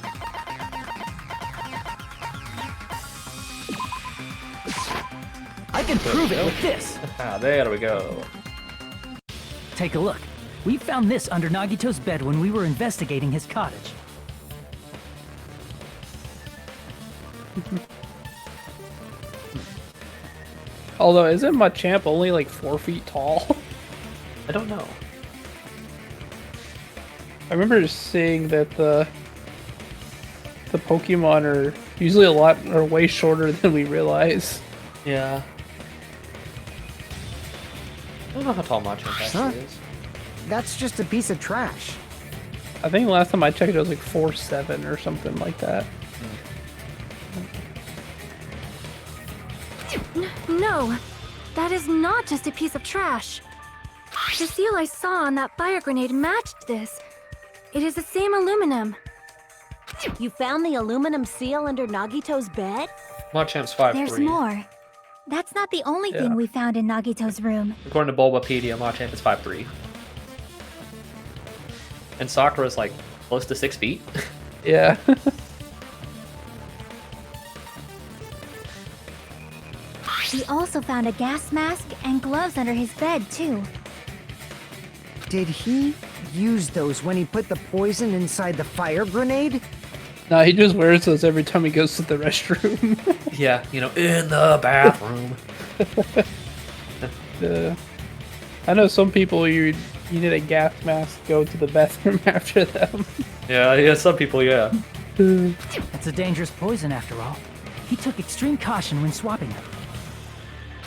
I can prove it with this. Ah, there we go. Take a look. We found this under Nagito's bed when we were investigating his cottage. Although, isn't Machamp only like 4 feet tall? I don't know. I remember seeing that the Pokemon are usually are way shorter than we realize. Yeah. I don't know how tall Machamp actually is. That's just a piece of trash. I think last time I checked it was like 4'7" or something like that. No, that is not just a piece of trash. The seal I saw on that fire grenade matched this. It is the same aluminum. You found the aluminum seal under Nagito's bed? Machamp's 5'3". There's more. That's not the only thing we found in Nagito's room. According to Bulbapedia, Machamp is 5'3". And Sakura's like close to 6 feet. Yeah. We also found a gas mask and gloves under his bed, too. Did he use those when he put the poison inside the fire grenade? No, he just wears those every time he goes to the restroom. Yeah, you know, in the bathroom. I know some people you need a gas mask to go to the bathroom after them. Yeah, some people, yeah. It's a dangerous poison after all. He took extreme caution when swapping them.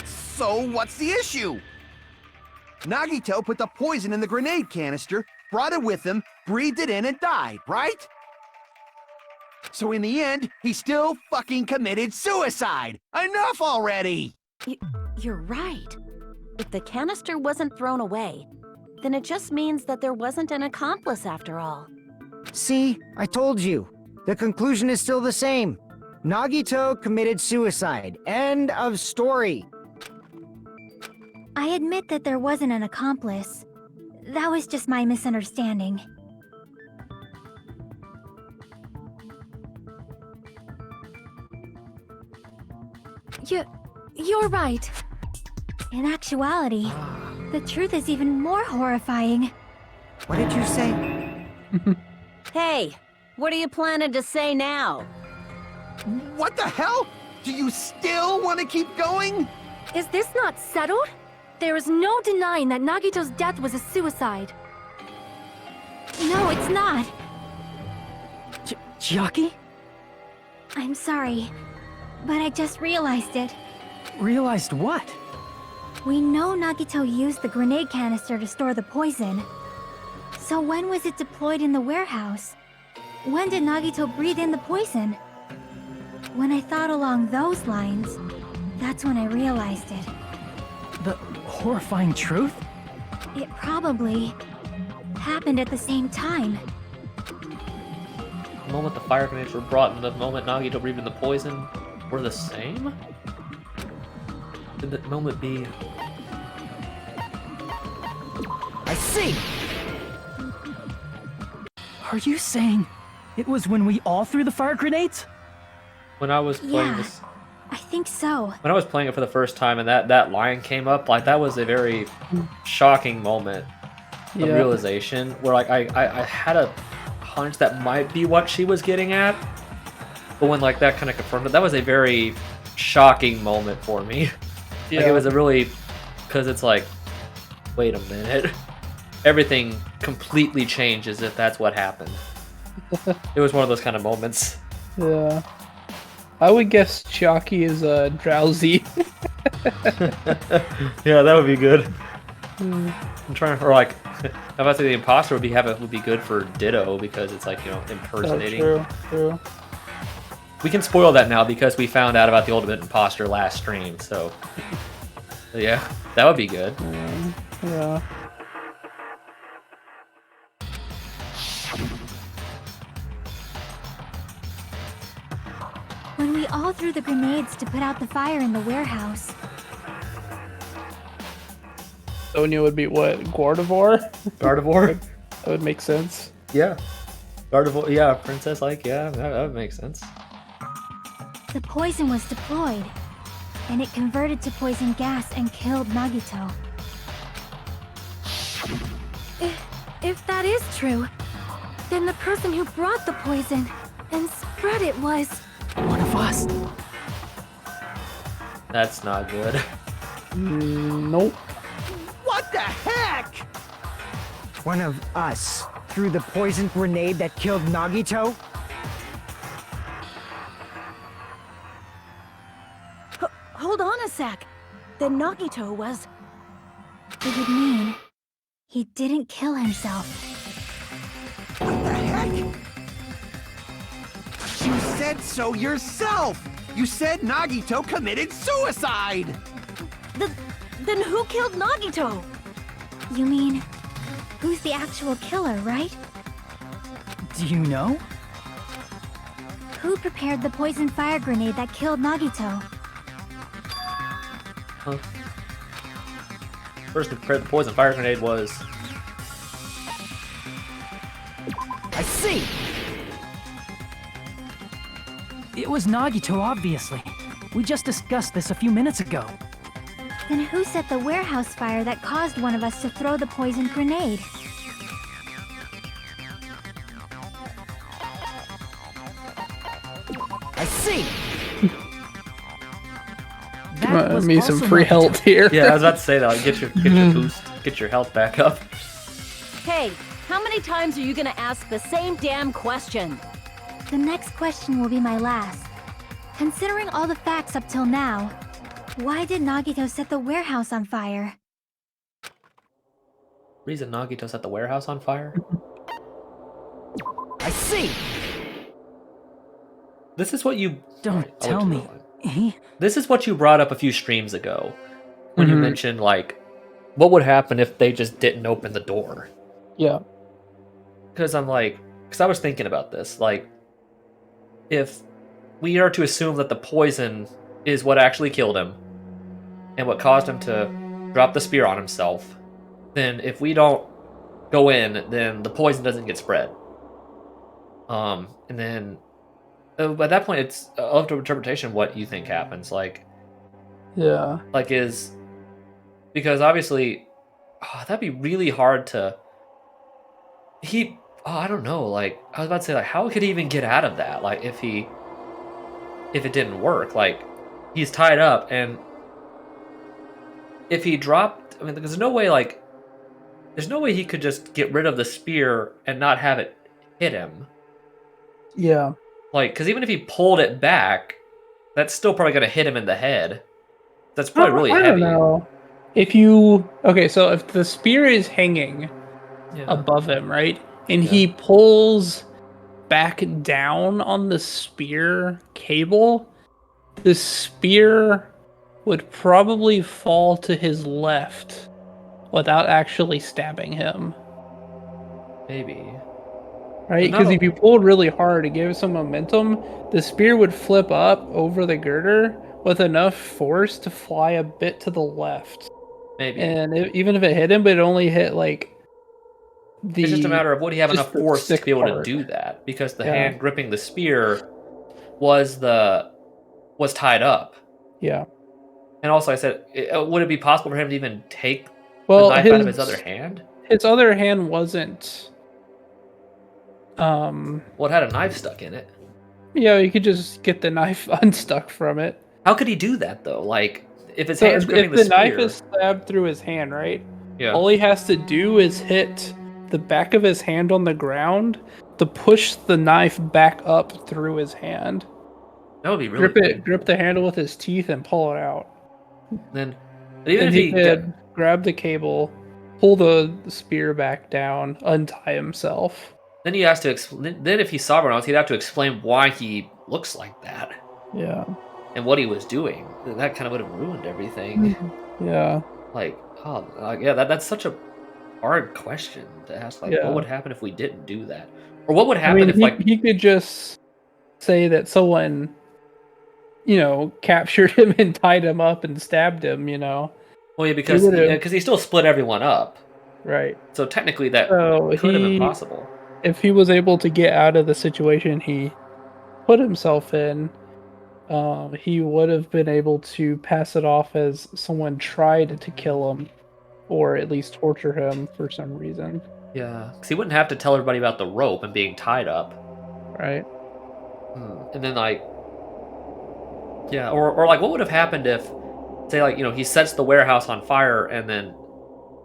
So what's the issue? Nagito put the poison in the grenade canister, brought it with him, breathed it in, and died, right? So in the end, he still fucking committed suicide! Enough already! You're right. If the canister wasn't thrown away, then it just means that there wasn't an accomplice after all. See, I told you. The conclusion is still the same. Nagito committed suicide. End of story. I admit that there wasn't an accomplice. That was just my misunderstanding. You're right. In actuality, the truth is even more horrifying. What did you say? Hey, what are you planning to say now? What the hell? Do you still want to keep going? Is this not settled? There is no denying that Nagito's death was a suicide. No, it's not. Chiaki? I'm sorry, but I just realized it. Realized what? We know Nagito used the grenade canister to store the poison. So when was it deployed in the warehouse? When did Nagito breathe in the poison? When I thought along those lines, that's when I realized it. The horrifying truth? It probably happened at the same time. The moment the fire grenades were brought and the moment Nagito breathed in the poison were the same? Could that moment be... I see! Are you saying it was when we all threw the fire grenades? When I was playing Yeah. this... I think so. When I was playing it for the first time and that line came up, like, that was a very shocking moment of realization, where, like, I had a hunch that might be what she was getting at, but when, like, that kind of confirmed it, that was a very shocking moment for me. Yeah. Like, it was a really... Because it's like, wait a minute. Everything completely changes if that's what happened. It was one of those kind of moments. Yeah. I would guess Chiaki is drowsy. Yeah, that would be good. I'm trying, or like, how about the imposter would be good for Ditto, because it's like, you know, impersonating. True. We can spoil that now because we found out about the ultimate imposter last stream. So yeah, that would be good. Yeah. When we all threw the grenades to put out the fire in the warehouse. Sonya would be what? Gardevoir? Gardevoir? That would make sense. Yeah. Gardevoir, yeah, princess, like, yeah, that would make sense. The poison was deployed, and it converted to poison gas and killed Nagito. If that is true, then the person who brought the poison and spread it was... One of us. That's not good. Nope. What the heck? One of us threw the poison grenade that killed Nagito? Hold on a sec. Then Nagito was... It would mean he didn't kill himself. What the heck? You said so yourself! You said Nagito committed suicide! Then who killed Nagito? You mean, who's the actual killer, right? Do you know? Who prepared the poison fire grenade that killed Nagito? Huh. First, the poison fire grenade was... I see! It was Nagito, obviously. We just discussed this a few minutes ago. Then who set the warehouse fire that caused one of us to throw the poison grenade? I see! That was Me some also free Nagito. health here. Yeah, I was about to say that. Like, get your boost, get your health back up. Hey, how many times are you gonna ask the same damn question? The next question will be my last. Considering all the facts up till now, why did Nagito set the warehouse on fire? Reason Nagito set the warehouse on fire? I see! This is what you... Don't I'll tell let you me. know. He... This is what you brought up a few streams ago. When you mentioned, like, what would happen if they just didn't open the door? Yeah. Because I'm like... Because I was thinking about this. Like, if we are to assume that the poison is what actually killed him, and what caused him to drop the spear on himself, then if we don't go in, then the poison doesn't get spread. And then... at that point, it's up to interpretation what you think happens. Like, Yeah. like is because obviously that'd be really hard to. I don't know. Like, I was about to say, like, how could he even get out of that? Like, if it didn't work, like, he's tied up, and if he dropped, I mean, there's no way he could just get rid of the spear and not have it hit him. Yeah. Like, because even if he pulled it back, that's still probably going to hit him in the head. That's probably really I heavy. don't know. If you... Okay, so if the spear is hanging above him, right? And he pulls back down on the spear cable, the spear would probably fall to his left without actually stabbing him. Maybe. Right? But Because no. if you pulled really hard to give some momentum, the spear would flip up over the girder with enough force to fly a bit to the left. Maybe. And even if it hit him, but it only hit like the... It's just a matter of would he have just enough the force to stick be able part. to do that? Because the Yeah. hand gripping the spear was tied up. Yeah. And also, I said, would it be possible for him to even take Well, the knife out of his other hand? His other hand wasn't... Well, it had a knife stuck in it. Yeah, you could just get the knife unstuck from it. How could he do that, though? Like, if his So hand's gripping if the knife spear... is stabbed through his hand, right? Yeah. All he has to do is hit the back of his hand on the ground to push the knife back up through his hand. That would be really Grip the handle with his teeth and pull it out. Then, even And if he he could grab the cable, pull the spear back down, untie himself. then he has to then if he's sovereign else, he'd have to explain why he looks like that Yeah. and what he was doing. That kind of would have ruined everything. Yeah. Like, yeah, that's such a hard question to ask. Like, Yeah. what would happen if we didn't do that, or what would happen if he, like he could just say that someone captured him and tied him up and stabbed him, Well, yeah, because he still split everyone up. Right. So technically that So could have been possible. If he was able to get out of the situation he put himself in, he would have been able to pass it off as someone tried to kill him, or at least torture him for some reason. Yeah, because he wouldn't have to tell everybody about the rope and being tied up. Right. And then, like... Yeah, or like, what would have happened if, say, like, he sets the warehouse on fire, and then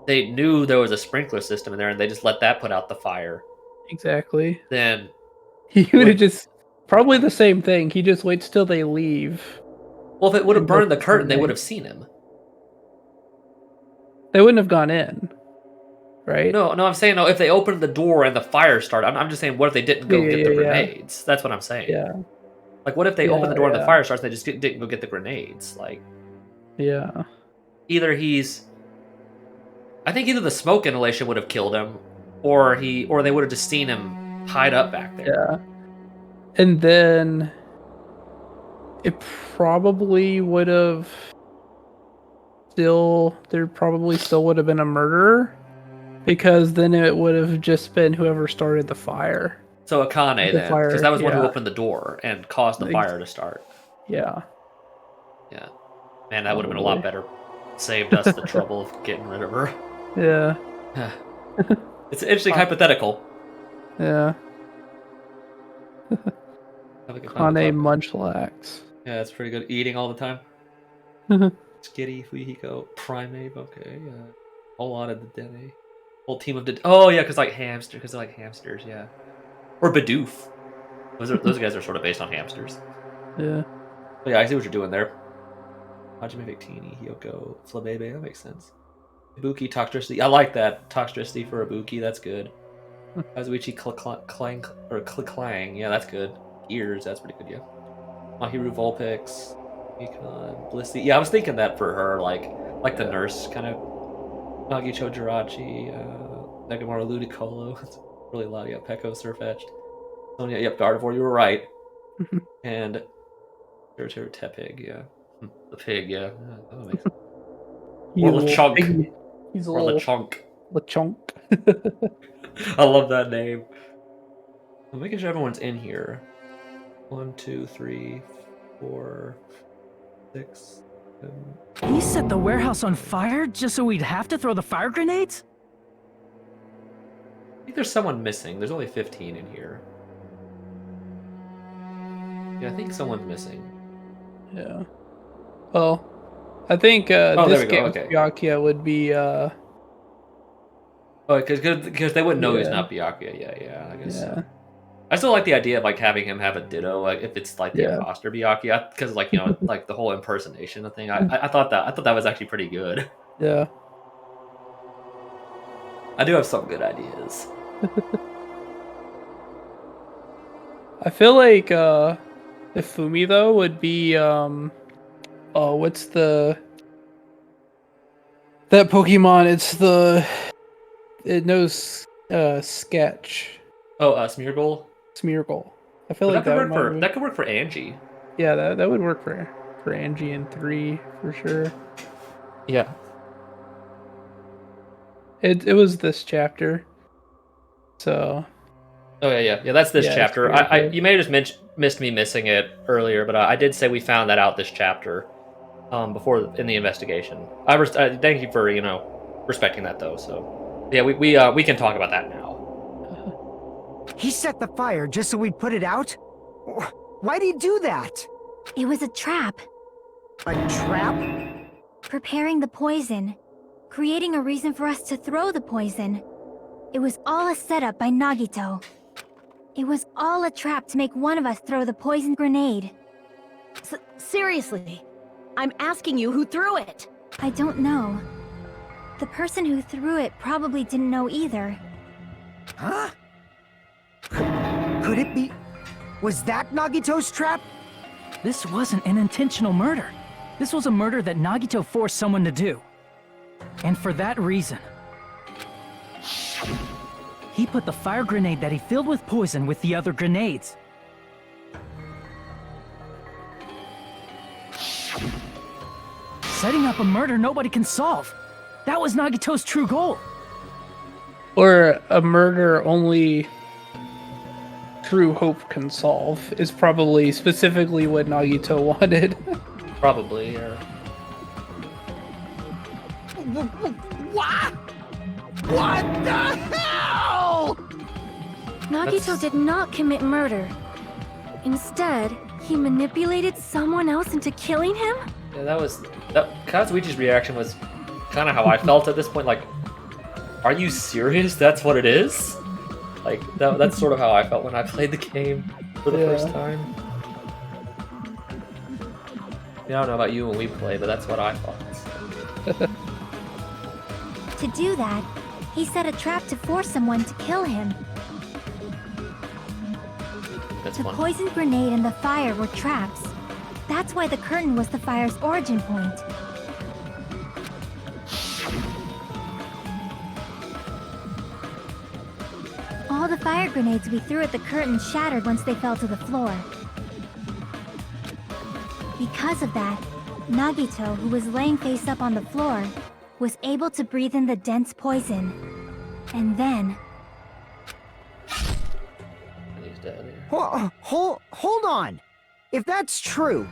they knew there was a sprinkler system in there, and they just let that put out the fire. Exactly. Then... He would have just... Probably the same thing. He just waits till they leave. Well, if it would have burned the curtain, they would have seen him. They wouldn't have gone in, right? No, I'm saying, no, if they opened the door and the fire started, I'm just saying, what if they didn't go get the grenades? That's what I'm saying. Yeah. Like, what if they opened the door and the fire starts and they just didn't go get the grenades? Like... Yeah. Either he's... I think either the smoke inhalation would have killed him, or they would have just seen him tied up back there. Yeah. And then it probably would have there probably still would have been a murderer, because then it would have just been whoever started the fire. So Akane then, because that was one who opened the door and caused the fire to start. Yeah. Yeah. Man, that would have been a lot better. Saved us the trouble of getting rid of her. Yeah. It's an interesting hypothetical. Yeah. Kane Munchlax. Yeah, that's pretty good. Eating all the time. Skitty, Fuihiko, Primate, okay, yeah. Whole lot of the Dene. Whole team of oh yeah, because they're like hamsters, yeah. Or Bidoof. Those guys are sort of based on hamsters. Yeah. But yeah, I see what you're doing there. Hajime Victini, Hyoko, Flabebe, that makes sense. Ibuki, Toxtricity, I like that. Toxtricity for Ibuki, that's good. Kazuichi, Clang, yeah, that's good. Gears, that's pretty good, yeah. Mahiru, Vulpix, Econ, Blissey. Yeah, I was thinking that for her, like the nurse kind of. Nagicho, Jirachi, Negamara, Ludicolo. It's really loud, yeah. Peko, Surfetched. Sonya, yep, Gardevoir, you were right. And Terratera, Tepig, yeah. The pig, yeah. That makes sense. Or Lechonk. He's a or little... Lechonk. Lechonk. I love that name. I'm making sure everyone's in here. 1, 2, 3, 4, 6, 7. He set the warehouse on fire just so we'd have to throw the fire grenades? I think there's someone missing. There's only 15 in here. Yeah, I think someone's missing. Yeah. Well, I think this game Byakuya would be... Oh, because they wouldn't know he's not Byakuya. Yeah, I guess so. I still like the idea of having him have a ditto, if it's the imposter Byakuya, because like the whole impersonation thing. I thought that was actually pretty good. Yeah. I do have some good ideas. I feel like Ifumi though would be what's that Pokemon? It knows Sketch. Oh, Smeargle. Smeargle. I feel like that could work for Angie. Yeah, that would work for Angie in 3 for sure. Yeah. It was this chapter. So. Oh yeah. That's this chapter. You may have just missed me missing it earlier, but I did say we found that out this chapter, before in the investigation. Thank you for respecting that though. So yeah, we can talk about that now. He set the fire just so we'd put it out? Why'd he do that? It was a trap. A trap? Preparing the poison. Creating a reason for us to throw the poison. It was all a setup by Nagito. It was all a trap to make one of us throw the poison grenade. Seriously? I'm asking you who threw it. I don't know. The person who threw it probably didn't know either. Huh? Could it be... Was that Nagito's trap? This wasn't an intentional murder. This was a murder that Nagito forced someone to do. And for that reason, he put the fire grenade that he filled with poison with the other grenades. setting up a murder nobody can solve. That was Nagito's true goal. Or a murder only true hope can solve is probably specifically what Nagito wanted. Probably, yeah. What? What the hell? Nagito did not commit murder. Instead, he manipulated someone else into killing him? Yeah, Kazuichi's reaction was kind of how I felt at this point. Like, are you serious? That's what it is? Like, that's sort of how I felt when I played the game for the first time. Yeah, I don't know about you when we play, but that's what I thought. To do that, he set a trap to force someone to kill him. That's The fun. poison grenade and the fire were traps. That's why the curtain was the fire's origin point. All the fire grenades we threw at the curtain shattered once they fell to the floor. Because of that, Nagito, who was laying face up on the floor, was able to breathe in the dense poison. And then... He's dead. Hold on. If that's true,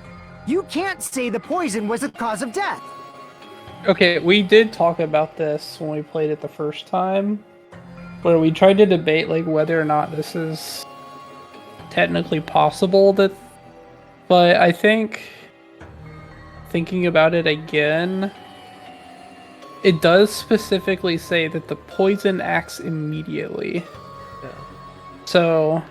you can't say the poison was the cause of death. Okay, we did talk about this when we played it the first time, where we tried to debate like whether or not this is technically possible. But I think thinking about it again, it does specifically say that the poison acts immediately. Yeah. So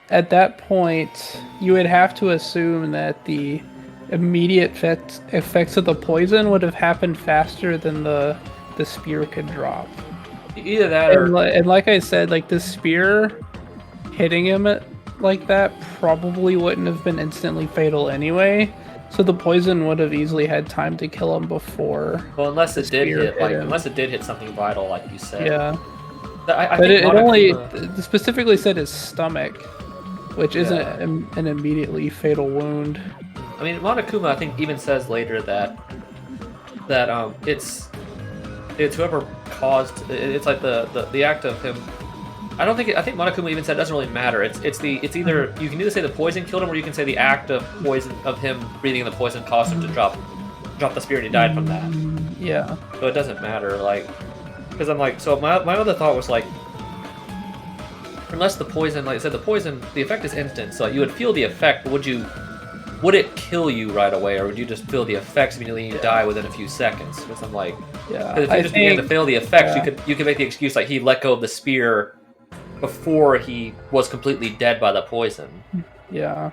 at that point, you would have to assume that the immediate effects of the poison would have happened faster than the spear could drop. Either that or... And like I said, like the spear hitting him like that probably wouldn't have been instantly fatal anyway. So the poison would have easily had time to kill him before. Well, unless it did hit, him. unless it did hit something vital, like you said. Yeah. I But think it only Monokuma- specifically said his stomach, which isn't an immediately fatal wound. I mean, Monokuma, I think, even says later that it's whoever caused. It's like the act of him. I think Monokuma even said it doesn't really matter. It's either you can either say the poison killed him, or you can say the act of him breathing in the poison caused him to drop the spear and he died from that. Yeah. So it doesn't matter, like, because I'm like, so my other thought was like, unless the poison, like I said, the effect is instant, so you would feel the effect, but would it kill you right away, or would you just feel the effects immediately and you die within a few seconds? Because I'm like, Yeah. if you just began to feel the effects, you could make the excuse like he let go of the spear before he was completely dead by the poison. Yeah.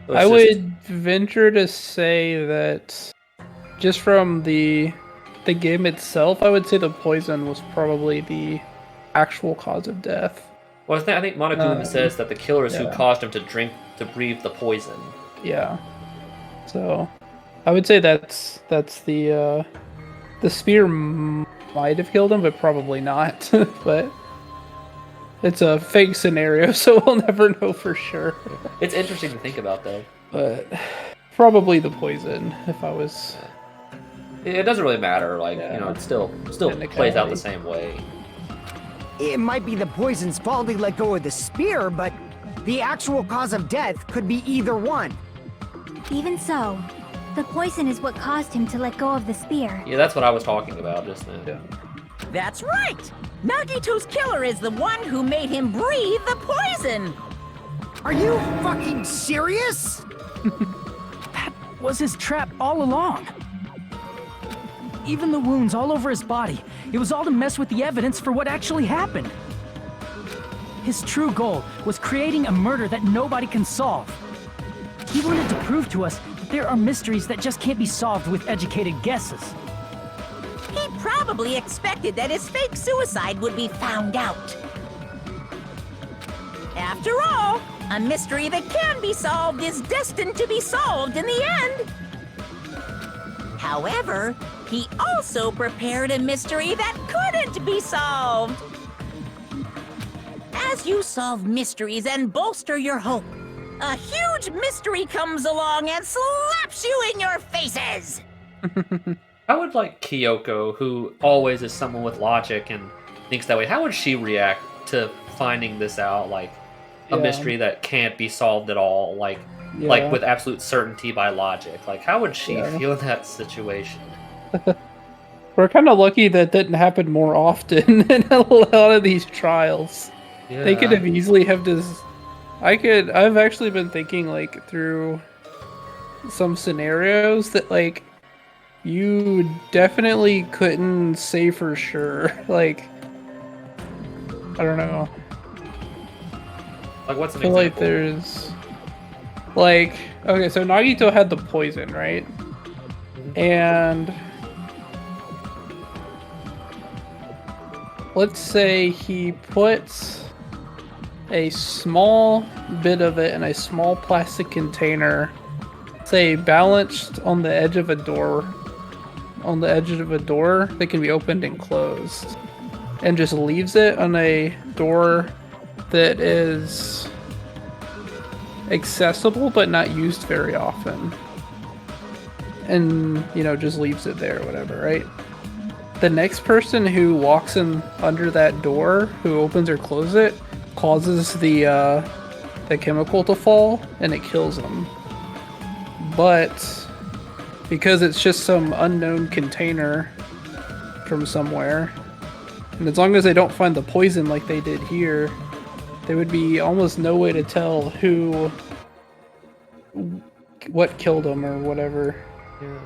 So I it's would venture to say that just from the game itself, I would say the poison was probably the actual cause of death. Well, I think Monokuma says that the killer is who caused him to breathe the poison. Yeah. So, I would say that's the spear might have killed him, but probably not. But it's a fake scenario, so we'll never know for sure. It's interesting to think about, though. But probably the poison, if I was... It doesn't really matter, like, it still plays out the same way. It might be the poison's fault he let go of the spear, but the actual cause of death could be either one. Even so, the poison is what caused him to let go of the spear. Yeah, that's what I was talking about just then. Yeah. That's right! Nagito's killer is the one who made him breathe the poison! Are you fucking serious? That was his trap all along. Even the wounds all over his body, it was all to mess with the evidence for what actually happened. His true goal was creating a murder that nobody can solve. He wanted to prove to us that there are mysteries that just can't be solved with educated guesses. He probably expected that his fake suicide would be found out. After all, a mystery that can be solved is destined to be solved in the end. However, he also prepared a mystery that couldn't be solved. As you solve mysteries and bolster your hope, a huge mystery comes along and slaps you in your faces. How would like Kyoko, who always is someone with logic and thinks that way, how would she react to finding this out? Like a Yeah. mystery that can't be solved at all, like Yeah. with absolute certainty by logic. Like how would she Yeah. feel in that situation? We're kind of lucky that didn't happen more often in a lot of these trials. Yeah. They could have easily have just. I've actually been thinking like through some scenarios that like you definitely couldn't say for sure. Like, I don't know. Like what's I an feel like example? there's like, okay, so Nagito had the poison, right? And let's say he puts a small bit of it in a small plastic container, say balanced on the edge of a door, that can be opened and closed, and just leaves it on a door that is accessible but not used very often, and just leaves it there or whatever, right? The next person who walks in under that door, who opens or closes it, causes the chemical to fall and it kills them. But because it's just some unknown container from somewhere, and as long as they don't find the poison like they did here, there would be almost no way to tell what killed them or whatever. Yeah.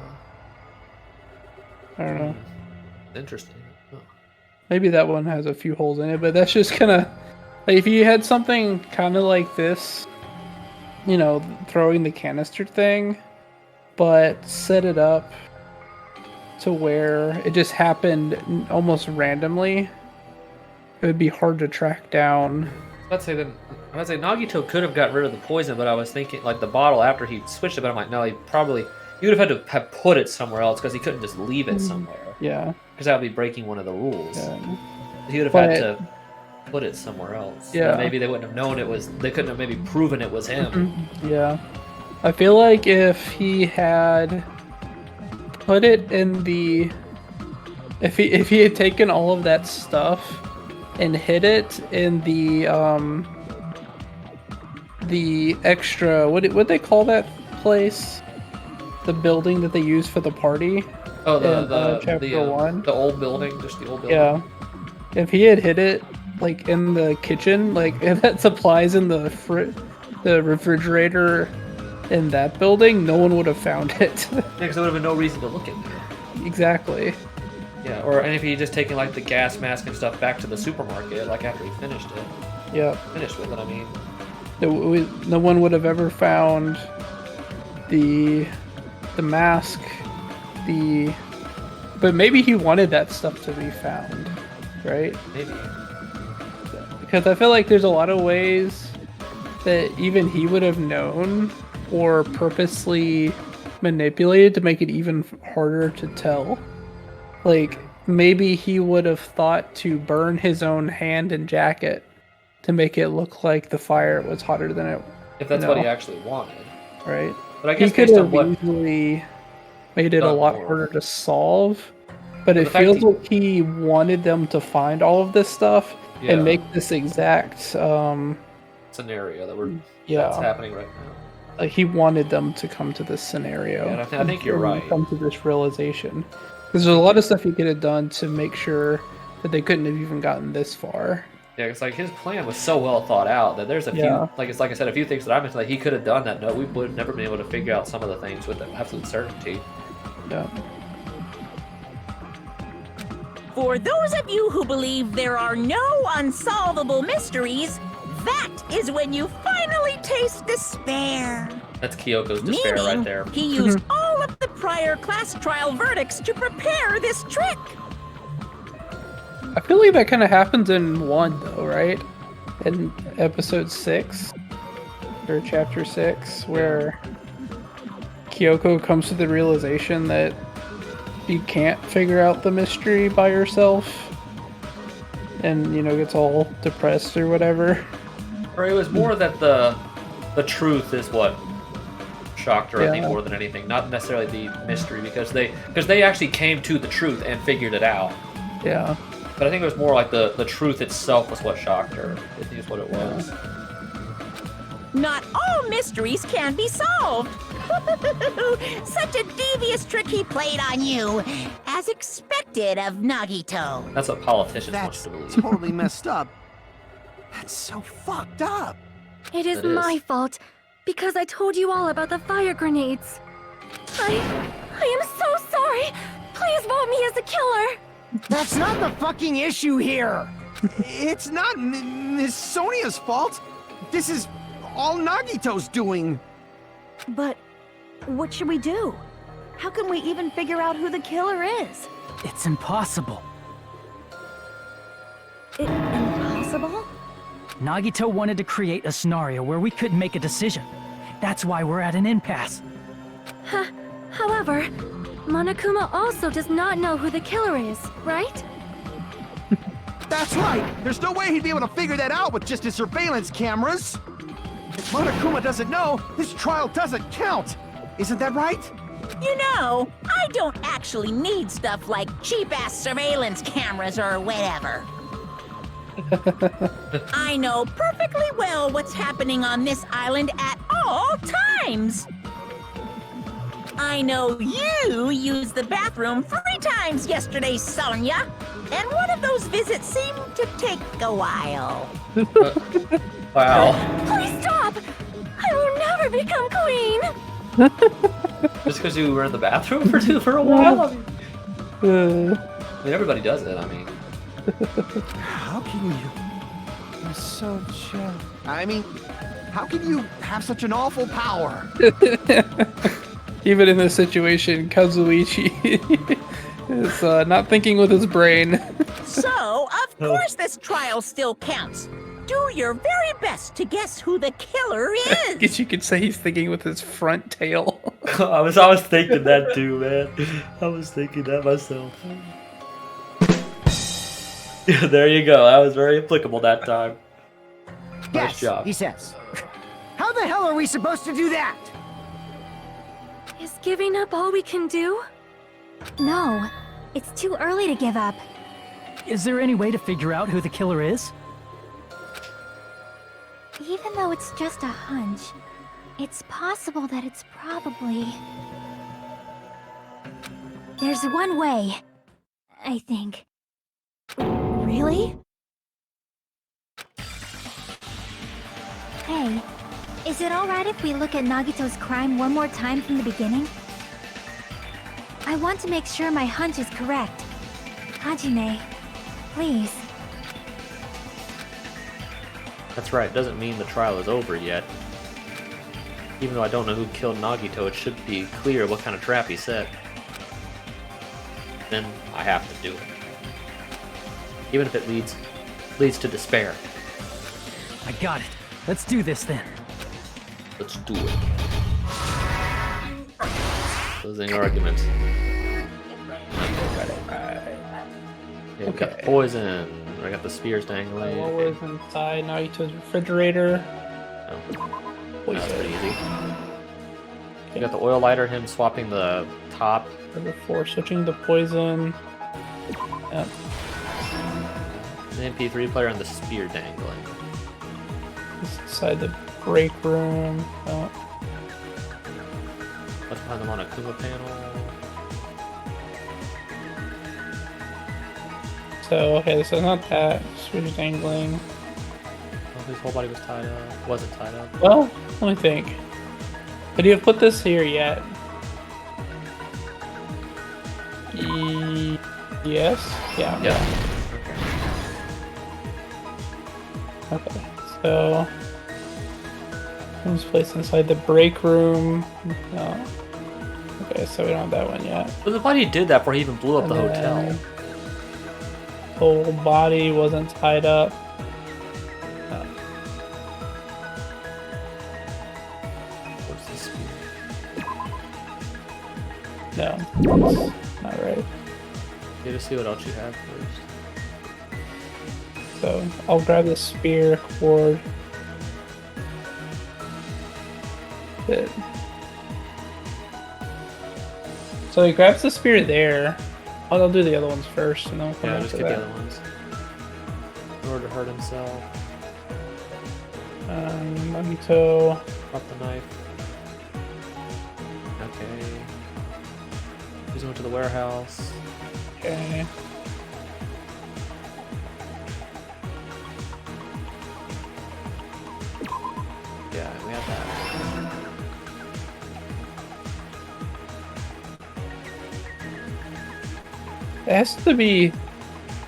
I don't know. Interesting. Huh. Maybe that one has a few holes in it, but that's just kind of like if you had something kind of like this, throwing the canister thing, but set it up to where it just happened almost randomly, it would be hard to track down. I'd say Nagito could have got rid of the poison, but I was thinking like the bottle after he switched it, but I'm like, no, he would have had to have put it somewhere else because he couldn't just leave it somewhere. Yeah. Because that would be breaking one of the rules. Yeah. He would have had to put it somewhere else. Yeah. And maybe they wouldn't have known they couldn't have maybe proven it was him. Yeah. I feel like if he had put it in if he had taken all of that stuff and hid it in the extra, what they call that place? The building that they use for the party. Oh, chapter 1. The old building, just the old building. Yeah. If he had hid it like in the kitchen, like if that supplies in the refrigerator in that building, no one would have found it. Yeah, because there would have been no reason to look in there. Exactly. Yeah, and if he just taken like the gas mask and stuff back to the supermarket, like after he finished it. Yeah. Finished with it, I mean. No one would have ever found the mask, but maybe he wanted that stuff to be found, right? Maybe. Because I feel like there's a lot of ways that even he would have known or purposely manipulated to make it even harder to tell. Like, maybe he would have thought to burn his own hand and jacket to make it look like the fire was hotter than it. If that's what he actually wanted. Right? But I guess he could based on have what easily made it a lot harder to solve. But it fact feels like he wanted them to find all of this stuff Yeah. and make this exact scenario that's happening right now. like he wanted them to come to this scenario. Yeah, and I think you're right. Come to this realization. Because there's a lot of stuff he could have done to make sure that they couldn't have even gotten this far. Yeah, it's like his plan was so well thought out that there's a few, like I said, a few things that I mentioned, like he could have done that. No, we would have never been able to figure out some of the things with absolute certainty. Yeah. For those of you who believe there are no unsolvable mysteries, that is when you finally taste despair. That's Kyoko's despair Meaning, right there. he used all of the prior class trial verdicts to prepare this trick. I feel like that kind of happens in 1, though, right? In episode 6, or chapter 6, where Kyoko comes to the realization that you can't figure out the mystery by yourself, and, gets all depressed or whatever. Or it was more that the truth is what shocked her, I think, Yeah. more than anything. Not necessarily the mystery, because they actually came to the truth and figured it out. Yeah. But I think it was more like the truth itself was what shocked her. I think is what it was. Not all mysteries can be solved. Such a devious trick he played on you, as expected of Nagito. That's what politicians want That's you to believe. totally messed up. That's so fucked up. It is It is. my fault, because I told you all about the fire grenades. I am so sorry. Please vote me as a killer. That's not the fucking issue here! It's not Miss Sonia's fault. This is all Nagito's doing. But what should we do? How can we even figure out who the killer is? It's impossible. Impossible? Nagito wanted to create a scenario where we couldn't make a decision. That's why we're at an impasse. However, Monokuma also does not know who the killer is, right? That's right. There's no way he'd be able to figure that out with just his surveillance cameras. If Monokuma doesn't know, his trial doesn't count. Isn't that right? You know, I don't actually need stuff like cheap-ass surveillance cameras or whatever. I know perfectly well what's happening on this island at all times. I know you used the bathroom 3 times yesterday, Sonia, and one of those visits seemed to take a while. Wow. Please stop! I will never become queen! Just because you were in the bathroom for a while? I mean, everybody does it, I mean. How can you? You're so jealous. I mean, how can you have such an awful power? Even in this situation, Kazuichi is not thinking with his brain. So, of course this trial still counts. Do your very best to guess who the killer I is. guess you could say he's thinking with his front tail. I was thinking that too, man. I was thinking that myself. Yeah, there you go. That was very applicable that time. Nice Yes, job. he says. How the hell are we supposed to do that? Is giving up all we can do? No, it's too early to give up. Is there any way to figure out who the killer is? Even though it's just a hunch, it's possible that it's probably... There's one way, I think. Really? Hey, is it alright if we look at Nagito's crime one more time from the beginning? I want to make sure my hunch is correct. Hajime, please. That's right. Doesn't mean the trial is over yet. Even though I don't know who killed Nagito, it should be clear what kind of trap he set. Then I have to do it. Even if it leads to despair. I got it. Let's do this then. Let's do it. Closing argument. Okay, we got Okay. poison. I got the spears dangling. What was inside Nagito's refrigerator? Oh, that's pretty easy. You got the oil lighter, him swapping the top. Before switching to poison. Yep. The MP3 player and the spear dangling. It's inside the break room. Oh. What's behind the Monokuma panel? So, okay, so not that. Switch dangling. Oh, his whole body was tied up. Wasn't tied up. Well, let me think. Could you have put this here yet? Yes? Yeah. Yeah. Okay, so... It was placed inside the break room. No. Okay, so we don't have that one yet. But why he did that before he even blew up the And hotel? then Whole body wasn't tied up. No. What's the spear? No, that's not right. You just see what else you have first. So I'll grab the spear cord. That So he grabs the spear there. I'll do the other ones first, and then we'll come Yeah, back just to get the that. other ones. In order to hurt himself. Nagito. Drop the knife. Okay. He's going to the warehouse. Okay. Yeah, we have that. It has to be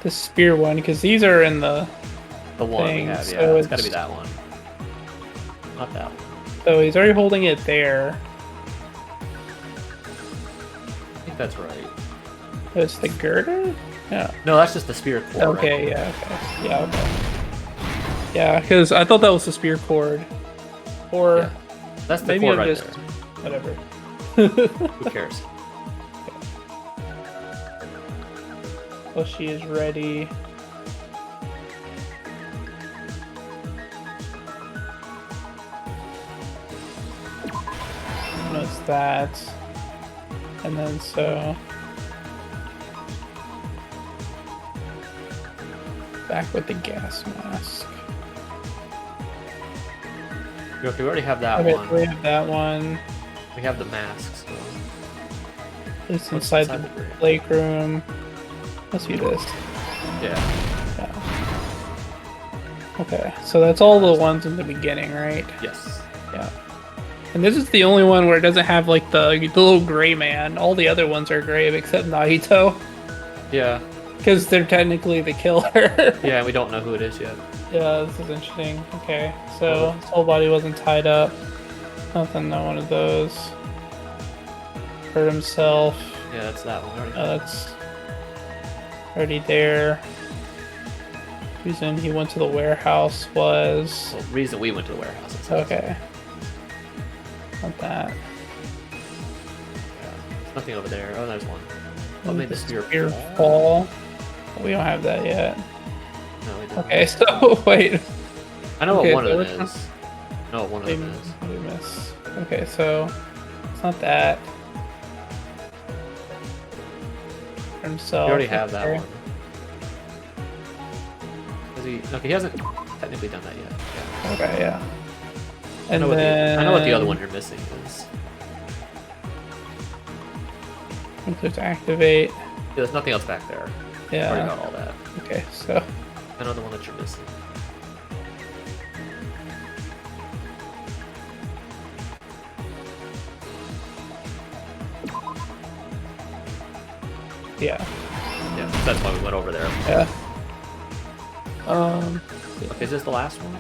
the spear one, because these are in the The one thing, we have, yeah. so It's gotta be it's- that one. Not that one. So he's already holding it there. I think that's right. It's the girder? Yeah. No, that's just the spear cord. Okay, yeah, okay. Yeah, okay. Yeah, because I thought that was the spear cord. Or Yeah. That's the maybe cord I'm right just... there. Whatever. Who cares? Well, she is ready. Notice that. And then so... Back with the gas mask. Okay, we already have that Okay, one. we have that one. We have the masks. So. It's What's inside inside the the grave? lake room. Let's see this. Yeah. Okay, so that's all the ones in the beginning, right? Yes. Yeah. And this is the only one where it doesn't have like the little gray man. All the other ones are gray except Nagito. Yeah. Because they're technically the killer. Yeah, we don't know who it is yet. Yeah, this is interesting. Okay, so his whole body wasn't tied up. Nothing, no one of those. Hurt himself. Yeah, that's that one. We already have That's already there. Reason he went to the warehouse was... Well, the reason we went to the warehouse. It says. Okay. Not that. Yeah. There's nothing over there. Oh, there's one. What made the spear fall? We don't have that yet. No, we don't. Okay, so wait. I know Okay, what one so of which them is. I know what one of them is. What did we miss? Okay, so it's not that. Himself. We already have that okay. one. Is he? Okay, he hasn't technically done that yet. Yeah. Okay, yeah. I And know, then I know what the other one you're missing is. Click to activate. Yeah, there's nothing else back there. Already Yeah. got all that. Okay, so I know the one that you're missing. yeah. Yeah, that's why we went over there. Yeah. Okay, is this the last one?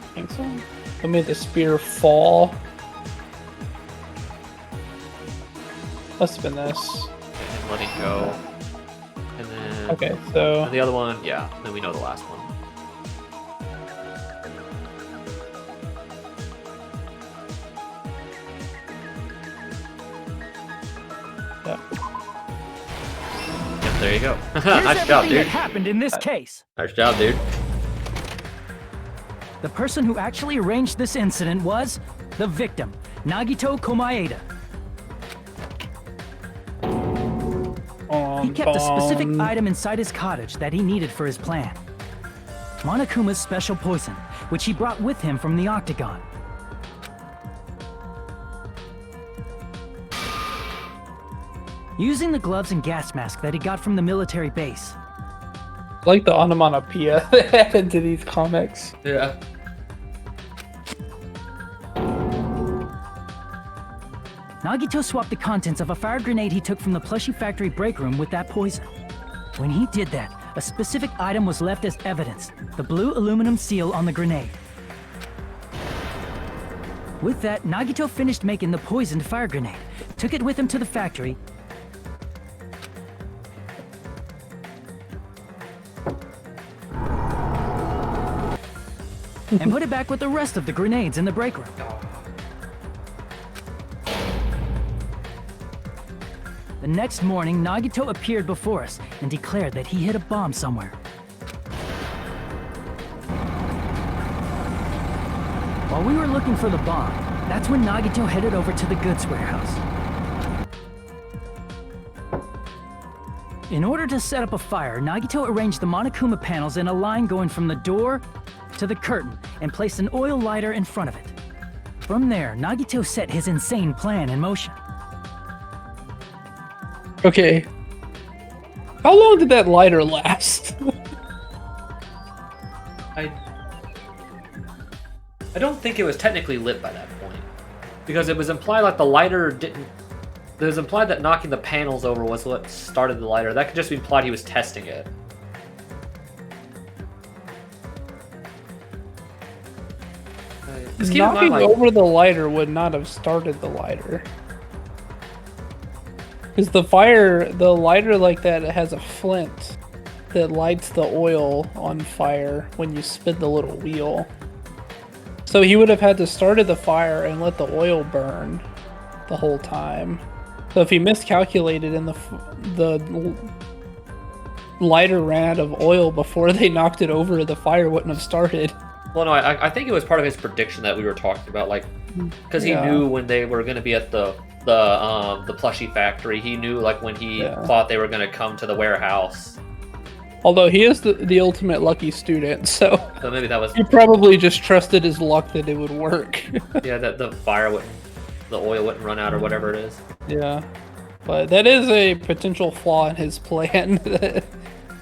I think so. I made the spear fall. Must have been this. And letting go. And then. Okay, so And the other one, yeah. Then we know the last one. yeah. Yep, there you go. Here's Nice job, everything dude. that happened in this case. Nice job, dude. The person who actually arranged this incident was the victim, Nagito Komaeda. He kept a specific item inside his cottage that he needed for his plan. Monokuma's special poison, which he brought with him from the Octagon. Using the gloves and gas mask that he got from the military base, I like the onomatopoeia that happened to these comics. Yeah. Nagito swapped the contents of a fire grenade he took from the plushie factory break room with that poison. When he did that, a specific item was left as evidence, the blue aluminum seal on the grenade. With that, Nagito finished making the poisoned fire grenade, took it with him to the factory, and put it back with the rest of the grenades in the break room. The next morning, Nagito appeared before us and declared that he hid a bomb somewhere. While we were looking for the bomb, that's when Nagito headed over to the goods warehouse. In order to set up a fire, Nagito arranged the Monokuma panels in a line going from the door to the curtain and placed an oil lighter in front of it. From there, Nagito set his insane plan in motion. Okay. How long did that lighter last? I don't think it was technically lit by that point, because it was implied like the lighter didn't. It was implied that knocking the panels over was what started the lighter. That could just be implied he was testing it. Just keep in mind, Knocking like, over the lighter would not have started the lighter. Because the lighter like that, it has a flint that lights the oil on fire when you spin the little wheel. So he would have had to started the fire and let the oil burn the whole time. So if he miscalculated and the lighter ran out of oil before they knocked it over, the fire wouldn't have started. well, no, I think it was part of his prediction that we were talking about, like, because he knew when they were going to be at the plushie factory. He knew, like, when he thought they were going to come to the warehouse. Although he is the ultimate lucky student, so maybe that was. He probably just trusted his luck that it would work. Yeah, that the oil wouldn't run out or whatever it is. Yeah, but that is a potential flaw in his plan.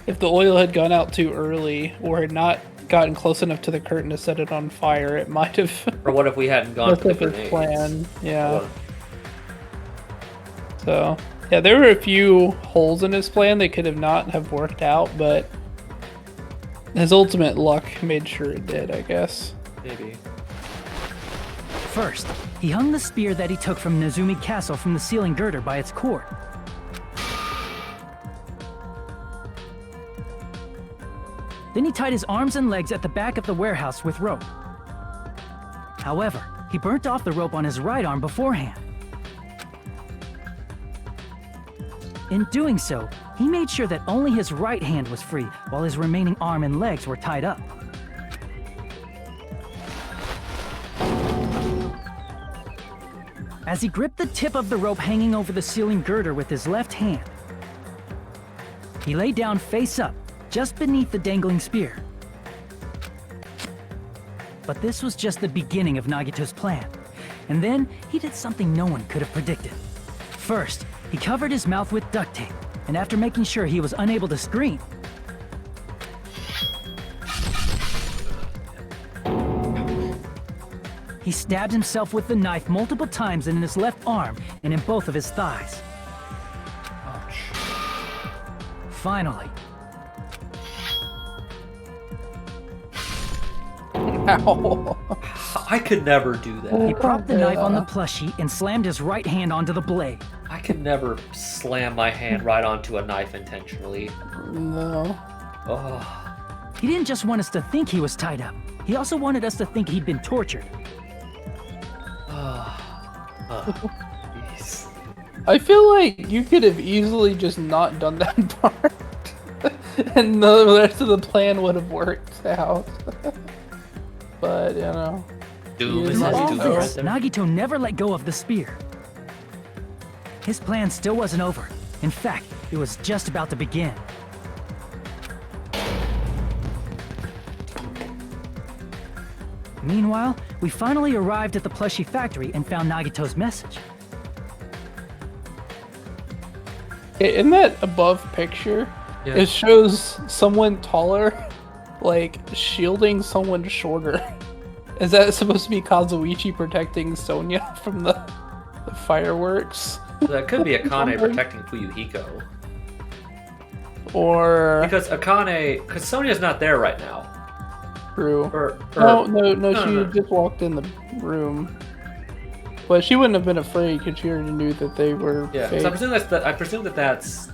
If the oil had gone out too early or had not gotten close enough to the curtain to set it on fire, it might have. Or what if we hadn't gone to the his grenades? plan? Yeah. So yeah, there were a few holes in his plan that could have not have worked out, but his ultimate luck made sure it did, I guess. Maybe. First, he hung the spear that he took from Nezumi Castle from the ceiling girder by its cord. Then he tied his arms and legs at the back of the warehouse with rope. However, he burnt off the rope on his right arm beforehand. In doing so, he made sure that only his right hand was free while his remaining arm and legs were tied up. As he gripped the tip of the rope hanging over the ceiling girder with his left hand, he lay down face up, just beneath the dangling spear. But this was just the beginning of Nagito's plan. And then he did something no one could have predicted. First, he covered his mouth with duct tape, and after making sure he was unable to scream, he stabbed himself with the knife multiple times in his left arm and in both of his thighs. Ouch. Finally, Ow. I could never do that. he propped the knife on the plushie and slammed his right hand onto the blade. I could never slam my hand right onto a knife intentionally. No. Oh. He didn't just want us to think he was tied up. He also wanted us to think he'd been tortured. Jeez. I feel like you could have easily just not done that part. And the rest of the plan would have worked out. But, you know. Doom He is is All doom Nagito. this, Nagito never let go of the spear. His plan still wasn't over. In fact, it was just about to begin. Meanwhile, we finally arrived at the plushie factory and found Nagito's message. In that above picture, Yeah. it shows someone taller, like, shielding someone shorter. Is that supposed to be Kazuichi protecting Sonya from the fireworks? That could be Akane protecting Fuyuhiko. Or... Because Sonya's not there right now. True. Or No, she no. just walked in the room. But she wouldn't have been afraid because she already knew that they were Yeah, fake. so I presume that's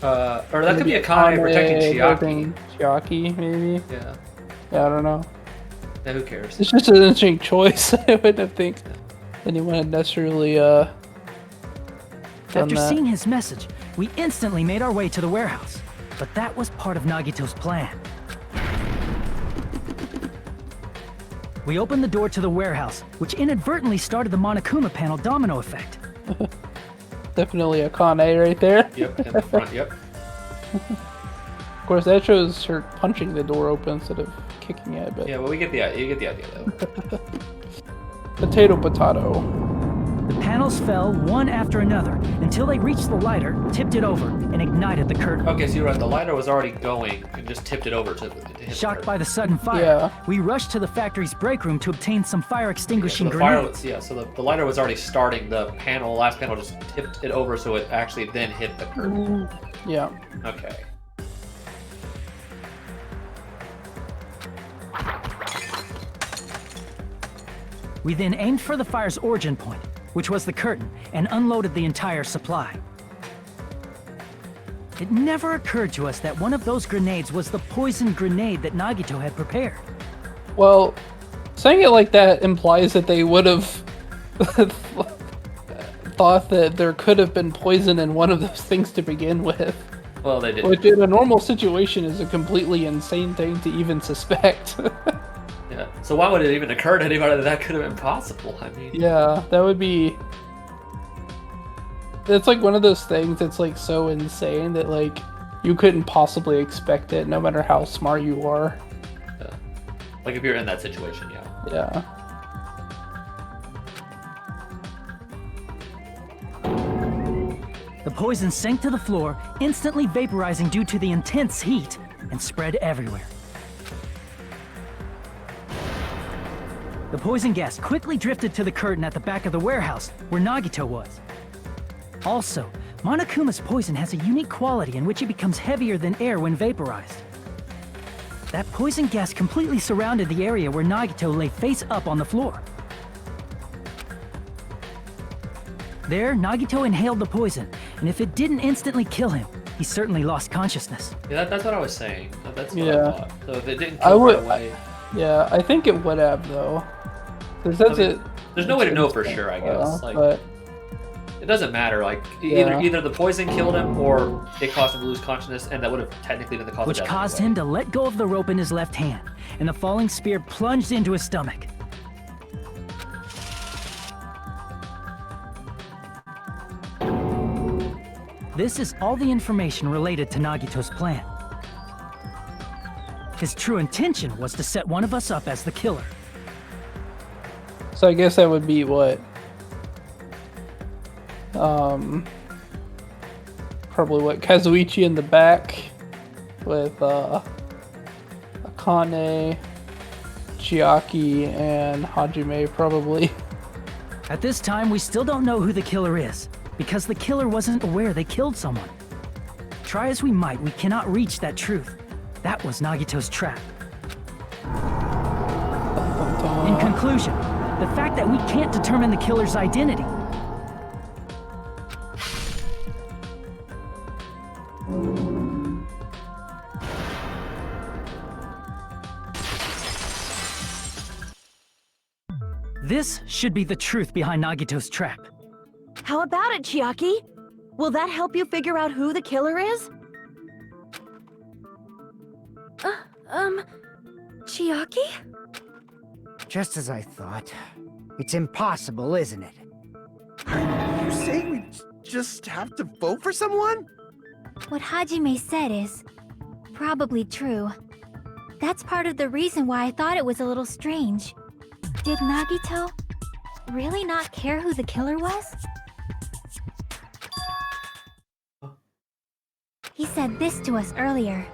or that could be Akane protecting Chiaki. Chiaki, maybe? Yeah. Yeah, I don't know. Yeah, who cares? It's just an interesting choice. I wouldn't think anyone had necessarily done After that. seeing his message, we instantly made our way to the warehouse. But that was part of Nagito's plan. We opened the door to the warehouse, which inadvertently started the Monokuma panel domino effect. definitely a Kane right there. Yep, in the front, yep. Of course, that shows her punching the door open instead of kicking it. But Yeah, well, you get the idea, though. potato. The panels fell one after another until they reached the lighter, tipped it over, and ignited the curtain. Okay, so you're right. The lighter was already going and just tipped it over to hit Shocked the by the sudden fire, Yeah. we rushed to the factory's break room to obtain some fire extinguishing the fire grenades. was, so the lighter was already starting. The last panel just tipped it over so it actually then hit the curtain. Yeah. Okay. We then aimed for the fire's origin point, which was the curtain, and unloaded the entire supply. It never occurred to us that one of those grenades was the poison grenade that Nagito had prepared. Well, saying it like that implies that they would have thought that there could have been poison in one of those things to begin with. Well, they didn't. Which in a normal situation is a completely insane thing to even suspect. Yeah. So why would it even occur to anybody that that could have been possible? I mean. Yeah, that would be... It's like one of those things that's like so insane that like you couldn't possibly expect it no matter how smart you are. Yeah. Like if you're in that situation, yeah. Yeah. The poison sank to the floor, instantly vaporizing due to the intense heat, and spread everywhere. The poison gas quickly drifted to the curtain at the back of the warehouse, where Nagito was. Also, Monokuma's poison has a unique quality in which it becomes heavier than air when vaporized. That poison gas completely surrounded the area where Nagito lay face up on the floor. There, Nagito inhaled the poison, and if it didn't instantly kill him, he certainly lost consciousness. Yeah, that's what I was saying. That's what Yeah. I thought. So if it didn't I kill would- right away... Yeah, I think it would have though. 'Cause that's I mean, it. There's no way to know for sure, I guess. Like, but it doesn't matter. Like Yeah. either the poison killed him or it caused him to lose consciousness, and that would have technically been the cause Which of death. caused anyway. him to let go of the rope in his left hand, and the falling spear plunged into his stomach. This is all the information related to Nagito's plan. His true intention was to set one of us up as the killer. so I guess that would be what? Probably what, Kazuichi in the back with Akane, Chiaki, and Hajime probably. At this time, we still don't know who the killer is, because the killer wasn't aware they killed someone. Try as we might, we cannot reach that truth. That was Nagito's trap. In conclusion, the fact that we can't determine the killer's identity. This should be the truth behind Nagito's trap. How about it, Chiaki? Will that help you figure out who the killer is? Chiaki? Just as I thought. It's impossible, isn't it? Are you saying we just have to vote for someone? What Hajime said is probably true. That's part of the reason why I thought it was a little strange. Did Nagito really not care who the killer was? He said this to us earlier.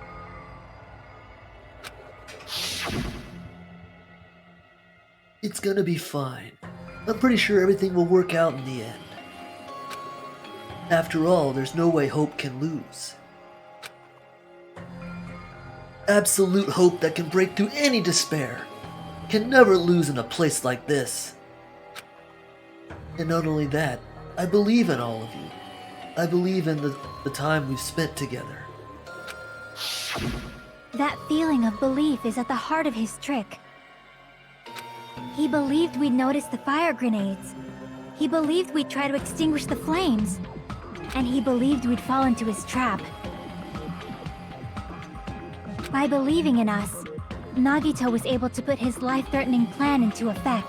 It's gonna be fine. I'm pretty sure everything will work out in the end. After all, there's no way hope can lose. Absolute hope that can break through any despair can never lose in a place like this. And not only that, I believe in all of you. I believe in the time we've spent together. That feeling of belief is at the heart of his trick. He believed we'd notice the fire grenades. He believed we'd try to extinguish the flames. And he believed we'd fall into his trap. By believing in us, Nagito was able to put his life-threatening plan into effect.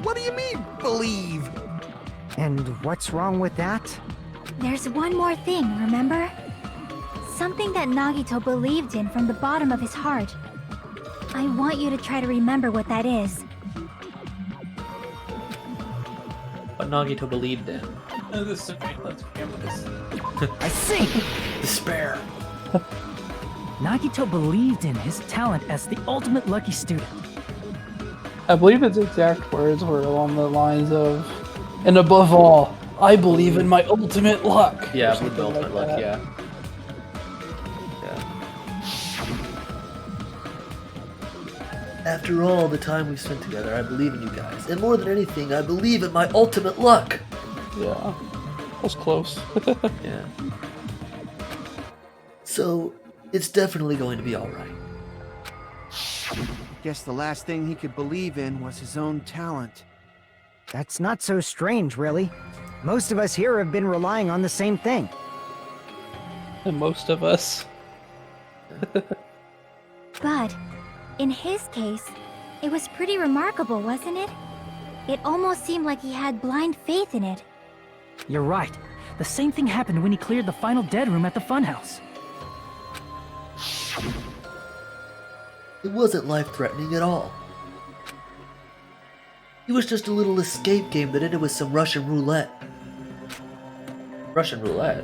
What do you mean, believe? And what's wrong with that? There's one more thing, remember? Something that Nagito believed in from the bottom of his heart. I want you to try to remember what that is. What Nagito believed in. I see! Despair. Nagito believed in his talent as the ultimate lucky student. I believe his exact words were along the lines of, and above all, I believe in my ultimate luck. Yeah, or I believe the something ultimate like luck, that. yeah. After all the time we've spent together, I believe in you guys. And more than anything, I believe in my ultimate luck. Yeah. That's close. Yeah. So, it's definitely going to be alright. Guess the last thing he could believe in was his own talent. That's not so strange, really. Most of us here have been relying on the same thing. And most of us. But, in his case, it was pretty remarkable, wasn't it? It almost seemed like he had blind faith in it. You're right. The same thing happened when he cleared the final dead room at the funhouse. It wasn't life-threatening at all. It was just a little escape game that ended with some Russian roulette. Russian roulette.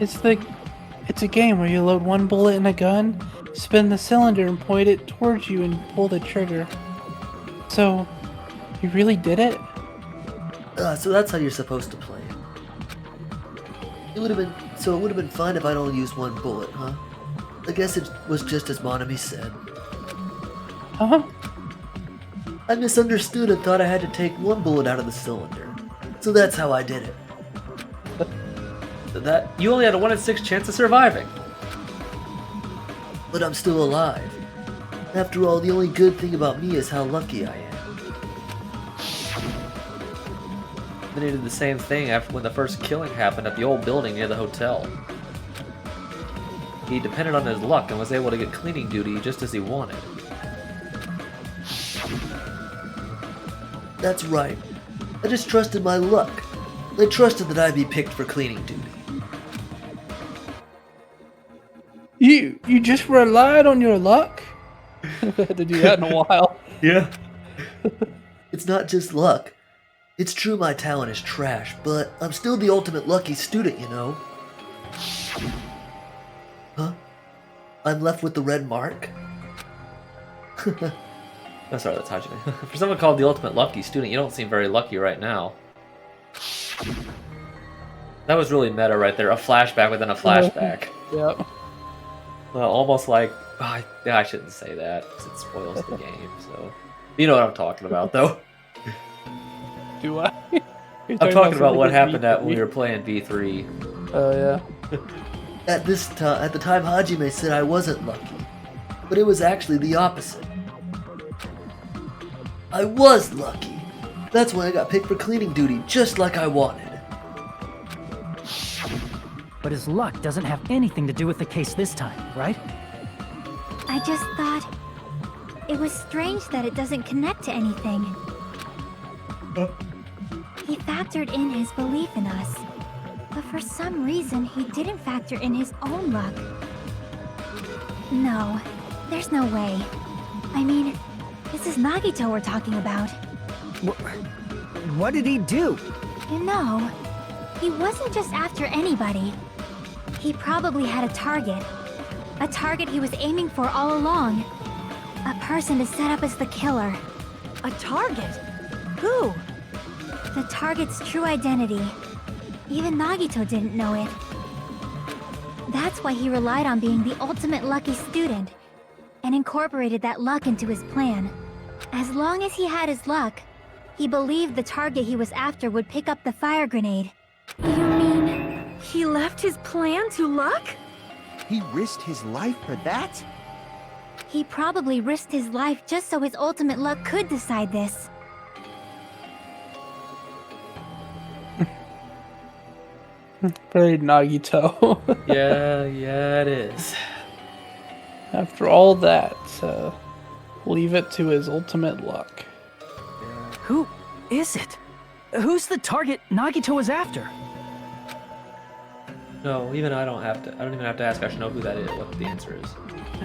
It's a game where you load one bullet in a gun, spin the cylinder and point it towards you and pull the trigger. So, you really did it? So that's how you're supposed to play. It would have been fine if I'd only used one bullet, huh? I guess it was just as Monami said. Huh? I misunderstood and thought I had to take one bullet out of the cylinder. So that's how I did it. That you only had a 1 in 6 chance of surviving. But I'm still alive. After all, the only good thing about me is how lucky I am. Then he did the same thing after when the first killing happened at the old building near the hotel. He depended on his luck and was able to get cleaning duty just as he wanted. That's right. I just trusted my luck. I trusted that I'd be picked for cleaning duty. You just relied on your luck? I've had to do that in a while. Yeah. It's not just luck. It's true my talent is trash, but I'm still the ultimate lucky student, you know? Huh? I'm left with the red mark? Oh, sorry, that's Hajime. For someone called the ultimate lucky student, you don't seem very lucky right now. That was really meta right there. A flashback within a flashback. Yep. Well, almost like... Oh, I shouldn't say that, because it spoils the game, so... You know what I'm talking about, though. Do I? I'm talking about what happened when we were playing V3. Oh, yeah. At the time Hajime said I wasn't lucky, but it was actually the opposite. I was lucky. That's when I got picked for cleaning duty, just like I wanted. But his luck doesn't have anything to do with the case this time, right? I just thought it was strange that it doesn't connect to anything. He factored in his belief in us, but for some reason he didn't factor in his own luck. No, there's no way. I mean, this is Nagito we're talking about. What did he do? You know, he wasn't just after anybody. He probably had a target. A target he was aiming for all along. A person to set up as the killer. A target? Who? The target's true identity. Even Nagito didn't know it. That's why he relied on being the ultimate lucky student, and incorporated that luck into his plan. As long as he had his luck, he believed the target he was after would pick up the fire grenade. You mean he left his plan to luck? He risked his life for that? He probably risked his life just so his ultimate luck could decide this. Very Nagito. Yeah, it is. After all that, leave it to his ultimate luck. Who is it? Who's the target Nagito was after? No, even I don't even have to ask. I should know who that is. What the answer is.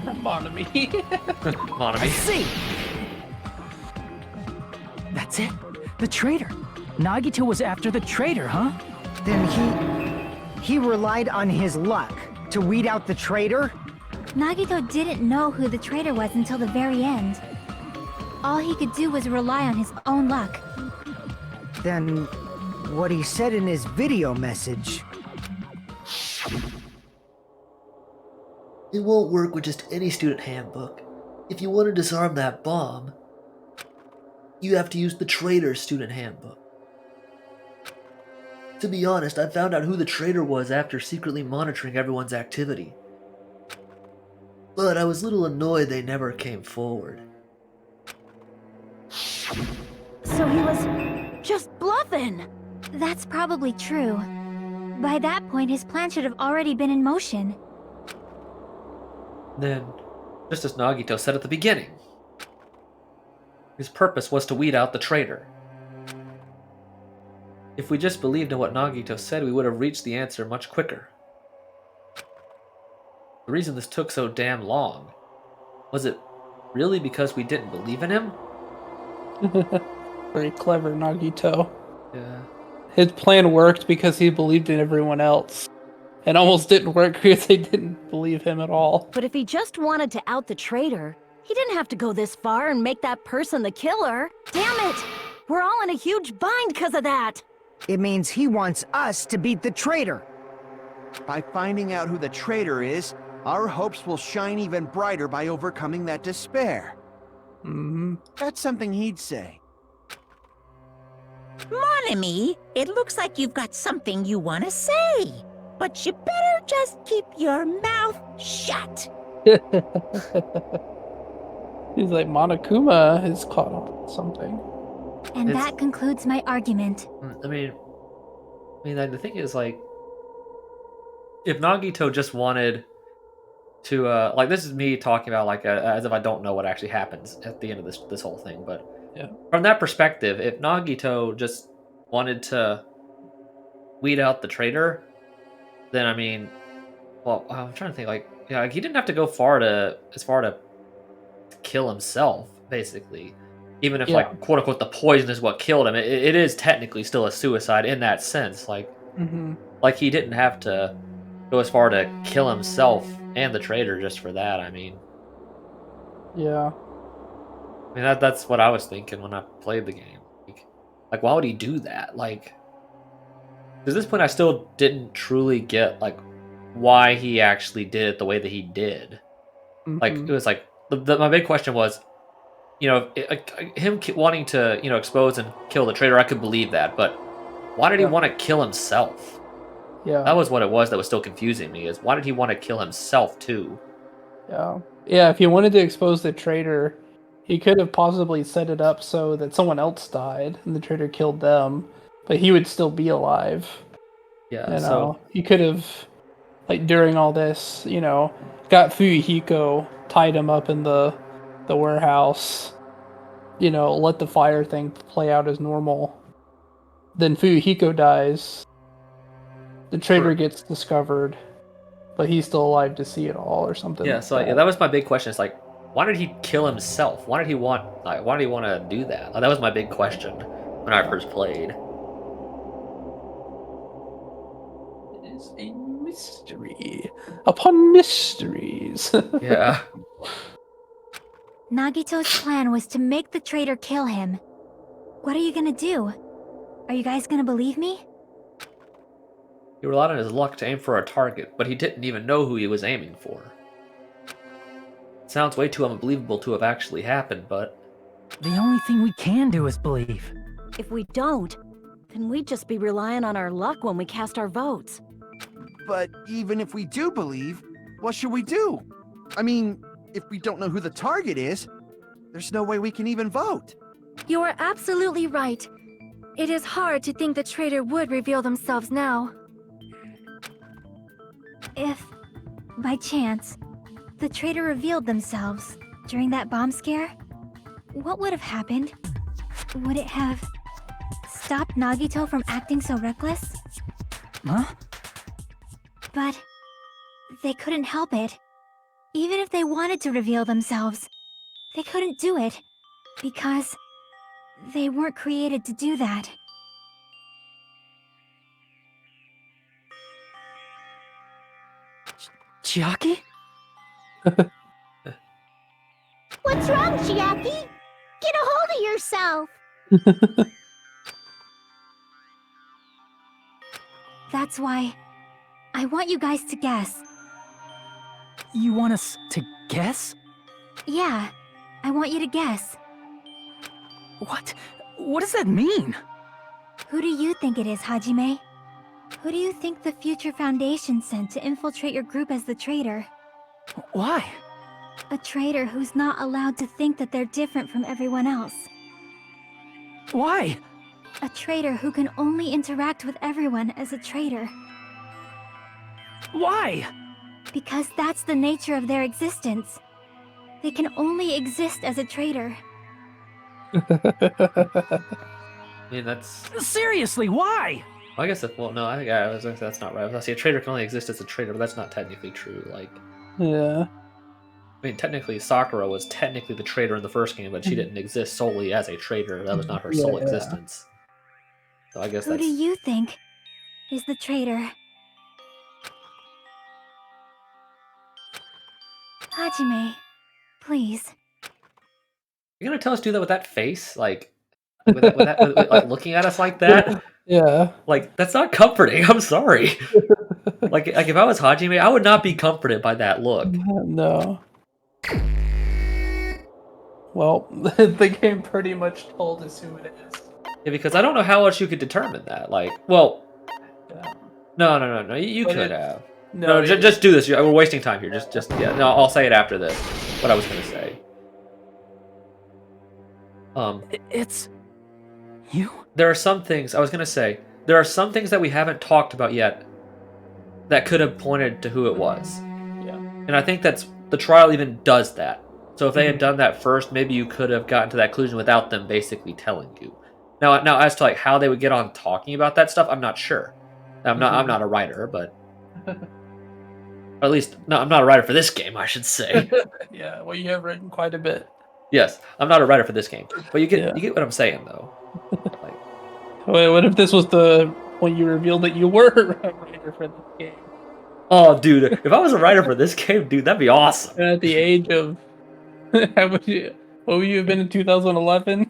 Monami. I Monami. see. That's it. The traitor. Nagito was after the traitor, huh? Then he relied on his luck to weed out the traitor? Nagito didn't know who the traitor was until the very end. All he could do was rely on his own luck. Then what he said in his video message. It won't work with just any student handbook. If you want to disarm that bomb, you have to use the traitor's student handbook. To be honest, I found out who the traitor was after secretly monitoring everyone's activity. But I was a little annoyed they never came forward. So he was just bluffing. That's probably true. By that point, his plan should have already been in motion. Then, just as Nagito said at the beginning, his purpose was to weed out the traitor. If we just believed in what Nagito said, we would have reached the answer much quicker. The reason this took so damn long, was it really because we didn't believe in him? Very clever, Nagito. Yeah. His plan worked because he believed in everyone else. And almost didn't work because they didn't believe him at all. But if he just wanted to out the traitor, he didn't have to go this far and make that person the killer. Damn it! We're all in a huge bind because of that! It means he wants us to beat the traitor. By finding out who the traitor is, our hopes will shine even brighter by overcoming that despair. That's something he'd say. Monami, it looks like you've got something you want to say. But you better just keep your mouth shut. He's like, Monokuma is caught on something. And that concludes my argument. I mean, like, the thing is, like, if Nagito just wanted to, like, this is me talking about, like, as if I don't know what actually happens at the end of this whole thing, but yeah. From that perspective, if Nagito just wanted to weed out the traitor, then, I mean, well, I'm trying to think, like, yeah, like, he didn't have to go as far to kill himself, basically. Even if, like, quote-unquote, the poison is what killed him, it is technically still a suicide in that sense. Like, like, he didn't have to go as far to kill himself and the traitor just for that, I mean. Yeah. I mean, that's what I was thinking when I played the game. Like, why would he do that? Like, at this point, I still didn't truly get, like, why he actually did it the way that he did. Like, it was like, my big question was, you know, him wanting to, you know, expose and kill the traitor, I could believe that, but why did he want to kill himself? Yeah. That was what it was that was still confusing me, is why did he want to kill himself, too? Yeah. Yeah, if he wanted to expose the traitor, he could have possibly set it up so that someone else died and the traitor killed them, but he would still be alive. Yeah, you know, so he could have, like, during all this, you know, got Fuyuhiko, tied him up in the warehouse, you know, let the fire thing play out as normal. Then Fuyuhiko dies. The traitor gets discovered, but he's still alive to see it all or something. yeah, like so that. yeah, that was my big question. It's like, why did he kill himself? Why did he want to do that? Like, that was my big question when I first played. It is a mystery upon mysteries. Yeah. Nagito's plan was to make the traitor kill him. What are you gonna do? Are you guys gonna believe me? He relied on his luck to aim for a target, but he didn't even know who he was aiming for. It sounds way too unbelievable to have actually happened, but The only thing we can do is believe. If we don't, then we'd just be relying on our luck when we cast our votes. But even if we do believe, what should we do? I mean, if we don't know who the target is, there's no way we can even vote. You are absolutely right. It is hard to think the traitor would reveal themselves now. If, by chance, the traitor revealed themselves during that bomb scare, what would have happened? Would it have stopped Nagito from acting so reckless? Huh? But they couldn't help it. Even if they wanted to reveal themselves, they couldn't do it because they weren't created to do that. Chiaki? What's wrong, Chiaki? Get a hold of yourself! That's why I want you guys to guess. You want us to guess? Yeah, I want you to guess. What? What does that mean? Who do you think it is, Hajime? Who do you think the Future Foundation sent to infiltrate your group as the traitor? Why? A traitor who's not allowed to think that they're different from everyone else. Why? A traitor who can only interact with everyone as a traitor. Why? Because that's the nature of their existence. They can only exist as a traitor. I mean, that's. Seriously, why? I guess well, no, I think I was gonna say that's not right. I was gonna say a traitor can only exist as a traitor, but that's not technically true. Like, Yeah. I mean, technically, Sakura was technically the traitor in the first game, but she didn't exist solely as a traitor. That was not her sole Yeah. existence. So I guess Who that's. do you think is the traitor? Hajime, please. You're gonna tell us to do that with that face, like, like looking at us like that? Yeah. Like, that's not comforting. I'm sorry. like if I was Hajime, I would not be comforted by that look. No. Well, the game pretty much told us who it is. Yeah, because I don't know how else you could determine that. Like, well, Yeah. no. You But could it- have. No, No, just do this. We're wasting time here. Just yeah. No, I'll say it after this. What I was gonna say. It's... you? There are some things I was gonna say. There are some things that we haven't talked about yet that could have pointed to who it was. Yeah. And I think that's the trial even does that. So if they had done that first, maybe you could have gotten to that conclusion without them basically telling you. Now as to like how they would get on talking about that stuff, I'm not sure. I'm not a writer, but or at least no, I'm not a writer for this game, I should say. Yeah, well, you have written quite a bit. Yes, I'm not a writer for this game, but you get Yeah. you get what I'm saying though. Like, Wait, what if this was the when you revealed that you were a writer for this game? oh, dude, if I was a writer for this game, dude, that'd be awesome. And at the age of what would you have been in 2011?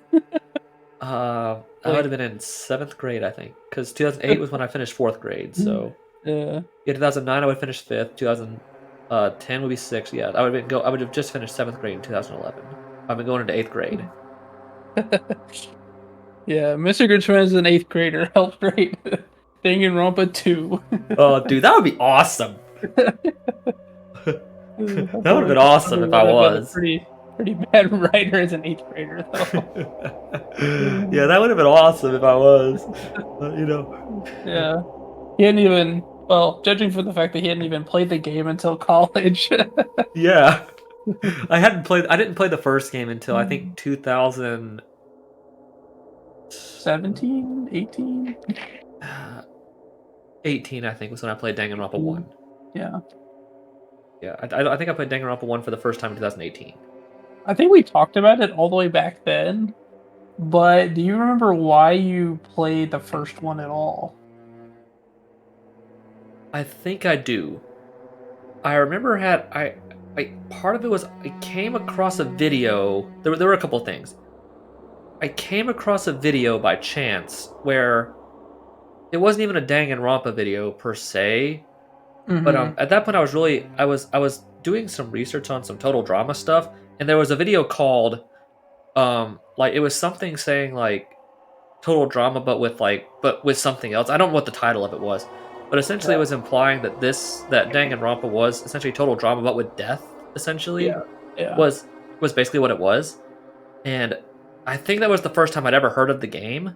I would have been in 7th grade, I think, because 2008 was when I finished 4th grade. So Yeah. yeah, 2009 I would finish 5th. 2010 would be 6th. Yeah, I would have just finished 7th grade in 2011. I've been going into 8th grade. Yeah, Mr. Goodman is an 8th grader. Helped write Danganronpa 2. Oh, dude, that would be awesome. That would have been awesome if I was. Pretty bad writer as an 8th grader, though. Yeah, that would have been awesome if I was. You know. Yeah. He hadn't even, well, judging from the fact that he hadn't even played the game until college. Yeah. I didn't play the first game until I think 2017, 18? 18, I think, was when I played Danganronpa 1. Yeah. Yeah, I think I played Danganronpa 1 for the first time in 2018. I think we talked about it all the way back then, but do you remember why you played the first one at all? I think I do. I remember part of it was I came across a video. There were a couple of things. I came across a video by chance where it wasn't even a Danganronpa video per se, but at that point I was doing some research on some total drama stuff, and there was a video called like it was something saying like total drama but with something else. I don't know what the title of it was, but essentially it was implying that that Danganronpa was essentially total drama but with death. Essentially, was basically what it was, and I think that was the first time I'd ever heard of the game.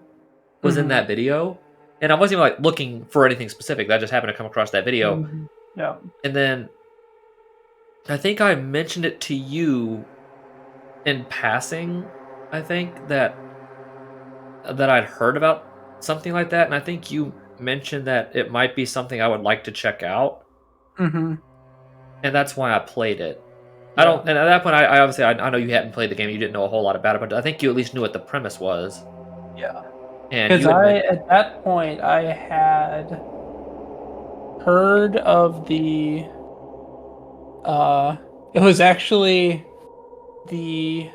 Was in that video, and I wasn't even like looking for anything specific. I just happened to come across that video. Yeah, and then I think I mentioned it to you in passing. I think that that I'd heard about something like that, and I think you mentioned that it might be something I would like to check out, Mm-hmm. and that's why I played it. I Yeah. don't, and at that point, I obviously I know you hadn't played the game, you didn't know a whole lot about it, but I think you at least knew what the premise was. Yeah. And Because you had at that point I had heard of the it was actually the it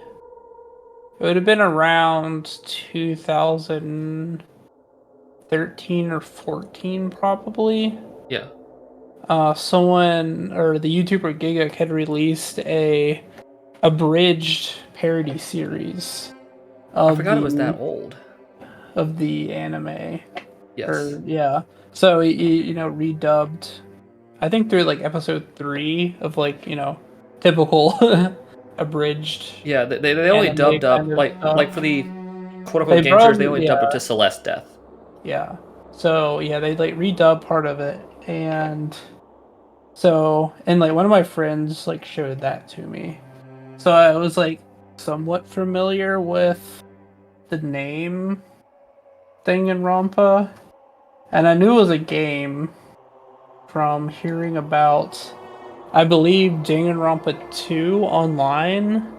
would have been around 2013 or 14 probably. yeah, Someone or the YouTuber Giga had released a abridged parody series I of forgot it was the that old. anime. Yes. Or yeah. So he redubbed I think through like episode 3 of like, typical abridged Yeah, they only anime dubbed up kind of like stuff. for the quote They unquote gangsters, they probably only dubbed up to Celeste death. yeah. So yeah, they like redubbed part of it, and so like one of my friends like showed that to me. So I was like somewhat familiar with the name Danganronpa, and I knew it was a game from hearing about, I believe, Danganronpa 2 online.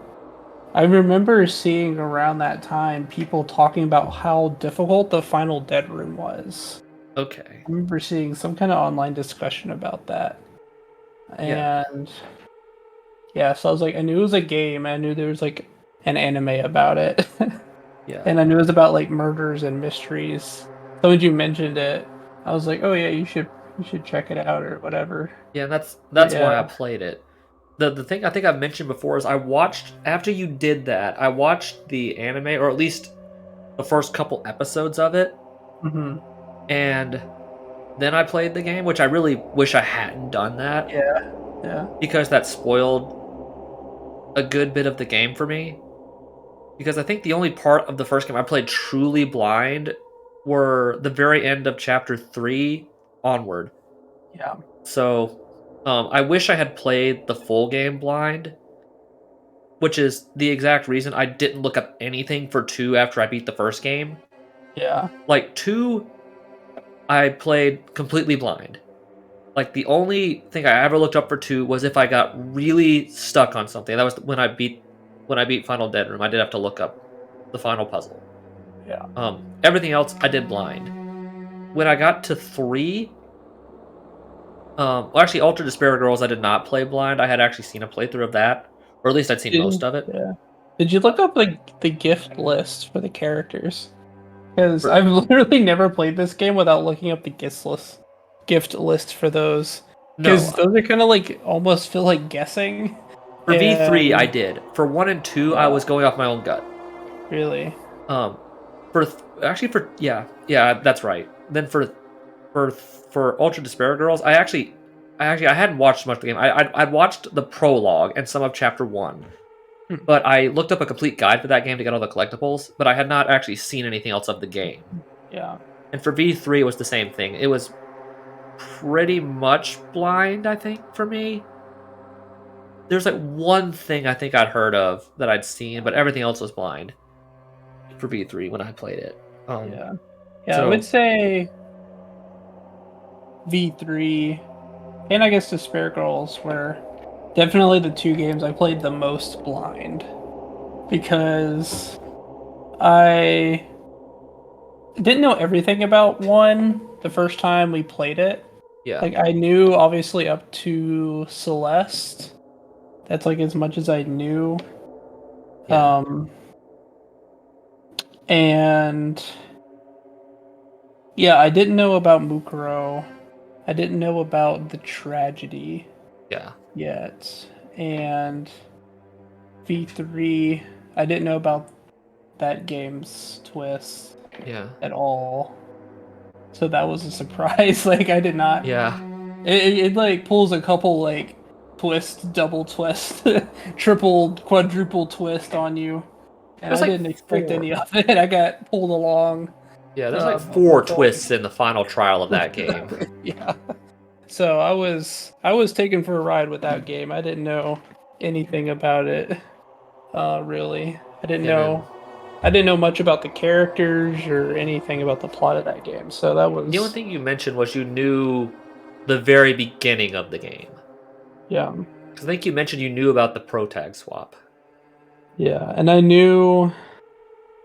I remember seeing around that time people talking about how difficult the final dead room was. Okay. I remember seeing some kind of online discussion about that. Yeah. And yeah, so I was like, I knew it was a game. I knew there was like an anime about it. Yeah. And I knew it was about like murders and mysteries. So when you mentioned it, I was like, oh yeah, you should check it out or whatever. Yeah, that's why I Yeah. played it. The thing I think I've mentioned before is I watched after you did that, I watched the anime, or at least the first couple episodes of it, Hmm. and then I played the game, which I really wish I hadn't done that. Yeah. Yeah. Because that spoiled a good bit of the game for me. Because I think the only part of the first game I played truly blind were the very end of chapter 3 onward. Yeah. So I wish I had played the full game blind, which is the exact reason I didn't look up anything for 2 after I beat the first game. Yeah. Like 2, I played completely blind. Like the only thing I ever looked up for 2 was if I got really stuck on something. That was when I beat Final Dead Room. I did have to look up the final puzzle. Yeah. Everything else I did blind. When I got to 3, well, actually, Ultra Despair Girls, I did not play blind. I had actually seen a playthrough of that, or at least I'd seen most of it. Yeah. Did you look up like the gift list for the characters? Because I've literally never played this game without looking up the gift list for those. Because those are kind of like almost feel like guessing. For V3, I And- did. For 1 and 2, I was going off my own gut. Really? Yeah, that's right. Then for Ultra Despair Girls, I hadn't watched much of the game. I'd watched the prologue and some of chapter 1, but I looked up a complete guide for that game to get all the collectibles. But I had not actually seen anything else of the game. Yeah. And for V3, it was the same thing. It was pretty much blind, I think, for me. There's like one thing I think I'd heard of that I'd seen, but everything else was blind for V3 when I played it. Yeah. Yeah, I would say V3 and I guess Despair Girls were definitely the 2 games I played the most blind. Because I didn't know everything about 1 the first time we played it. Yeah. Like I knew obviously up to Celeste. That's like as much as I knew. Yeah. And yeah, I didn't know about Mukuro. I didn't know about the tragedy Yeah. yet. And V3, I didn't know about that game's twist Yeah. at all. So that was a surprise. Like I did not. Yeah. It like pulls a couple like twist, double twist, triple, quadruple twist on you. And There's I like didn't expect 4. any of it. I got pulled along. Yeah, there's like 4 twists in the final trial of that game. Yeah. So I was taken for a ride with that game. I didn't know anything about it. Really. I didn't know I didn't know much about the characters or anything about the plot of that game. So that was The only thing you mentioned was you knew the very beginning of the game. yeah. Because I think you mentioned you knew about the pro tag swap. Yeah, and I knew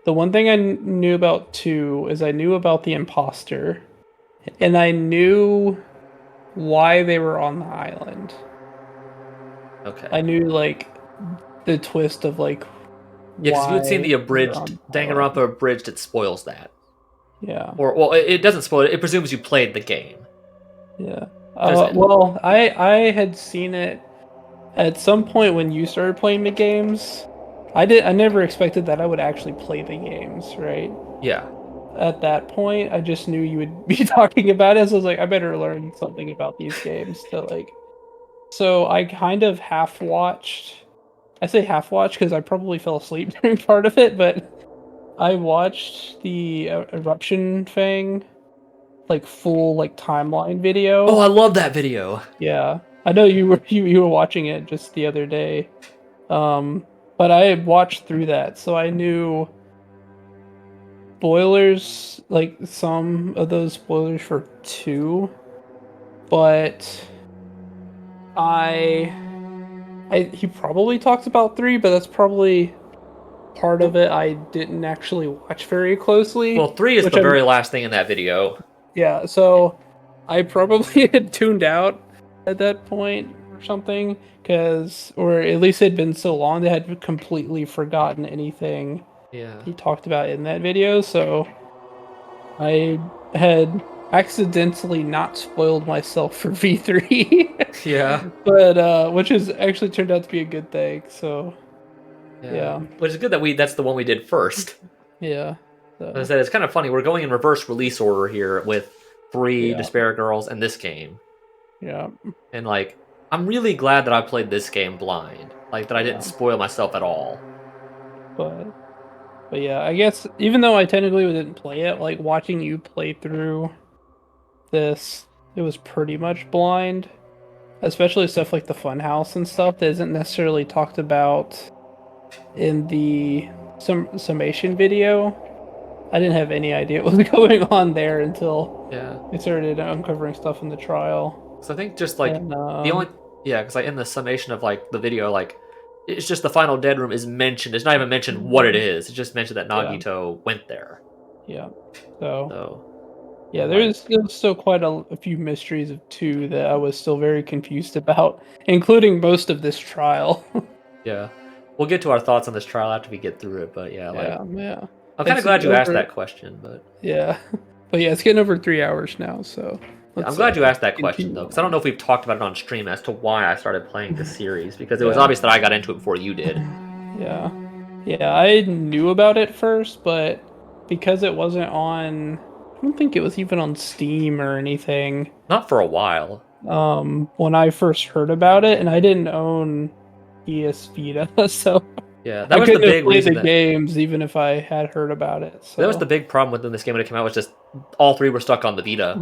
the one thing I knew about 2 is I knew about the imposter, and I knew why they were on the island. Okay. I knew like the twist of like Yeah, because if you had seen why the they were on abridged the island. Danganronpa abridged, it spoils that. Yeah, Or well, it doesn't spoil it. It presumes you played the game. yeah. 'Cause- Well, I had seen it at some point when you started playing the games. I never expected that I would actually play the games, right? Yeah. At that point, I just knew you would be talking about it, so I was like, I better learn something about these games to like. So I kind of half watched. I say half watched because I probably fell asleep during part of it, but I watched the eruption thing, like full like timeline video. Oh, I love that video. Yeah, I know you were watching it just the other day, but I had watched through that, so I knew spoilers, like some of those spoilers for 2, but he probably talks about 3, but that's probably part of it I didn't actually watch very closely. Well, 3 is which the I'm- very last thing in that video. Yeah, so I probably had tuned out at that point or something, or at least it had been so long that I had completely forgotten anything Yeah. he talked about in that video, so I had accidentally not spoiled myself for V3. Yeah. But which has actually turned out to be a good thing, so yeah. Which is good that that's the one we did first. Yeah. As I said, it's kind of funny. We're going in reverse release order here with 3 Yeah. Despair Girls and this game. Yeah. And like, I'm really glad that I played this game blind. Like that I didn't spoil myself at all. But yeah, I guess even though I technically didn't play it, like watching you play through this, it was pretty much blind. Especially stuff like the funhouse and stuff that isn't necessarily talked about in the summation video. I didn't have any idea what was going on there until we started uncovering stuff in the trial. So I think just like And, because like in the summation of like the video, like it's just the final dead room is mentioned. It's not even mentioned what it is. It's just mentioned that Nagito went there. Yeah. So yeah, there's still quite a few mysteries of 2 that I was still very confused about, including most of this trial. Yeah. We'll get to our thoughts on this trial after we get through it, but yeah. I'm kind of glad you asked that question, but yeah, but yeah, it's getting over 3 hours now, so I'm glad you asked that question though, because I don't know if we've talked about it on stream as to why I started playing this series, because it was obvious that I got into it before you did. Yeah, I knew about it first, but because it wasn't on, I don't think it was even on Steam or anything. Not for a while. When I first heard about it, and I didn't own PS Vita, so yeah, that was the big reason. The games, even if I had heard about it. So that was the big problem within this game when it came out. Was just all 3 were stuck on the Vita.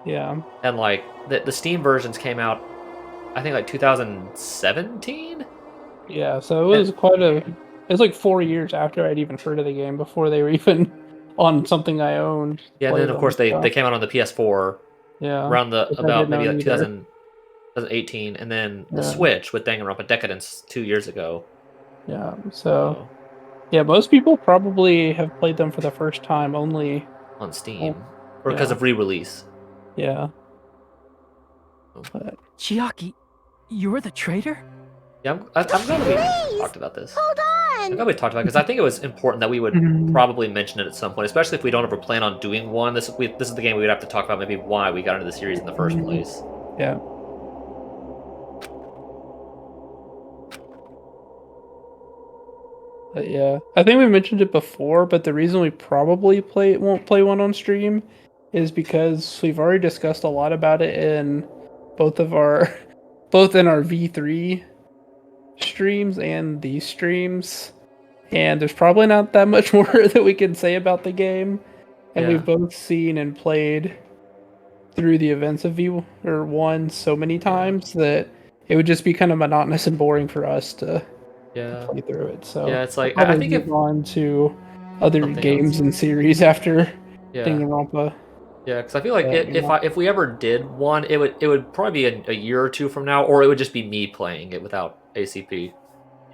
Yeah, and like the Steam versions came out, I think like 2017. Yeah, so it was it was like 4 years after I'd even heard of the game before they were even on something I owned. Yeah, and then of course they came out on the PS4. Yeah, around maybe like 2018, and then the Switch with Danganronpa Decadence 2 years ago. Yeah, so yeah, most people probably have played them for the first time only on Steam, or because of re-release. Yeah. Chiaki, you're the traitor? Yeah, I'm glad we talked about this. Hold on! I'm glad we talked about it because I think it was important that we would probably mention it at some point, especially if we don't ever plan on doing one. This is the game we would have to talk about maybe why we got into the series in the first place. Yeah. Yeah, I think we mentioned it before, but the reason we probably won't play one on stream is because we've already discussed a lot about it in both in our V3 streams and these streams, and there's probably not that much more that we can say about the game, and we've both seen and played through the events of V1 so many times that it would just be kind of monotonous and boring for us to play through it. So yeah, it's like I think on to other Something games else. and series after Yeah. Danganronpa. Yeah, because I feel like Yeah, if we ever did one, it would probably be a year or two from now, or it would just be me playing it without ACP.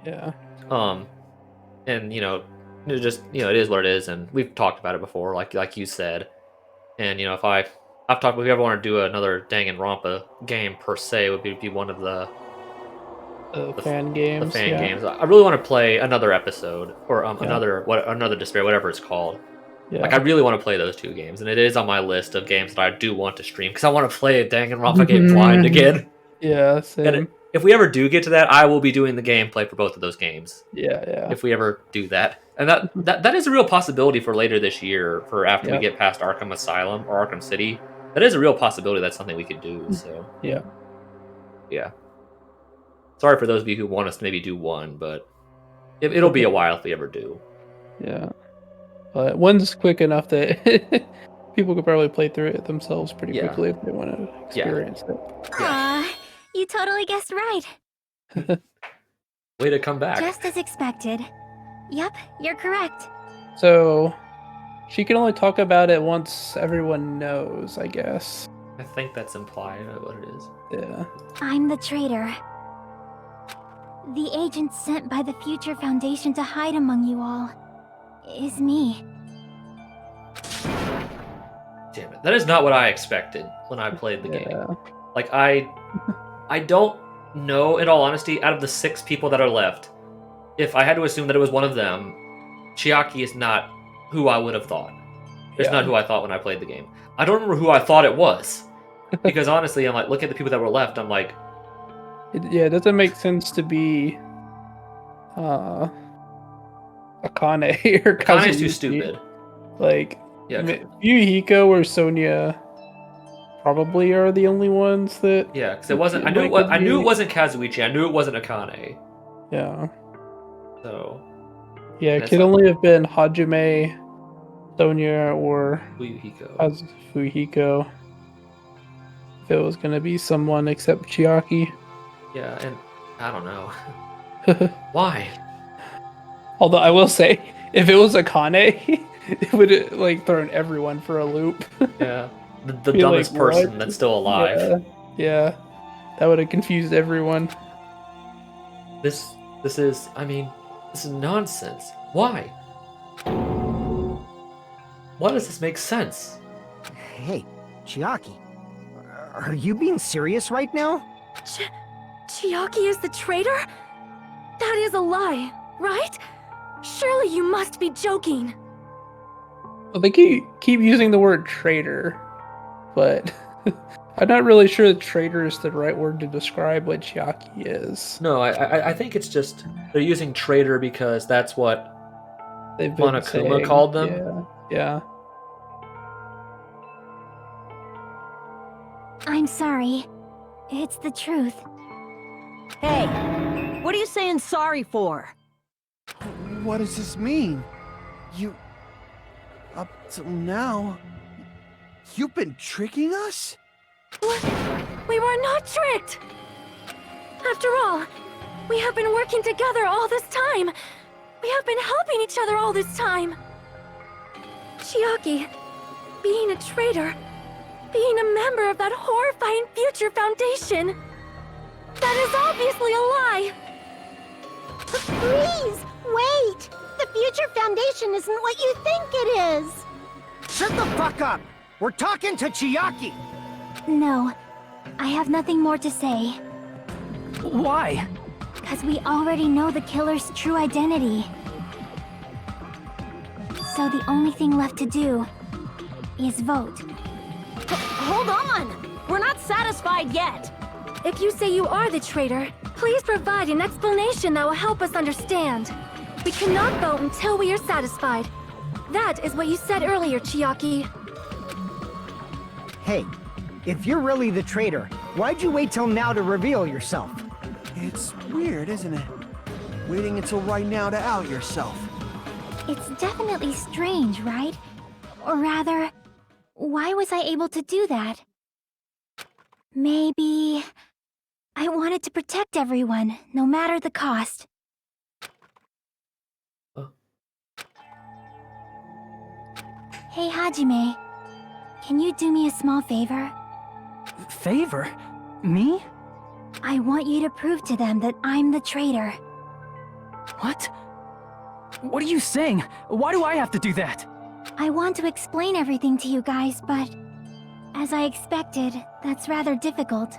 Yeah. And it just it is what it is, and we've talked about it before, like you said. And if I've talked, if we ever want to do another Danganronpa game per se, it would be one of the Fan the games. fan Yeah. games. I really want to play another episode or Yeah. another Despair, whatever it's called. Yeah. Like I really want to play those two games, and it is on my list of games that I do want to stream because I want to play a Danganronpa game blind again. Yeah, And same. if we ever do get to that, I will be doing the gameplay for both of those games. Yeah, yeah. If we ever do that, and that is a real possibility for later this year, for after we Yep. get past Arkham Asylum or Arkham City. That is a real possibility. That's something we could do. So Yeah. yeah. Sorry for those of you who want us to maybe do one, but it'll be a while if we ever do. Yeah. But one's quick enough that people could probably play through it themselves pretty Yeah. quickly if they want to experience it. Aw, you totally guessed right. Way to come back. Just as expected. Yep, you're correct. So she can only talk about it once everyone knows, I guess. I think that's implied what it is. Yeah. I'm the traitor. The agent sent by the Future Foundation to hide among you all is me. Damn it. That is not what I expected when I played the game. Yeah. Like I don't know, in all honesty, out of the 6 people that are left, if I had to assume that it was one of them, Chiaki is not who I would have thought. It's Yeah. not who I thought when I played the game. I don't remember who I thought it was. Because honestly, I'm like, looking at the people that were left, I'm like, It doesn't make sense to be Akane or Kane's too Kazuyuki. stupid. Like, Yeah, Yuhiko or Sonia probably are the only ones that. yeah, because it wasn't. I It knew might I knew it be- wasn't Kazuichi. I knew it wasn't Akane. Yeah. So Yeah, it That's could not- only have been Hajime, Sonia, or Yuhiko. Kazuhiko. If it was gonna be someone except Chiaki. Yeah, and I don't know why. Although I will say, if it was Akane, it would have like thrown everyone for a loop. Yeah, the Be dumbest like, person what? that's still alive. Yeah, that would have confused everyone. This is. I mean, this is nonsense. Why? Why does this make sense? Hey, Chiaki, are you being serious right now? Chiaki is the traitor? That is a lie, right? Surely you must be joking. Well, they keep using the word traitor, but I'm not really sure that traitor is the right word to describe what Chiaki is. No, I think it's just they're using traitor because that's what They've been Monokuma saying. called them. Yeah. I'm sorry. It's the truth. Hey, what are you saying sorry for? What does this mean? You... Up till now... You've been tricking us? We were not tricked! After all, we have been working together all this time. We have been helping each other all this time. Chiaki, being a traitor, being a member of that horrifying Future Foundation, that is obviously a lie! Please, wait! The Future Foundation isn't what you think it is! Shut the fuck up! We're talking to Chiaki! No, I have nothing more to say. Why? Because we already know the killer's true identity. So the only thing left to do is vote. Hold on! We're not satisfied yet! If you say you are the traitor, please provide an explanation that will help us understand. We cannot vote until we are satisfied. That is what you said earlier, Chiaki. Hey, if you're really the traitor, why'd you wait till now to reveal yourself? It's weird, isn't it? Waiting until right now to out yourself. It's definitely strange, right? Or rather, why was I able to do that? Maybe... I wanted to protect everyone, no matter the cost. Hey, Hajime. Can you do me a small favor? Favor? Me? I want you to prove to them that I'm the traitor. What? What are you saying? Why do I have to do that? I want to explain everything to you guys, but as I expected, that's rather difficult.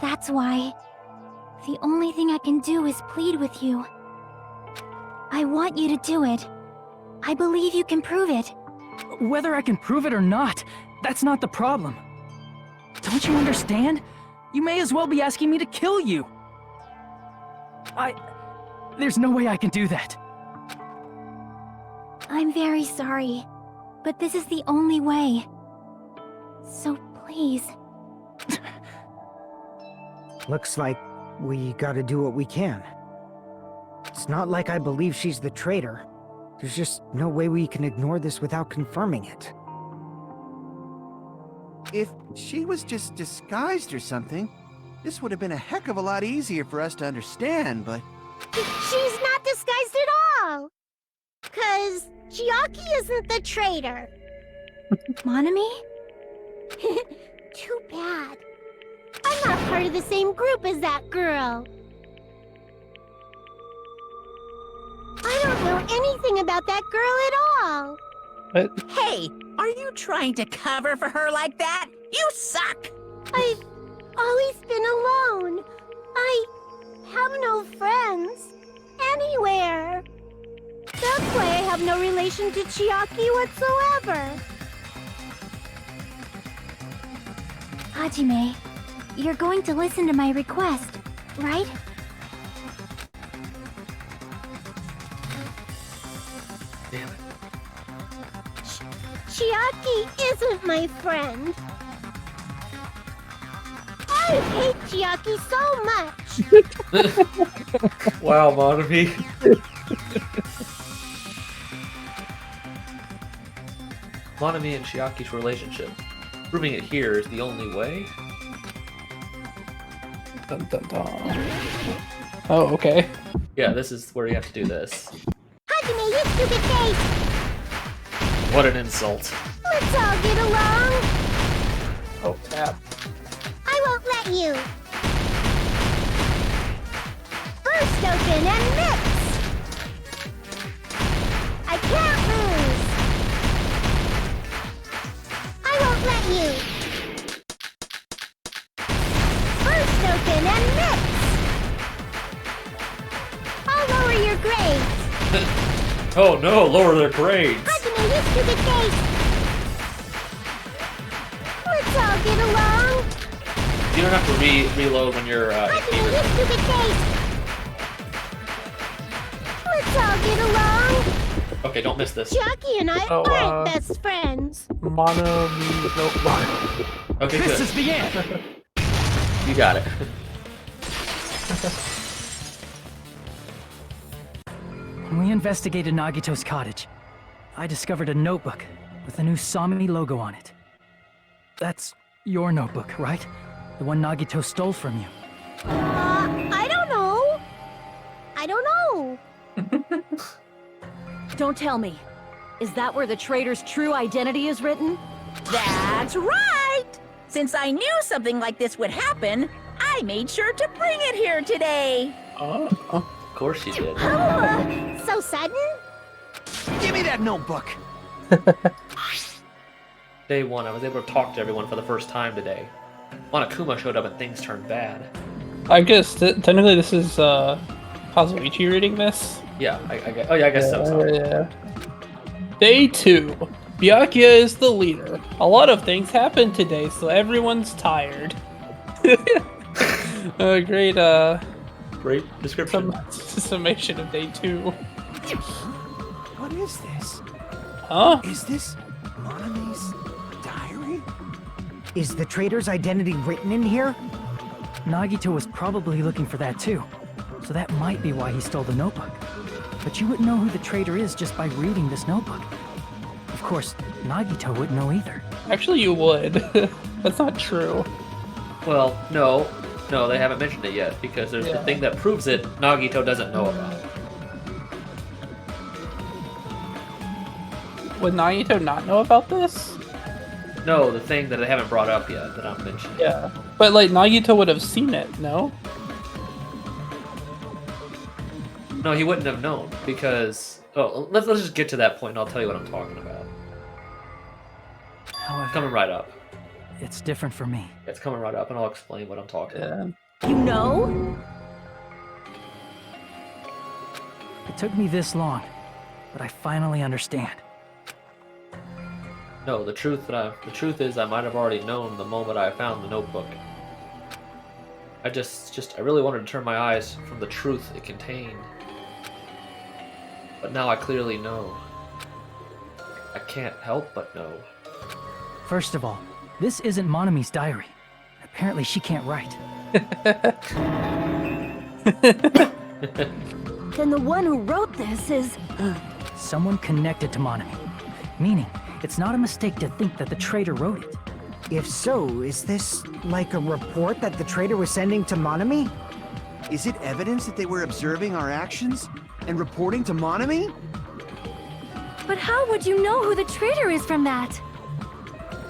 That's why the only thing I can do is plead with you. I want you to do it. I believe you can prove it. Whether I can prove it or not, that's not the problem. Don't you understand? You may as well be asking me to kill you. There's no way I can do that. I'm very sorry, but this is the only way. So please. Looks like we gotta do what we can. It's not like I believe she's the traitor. There's just no way we can ignore this without confirming it. If she was just disguised or something, this would have been a heck of a lot easier for us to understand, but... She's not disguised at all! 'Cause Chiaki isn't the traitor. Monami? Too bad. I'm not part of the same group as that girl. I don't know anything about that girl at all. What? Hey, are you trying to cover for her like that? You suck! I've always been alone. I have no friends anywhere. That's why I have no relation to Chiaki whatsoever. Hajime, you're going to listen to my request, right? Damn it. Chiaki isn't my friend. I hate Chiaki so much. Wow, Monami. Monami and Chiaki's relationship. Proving it here is the only way? Dun, dun, dun. Oh, okay. Yeah, this is where you have to do this. Hajime, you stupid face! What an insult. Let's all get along. Oh, snap. I won't let you. Burst open and mix. I can't lose. I won't let you. Burst open and mix. I'll lower your grades. Oh no, lower their grades! Hajime, you stupid face. Let's all get along. You don't have to reload when you're Hajime, you stupid face. Let's all get along. Okay, don't miss this. Chiaki and I aren't best friends. Monami, no. Okay, This good. is the end! You got it. When we investigated Nagito's cottage, I discovered a notebook with the new Samimi logo on it. That's your notebook, right? The one Nagito stole from you. I don't know. I don't know. Don't tell me. Is that where the traitor's true identity is written? That's right! Since I knew something like this would happen, I made sure to bring it here today. Of course you did. So sudden? Give me that notebook! Day one, I was able to talk to everyone for the first time today. Monokuma showed up and things turned bad. I guess technically this is Kazuichi reading this. Yeah, I guess so. Yeah. Day 2. Byakuya is the leader. A lot of things happened today, so everyone's tired. Great Great description. summation of day 2. What is this? Huh? Is this Monami's diary? Is the traitor's identity written in here? Nagito was probably looking for that too, so that might be why he stole the notebook. But you wouldn't know who the traitor is just by reading this notebook. Of course, Nagito wouldn't know either. Actually, you would. That's not true. Well, no, they haven't mentioned it yet because there's the thing that proves it Nagito doesn't know about. would Nagito not know about this? No, the thing that I haven't brought up yet that I'm mentioning. Yeah, but like Nagito would have seen it, no? No, he wouldn't have known because. Oh, let's just get to that point, and I'll tell you what I'm talking about. However, Coming right up. it's different for me. It's coming right up, and I'll explain what I'm talking about. Yeah. You know? It took me this long, but I finally understand. No, the truth is I might have already known the moment I found the notebook. I really wanted to turn my eyes from the truth it contained. But now I clearly know. I can't help but know. First of all, this isn't Monami's diary. Apparently she can't write. Then the one who wrote this is... Someone connected to Monami. Meaning, it's not a mistake to think that the traitor wrote it. If so, is this like a report that the traitor was sending to Monami? Is it evidence that they were observing our actions and reporting to Monami? But how would you know who the traitor is from that?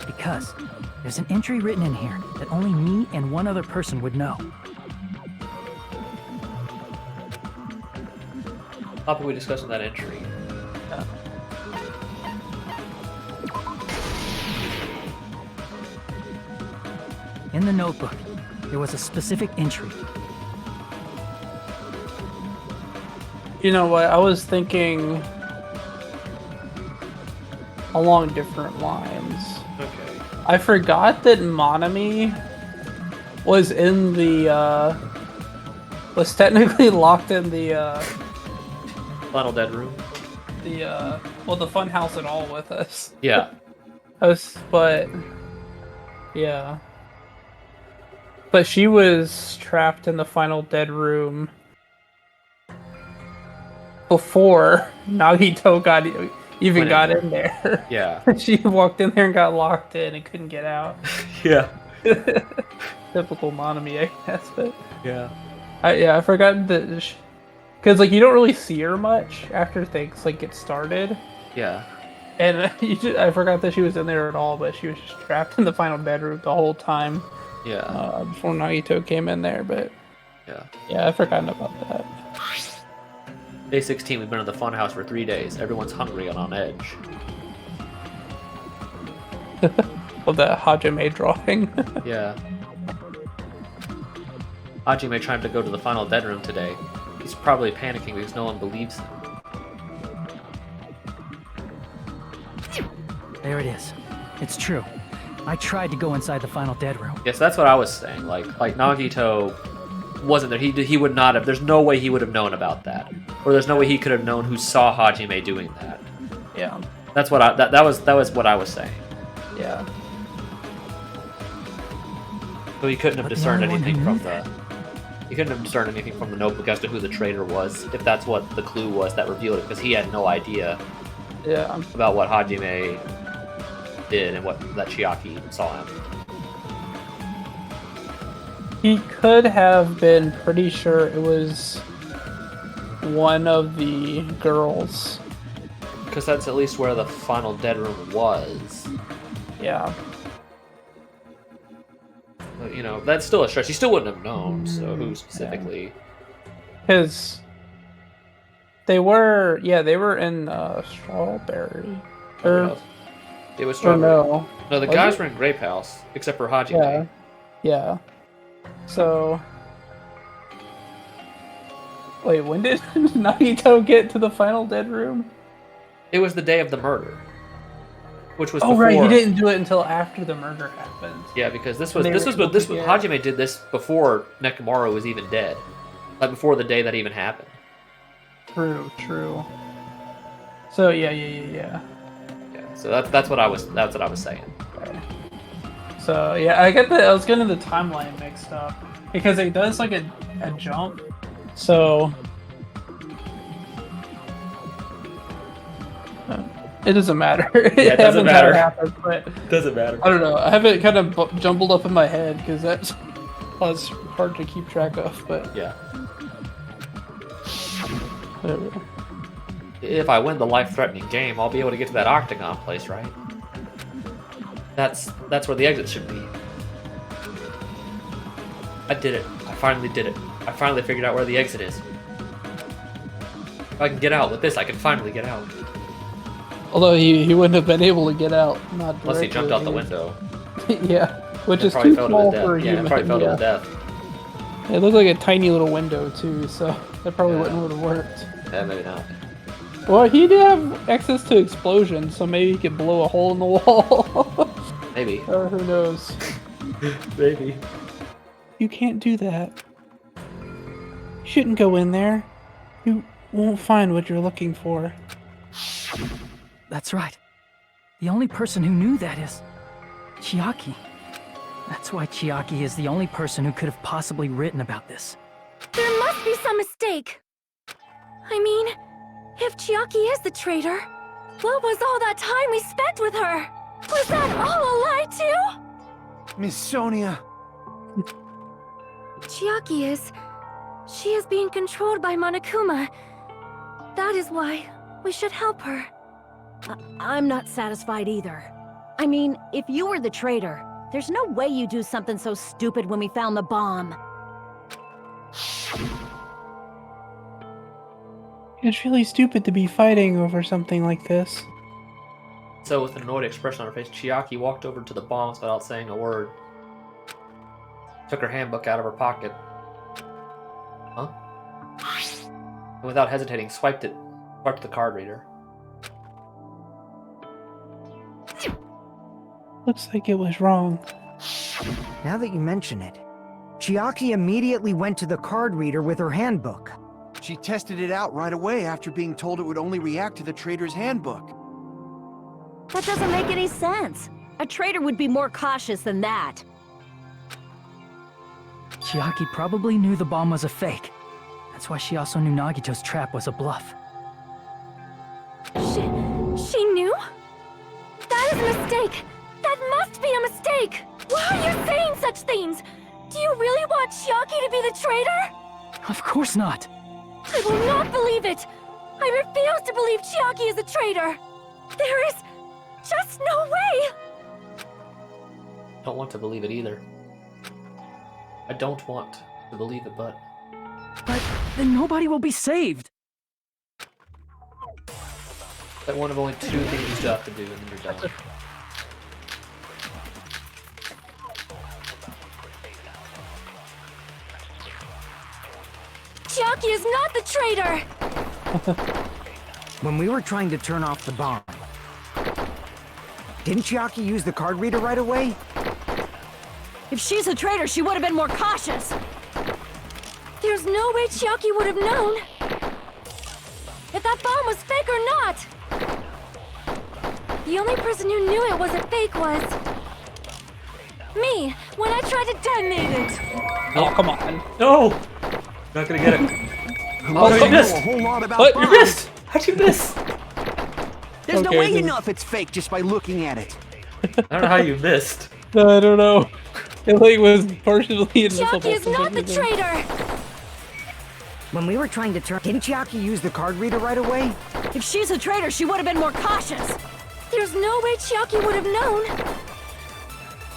Because there's an entry written in here that only me and one other person would know. How about we discuss that entry? In the notebook, there was a specific entry. You know what? I was thinking along different lines. Okay. I forgot that Monami was in the was technically locked in the Final dead room? the fun house at all with us. Yeah. But yeah. But she was trapped in the final dead room before Nagito got in there. Yeah. She walked in there and got locked in and couldn't get out. Yeah. Typical Monami, I guess. But Yeah. I forgot that because like you don't really see her much after things like get started. Yeah. And I forgot that she was in there at all, but she was just trapped in the final bedroom the whole time. Yeah. Before Nagito came in there, but yeah, I've forgotten about that. Day 16, we've been in the fun house for 3 days. Everyone's hungry and on edge. Well, that Hajime drawing. Yeah. Hajime tried to go to the final dead room today. He's probably panicking because no one believes him. There it is. It's true. I tried to go inside the final dead room. Yes, that's what I was saying. Like Nagito wasn't there. He would not have. There's no way he would have known about that, or there's no way he could have known who saw Hajime doing that. Yeah. That's what that was what I was saying. Yeah. So he couldn't have discerned anything from the notebook as to who the traitor was, if that's what the clue was that revealed it, because he had no idea. Yeah. About what Hajime did and that Chiaki saw him. He could have been pretty sure it was one of the girls. Because that's at least where the final dead room was. Yeah. But, you know, that's still a stretch. He still wouldn't have known, so who specifically? Because they were in Strawberry. It was Strawberry. No, the guys were in Grape House, except for Hajime. Yeah. So, wait, when did Nagito get to the final dead room? It was the day of the murder, which was before. Right, he didn't do it until after the murder happened. Yeah, because Hajime did this before Nekomaru was even dead, like before the day that even happened. True. So yeah. So that's what I was saying. Okay. So yeah, I was getting the timeline mixed up because it does like a jump. So it doesn't matter. It doesn't matter. Happen, but doesn't matter. I don't know. I have it kind of jumbled up in my head because that's hard to keep track of. But yeah. If I win the life-threatening game, I'll be able to get to that octagon place, right? That's where the exit should be. I did it. I finally did it. I finally figured out where the exit is. If I can get out with this, I can finally get out. Although he wouldn't have been able to get out, not Unless he jumped out the window. Yeah, which is probably too fell to small his for a death. Yeah, human. it probably fell to his Yeah. death. It looked like a tiny little window too, so that probably Yeah. wouldn't have worked. Yeah, maybe not. Well, he did have access to explosions, so maybe he could blow a hole in the wall. Maybe. Or who knows? Maybe. You can't do that. You shouldn't go in there. You won't find what you're looking for. That's right. The only person who knew that is Chiaki. That's why Chiaki is the only person who could have possibly written about this. There must be some mistake. I mean, if Chiaki is the traitor, what was all that time we spent with her? Was that all a lie too? Miss Sonia. Chiaki is... She is being controlled by Monokuma. That is why we should help her. I'm not satisfied either. I mean, if you were the traitor, there's no way you do something so stupid when we found the bomb. It's really stupid to be fighting over something like this. So, with an annoyed expression on her face, Chiaki walked over to the bombs without saying a word. Took her handbook out of her pocket. Huh? And without hesitating, swiped the card reader. Looks like it was wrong. Now that you mention it, Chiaki immediately went to the card reader with her handbook. She tested it out right away after being told it would only react to the trader's handbook. That doesn't make any sense. A traitor would be more cautious than that. Chiaki probably knew the bomb was a fake. That's why she also knew Nagito's trap was a bluff. She knew? That is a mistake! That must be a mistake! Why are you saying such things? Do you really want Chiaki to be the traitor? Of course not. I will not believe it! I refuse to believe Chiaki is a traitor! There is just no way! Don't want to believe it either. I don't want to believe it, but... But then nobody will be saved. That one of only two things you still have to do, and then you're done. Chiaki is not the traitor! When we were trying to turn off the bomb, didn't Chiaki use the card reader right away? If she's a traitor, she would have been more cautious. There's no way Chiaki would have known if that bomb was fake or not. The only person who knew it was a fake was me, when I tried to detonate it. Oh, come on. No! Not gonna get it. Oh, you missed! a whole lot about What? You bombs. missed! How'd you miss? There's no Okay, way you then- know if it's fake just by looking at it. I don't know how you missed. I don't know. It like was partially invisible. Chiaki is not the traitor. When we were trying to turn... Didn't Chiaki use the card reader right away? If she's a traitor, she would have been more cautious. There's no way Chiaki would have known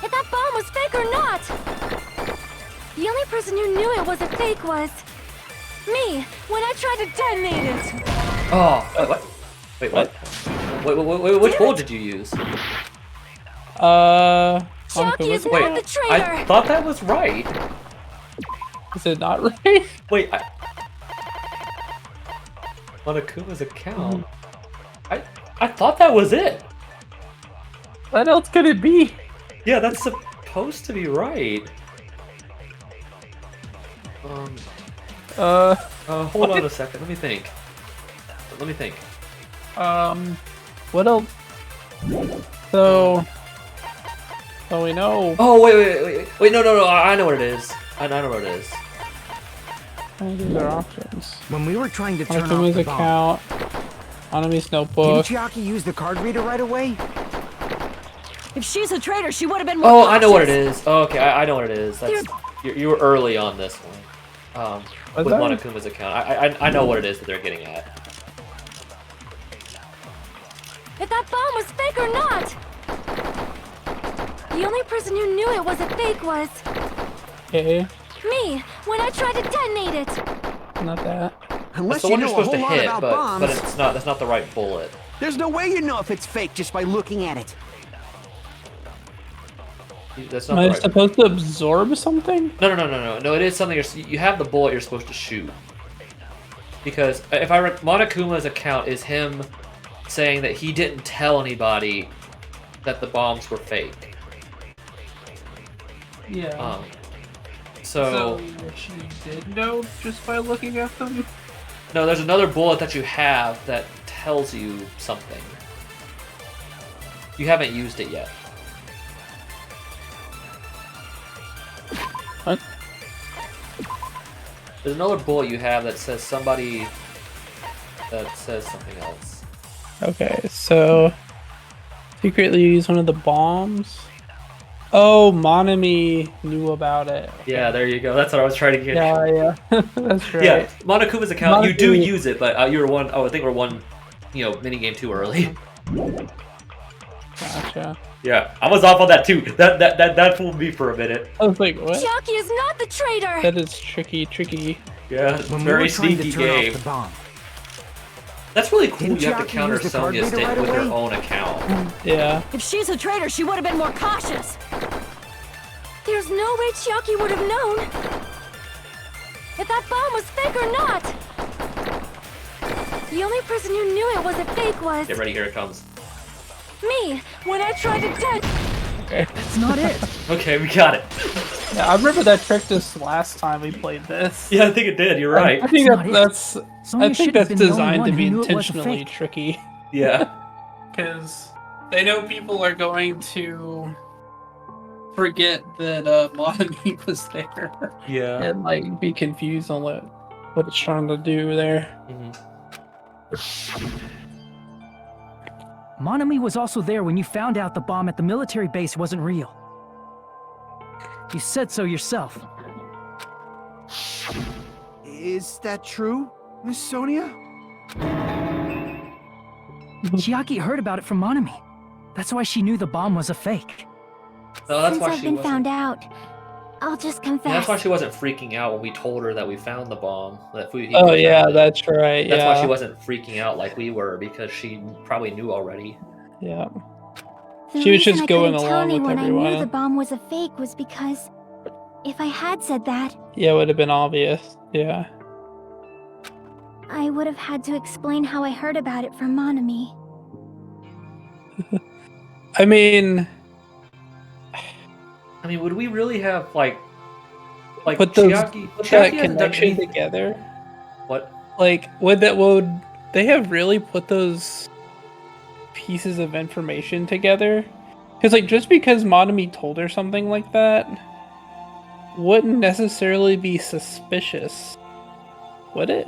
if that bomb was fake or not. The only person who knew it was a fake was me, when I tried to detonate it. Oh, what? Wait, what? Wait, which hole did you use? Chiaki is Wait, not the traitor. I thought that was right. Is it not right? Wait, Monokuma's account. I thought that was it. What else could it be? Yeah, that's supposed to be right. Hold on a second. Let me think. What else? So we know. Oh, wait, no, I know what it is. I know what it is. These are options. When we were trying to turn off Monokuma's the bomb, account. Enemy's notebook. didn't Chiaki use the card reader right away? If she's a traitor, she would have been more Oh, cautious. I know what it is. Oh, okay, I know what it is. That's you were early on this one. With that? Monokuma's account. I know what it is that they're getting at. that bomb was fake or not. The only person who knew it was a fake was Okay, me when I tried to detonate it. not that. Unless That's the you one you're know a supposed to whole lot hit, about but bombs, it's not. That's not the right bullet. there's no way you know if it's fake just by looking at it. That's Am not the I right. supposed to absorb something? No. It is something you have the bullet you're supposed to shoot. Because if I Monokuma's account is him saying that he didn't tell anybody that the bombs were fake. Yeah. So she did know just by looking at them? no, there's another bullet that you have that tells you something. You haven't used it yet. What? There's another bullet you have that says something else. Okay, so secretly use one of the bombs. Oh, Monami knew about it. Yeah, there you go. That's what I was trying to get. Yeah, that's right. Yeah, Monokuma's account, you do Monokuma- use it, but you were one. Oh, I think we're one, minigame too early. Gotcha. Yeah, I was off on that too. That fooled me for a minute. I was like, what? Chiaki is not the traitor. That is tricky. Yeah, it's a When we very were trying sneaky to turn game. off the bomb, That's really cool. Didn't You have to Chiaki counter use the card Sonya's reader thing right with her away? own account. Yeah. If she's a traitor, she would have been more cautious. There's no way Chiaki would have known if that bomb was fake or not. The only person who knew it was a fake was Get ready, here it comes. me when I tried to detonate. Okay. That's not it. Okay, we got it. Yeah, I remember that tricked us last time we played this. Yeah, I think it did. You're right. I think That's not it. that's. Sonya I think should have that's been the only designed one to be who knew it was intentionally fake. tricky. Yeah. Because they know people are going to forget that Monami was there Yeah. and like be confused on what it's trying to do there. Mhm. Monami was also there when you found out the bomb at the military base wasn't real. You said so yourself. Is that true, Miss Sonia? Chiaki heard about it from Monami. That's why she knew the bomb was a fake. No, that's Since why I've she been wasn't. found out, I'll just confess. Yeah, that's why she wasn't freaking out when we told her that we found the bomb. Oh yeah, that's right. That's yeah. why she wasn't freaking out like we were, because she probably knew already. Yeah. The She was reason just I going couldn't tell along with anyone I knew everyone. the bomb was a fake was because if I had said that, Yeah, it would have been obvious. Yeah. I would have had to explain how I heard about it from Monami. I mean, Would we really have like put those Chiaki? put Chiaki that hasn't done connection anything- together. What? Like, would they have really put those pieces of information together? Because like, just because Monami told her something like that, wouldn't necessarily be suspicious, would it?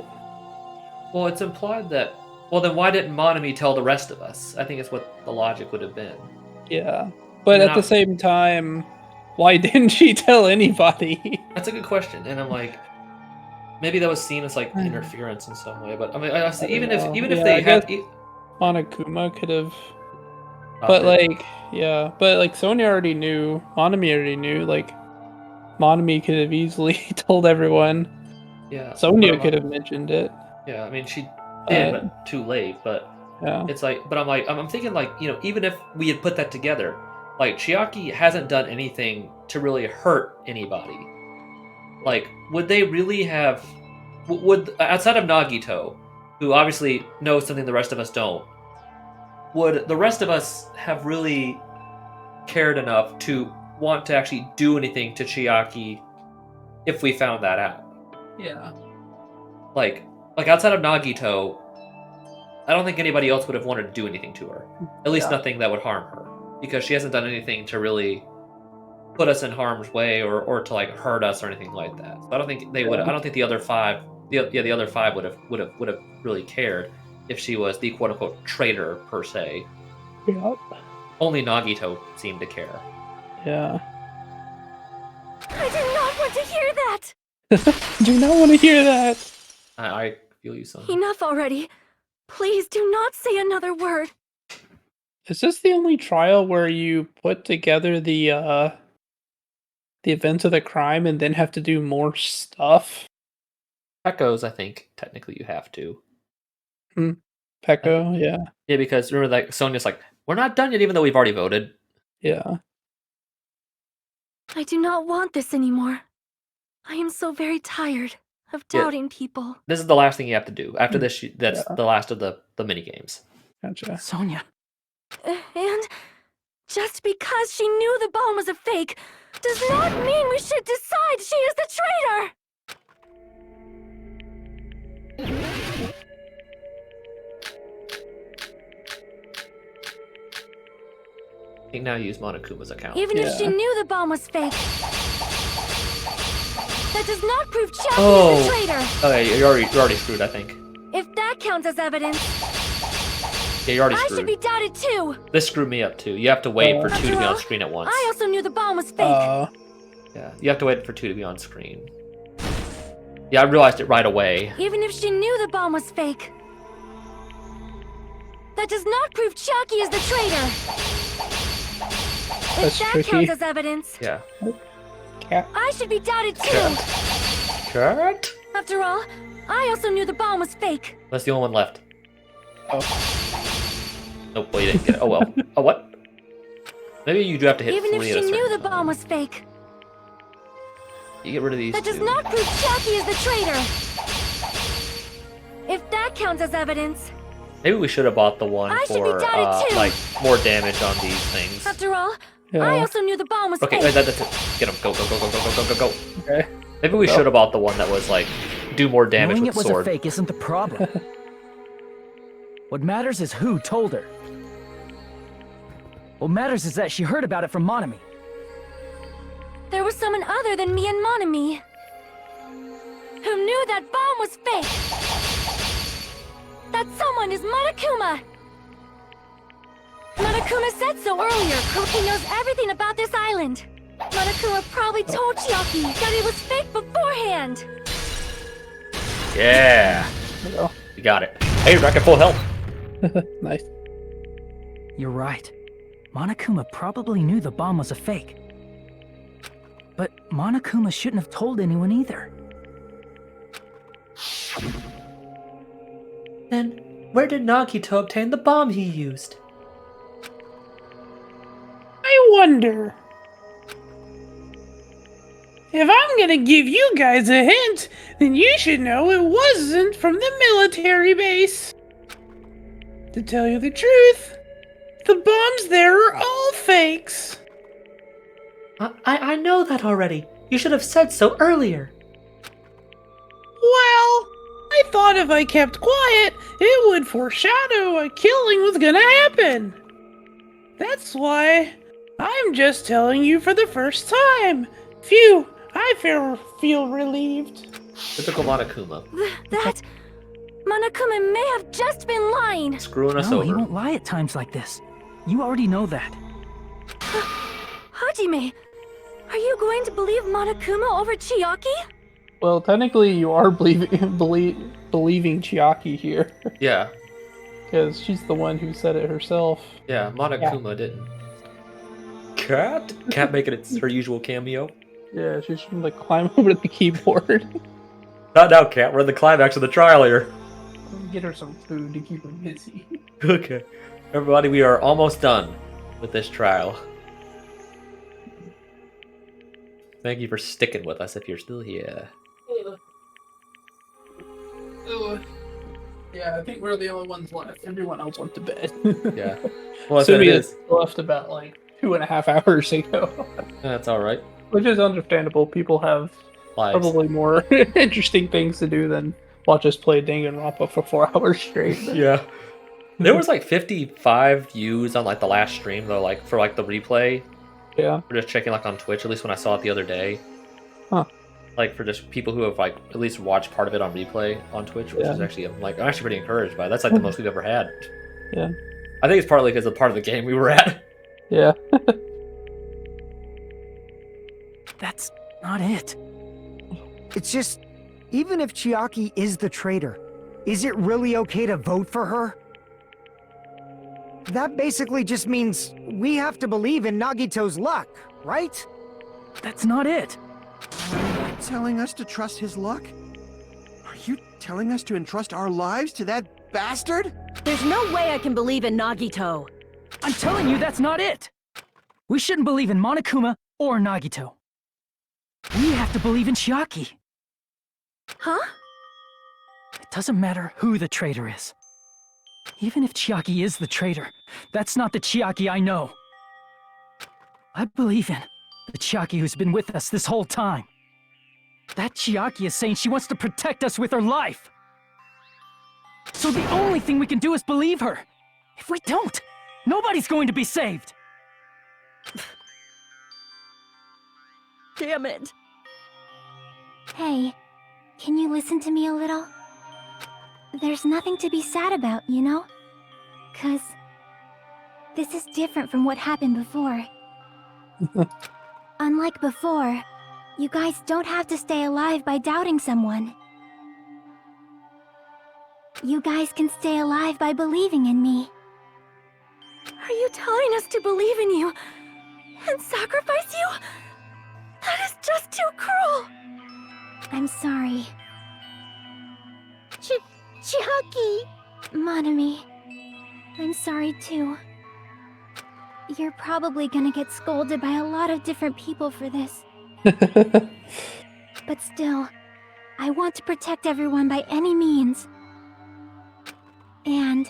Well, it's implied that. Well, then why didn't Monami tell the rest of us? I think it's what the logic would have been. Yeah, but They're at the not- same time, why didn't she tell anybody? That's a good question, and I'm like, maybe that was seen as like interference in some way. But I mean, honestly, even if know. if Yeah, they I had, guess- Monokuma could have, Stop but it. like, yeah, but like Sonya already knew, Monami already knew. Like, Monami could have easily told everyone. yeah, Sonya but could have mentioned it. Yeah, I mean, she did, Uh, but too late. But Yeah. it's like, but I'm thinking like, even if we had put that together, like Chiaki hasn't done anything to really hurt anybody. Like, would they really have? Would outside of Nagito, who obviously knows something the rest of us don't, would the rest of us have really cared enough to want to actually do anything to Chiaki if we found that out? Yeah. Like outside of Nagito, I don't think anybody else would have wanted to do anything to her. At least Yeah. nothing that would harm her, because she hasn't done anything to really put us in harm's way or to like hurt us or anything like that. So I don't think they would. I don't think the other five, the other five would have really cared if she was the quote unquote traitor per se. Yep. Only Nagito seemed to care. Yeah. I do not want to hear that. Do not want to hear that. I feel you, son. Enough already. Please do not say another word. Is this the only trial where you put together the events of the crime and then have to do more stuff? Echoes, I think technically you have to. Pecco, yeah. Yeah, because remember, like Sonia's like, we're not done yet, even though we've already voted. Yeah. I do not want this anymore. I am so very tired of Yeah. doubting people. This is the last thing you have to do. After this, that's Yeah. the last of the mini games. Gotcha. Sonia. And just because she knew the bomb was a fake does not mean we should decide she is the traitor! I think now use Monokuma's account. Even if she Yeah. knew the bomb was fake, that does not prove Chucky Oh. is the traitor! Okay, you're already screwed, I think. If that counts as evidence, Yeah, you're already I should screwed. be doubted too! This screwed me up too. You have to wait for two to be After on all, screen at once. I also knew the bomb was fake. Yeah, you have to wait for two to be on screen. Yeah, I realized it right away. Even if she knew the bomb was fake, that does not prove Chucky is the traitor! That's If that tricky. counts as evidence, Yeah. Cat. I should be doubted too! Cat? After all, I also knew the bomb was fake. That's the only one left. Oh. Nope, well, you didn't get it. Oh well. Oh, what? Maybe you do have to hit Even if 3 she at a knew certain the time. bomb was fake, You get rid of these that does two. not prove Chucky is the traitor! If that counts as evidence, Maybe we should have bought the one I should be for doubted too. like more damage on these things. after all, Yeah. I also knew the bomb was Okay, fake. that's it. Get him. Go, go, go, go, go, go, go, go, go. Okay. Maybe we should have bought the one that was like do more damage Knowing with it was sword. a fake isn't the problem. What matters is who told her. What matters is that she heard about it from Monami. There was someone other than me and Monami who knew that bomb was fake. That someone is Monokuma. Monokuma said so earlier. He knows everything about this island. Monokuma probably told Chiaki that it was fake beforehand. Yeah, There you go. you got it. Hey, back at full health. Nice. You're right. Monokuma probably knew the bomb was a fake. But Monokuma shouldn't have told anyone either. Then, where did Nagito obtain the bomb he used? I wonder. If I'm gonna give you guys a hint, then you should know it wasn't from the military base. To tell you the truth, the bombs there are all fakes. I know that already. You should have said so earlier. Well, I thought if I kept quiet, it would foreshadow a killing was gonna happen. That's why I'm just telling you for the first time. Phew, I feel relieved. Typical Monokuma. That Monokuma may have just been lying. Screwing us No, over. he won't lie at times like this. You already know that. Hajime, are you going to believe Monokuma over Chiaki? Well, technically, you are believing Chiaki here, Yeah, because she's the one who said it herself. yeah, Monokuma didn't. Cat? Cat making it her usual cameo. Yeah, she's from the climb over to the keyboard. Not now, Cat. We're in the climax of the trial here. Get her some food to keep her busy. Okay. Everybody, we are almost done with this trial. Thank you for sticking with us if you're still here. Yeah, I think we're the only ones left. Everyone else went to bed. Yeah. Well, that's what it Sumi is. left about like 2.5 hours ago. That's alright. Which is understandable. People have Lives. probably more interesting things to do than watch us play Danganronpa for 4 hours straight. Yeah. There was like 55 views on like the last stream though, like for like the replay. Yeah. For just checking like on Twitch, at least when I saw it the other day. Huh. Like for just people who have like at least watched part of it on replay on Twitch, which Yeah. is actually I'm actually pretty encouraged by. That's like the most we've ever had. Yeah. I think it's partly because of part of the game we were at. Yeah. That's not it. It's just, even if Chiaki is the traitor, is it really okay to vote for her? That basically just means we have to believe in Nagito's luck, right? That's not it. Are you telling us to trust his luck? Are you telling us to entrust our lives to that bastard? There's no way I can believe in Nagito. I'm telling you, that's not it. We shouldn't believe in Monokuma or Nagito. We have to believe in Chiaki. Huh? It doesn't matter who the traitor is. Even if Chiaki is the traitor, that's not the Chiaki I know. I believe in the Chiaki who's been with us this whole time. That Chiaki is saying she wants to protect us with her life. So the only thing we can do is believe her. If we don't, nobody's going to be saved. Damn it. Hey, can you listen to me a little? There's nothing to be sad about, you know? 'Cause this is different from what happened before. Unlike before, you guys don't have to stay alive by doubting someone. You guys can stay alive by believing in me. Are you telling us to believe in you and sacrifice you? That is just too cruel. I'm sorry. Chiaki! Monami, I'm sorry too. You're probably gonna get scolded by a lot of different people for this. But still, I want to protect everyone by any means. And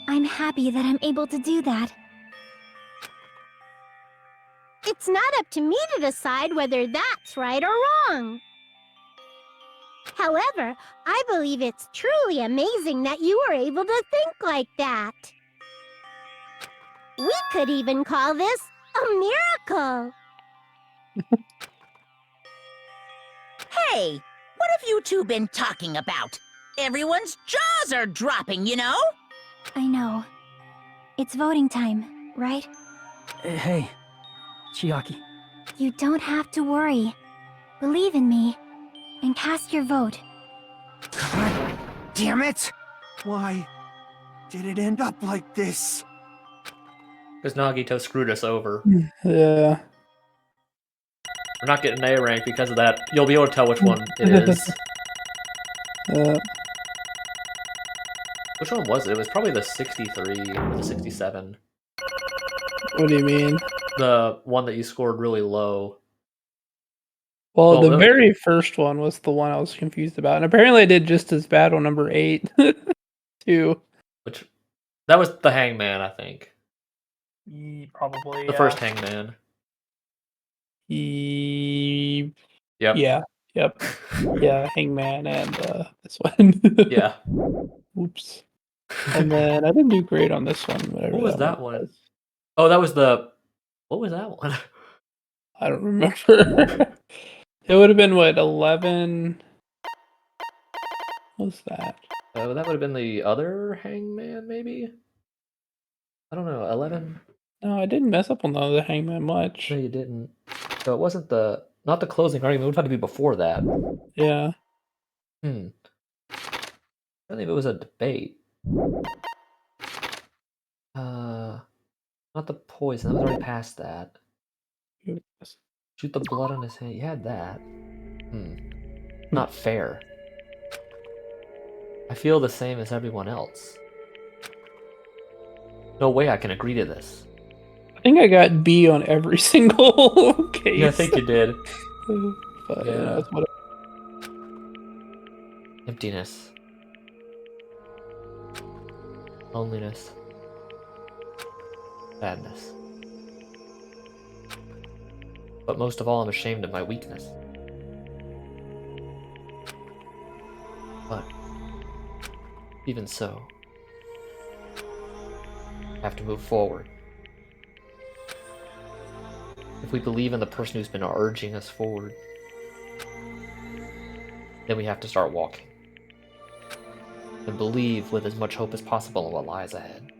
I'm happy that I'm able to do that. It's not up to me to decide whether that's right or wrong. However, I believe it's truly amazing that you were able to think like that. We could even call this a miracle. Hey, what have you two been talking about? Everyone's jaws are dropping, you know? I know. It's voting time, right? Hey, Chiaki. You don't have to worry. Believe in me, and cast your vote. God damn it! Why did it end up like this? Because Nagito screwed us over. Yeah. We're not getting A rank because of that. You'll be able to tell which one it is. Which one was it? It was probably the 63 or the 67. What do you mean? The one that you scored really low. Well, the Well, very first one was the one I was confused about, and apparently I did just as bad on number 8, too. Which that was the Hangman, I think. Probably The first Hangman. Yep. Yep. Yep. Yeah, Hangman and this one. Yeah. Oops. And then I didn't do great on this one. What was that one? Oh, that was the. What was that one? I don't remember. It would have been what, 11? What was that? That would have been the other Hangman, maybe. I don't know. 11. No, I didn't mess up on the other Hangman much. No, you didn't. So it wasn't not the closing argument. It would have to be before that. Yeah. I don't think it was a debate. Not the poison. That was already past that. Shoot the blood on his hand. You had that. Not fair. I feel the same as everyone else. No way I can agree to this. I think I got B on every single case. Yeah, I think you did. But, Yeah. it's whatever. Emptiness. Loneliness. Sadness. But most of all, I'm ashamed of my weakness. But even so, I have to move forward. If we believe in the person who's been urging us forward, then we have to start walking. And believe with as much hope as possible in what lies ahead.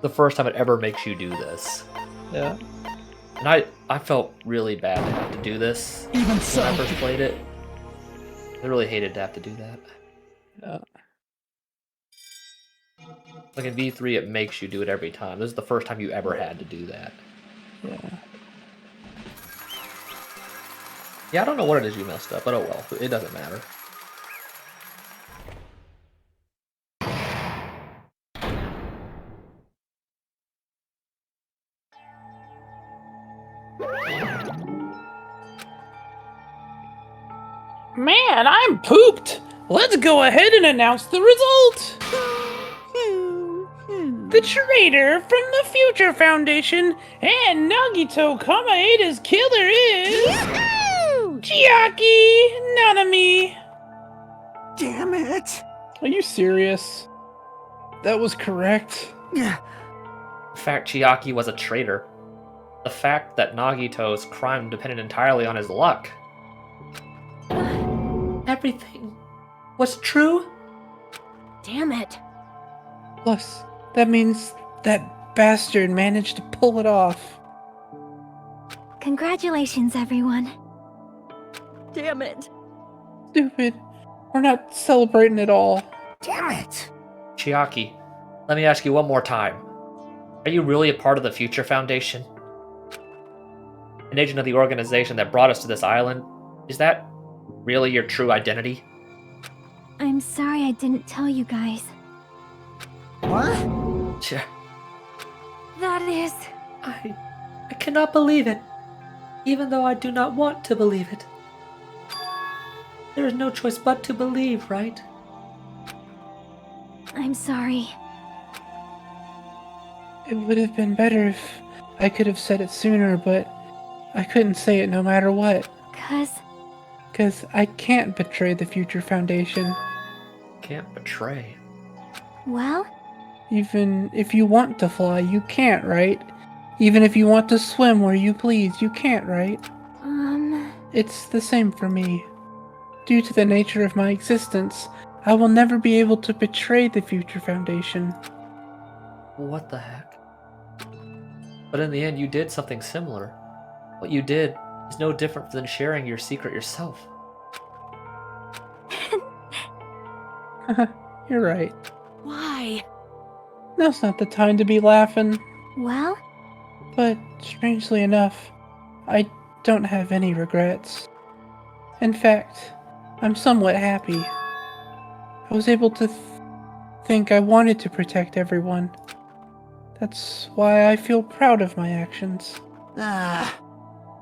The first time it ever makes you do this. Yeah. And I felt really bad to have to do this. Even so. When I first played it. I really hated to have to do that. Yeah. Like in V3, it makes you do it every time. This is the first time you ever had to do that. Yeah. Yeah, I don't know what it is you messed up, but oh well. It doesn't matter. Man, I'm pooped! Let's go ahead and announce the result! The traitor from the Future Foundation and Nagito Kamaeda's killer is... Chiaki Nanami! Damn it! Are you serious? That was correct. Yeah. In fact, Chiaki was a traitor. The fact that Nagito's crime depended entirely on his luck. Everything was true? Damn it. Plus, that means that bastard managed to pull it off. Congratulations, everyone. Damn it. Stupid. We're not celebrating at all. Damn it! Chiaki, let me ask you one more time. Are you really a part of the Future Foundation? An agent of the organization that brought us to this island? Is that really your true identity? I'm sorry I didn't tell you guys. What? That is... I cannot believe it. Even though I do not want to believe it. There is no choice but to believe, right? I'm sorry. It would have been better if I could have said it sooner, but I couldn't say it no matter what. 'Cause I can't betray the Future Foundation. Can't betray. Well, Even if you want to fly, you can't, right? Even if you want to swim where you please, you can't, right? It's the same for me. Due to the nature of my existence, I will never be able to betray the Future Foundation. What the heck? But in the end, you did something similar. What you did is no different than sharing your secret yourself. You're right. Why? Now's not the time to be laughing. well, But strangely enough, I don't have any regrets. In fact, I'm somewhat happy. I was able to think I wanted to protect everyone. That's why I feel proud of my actions.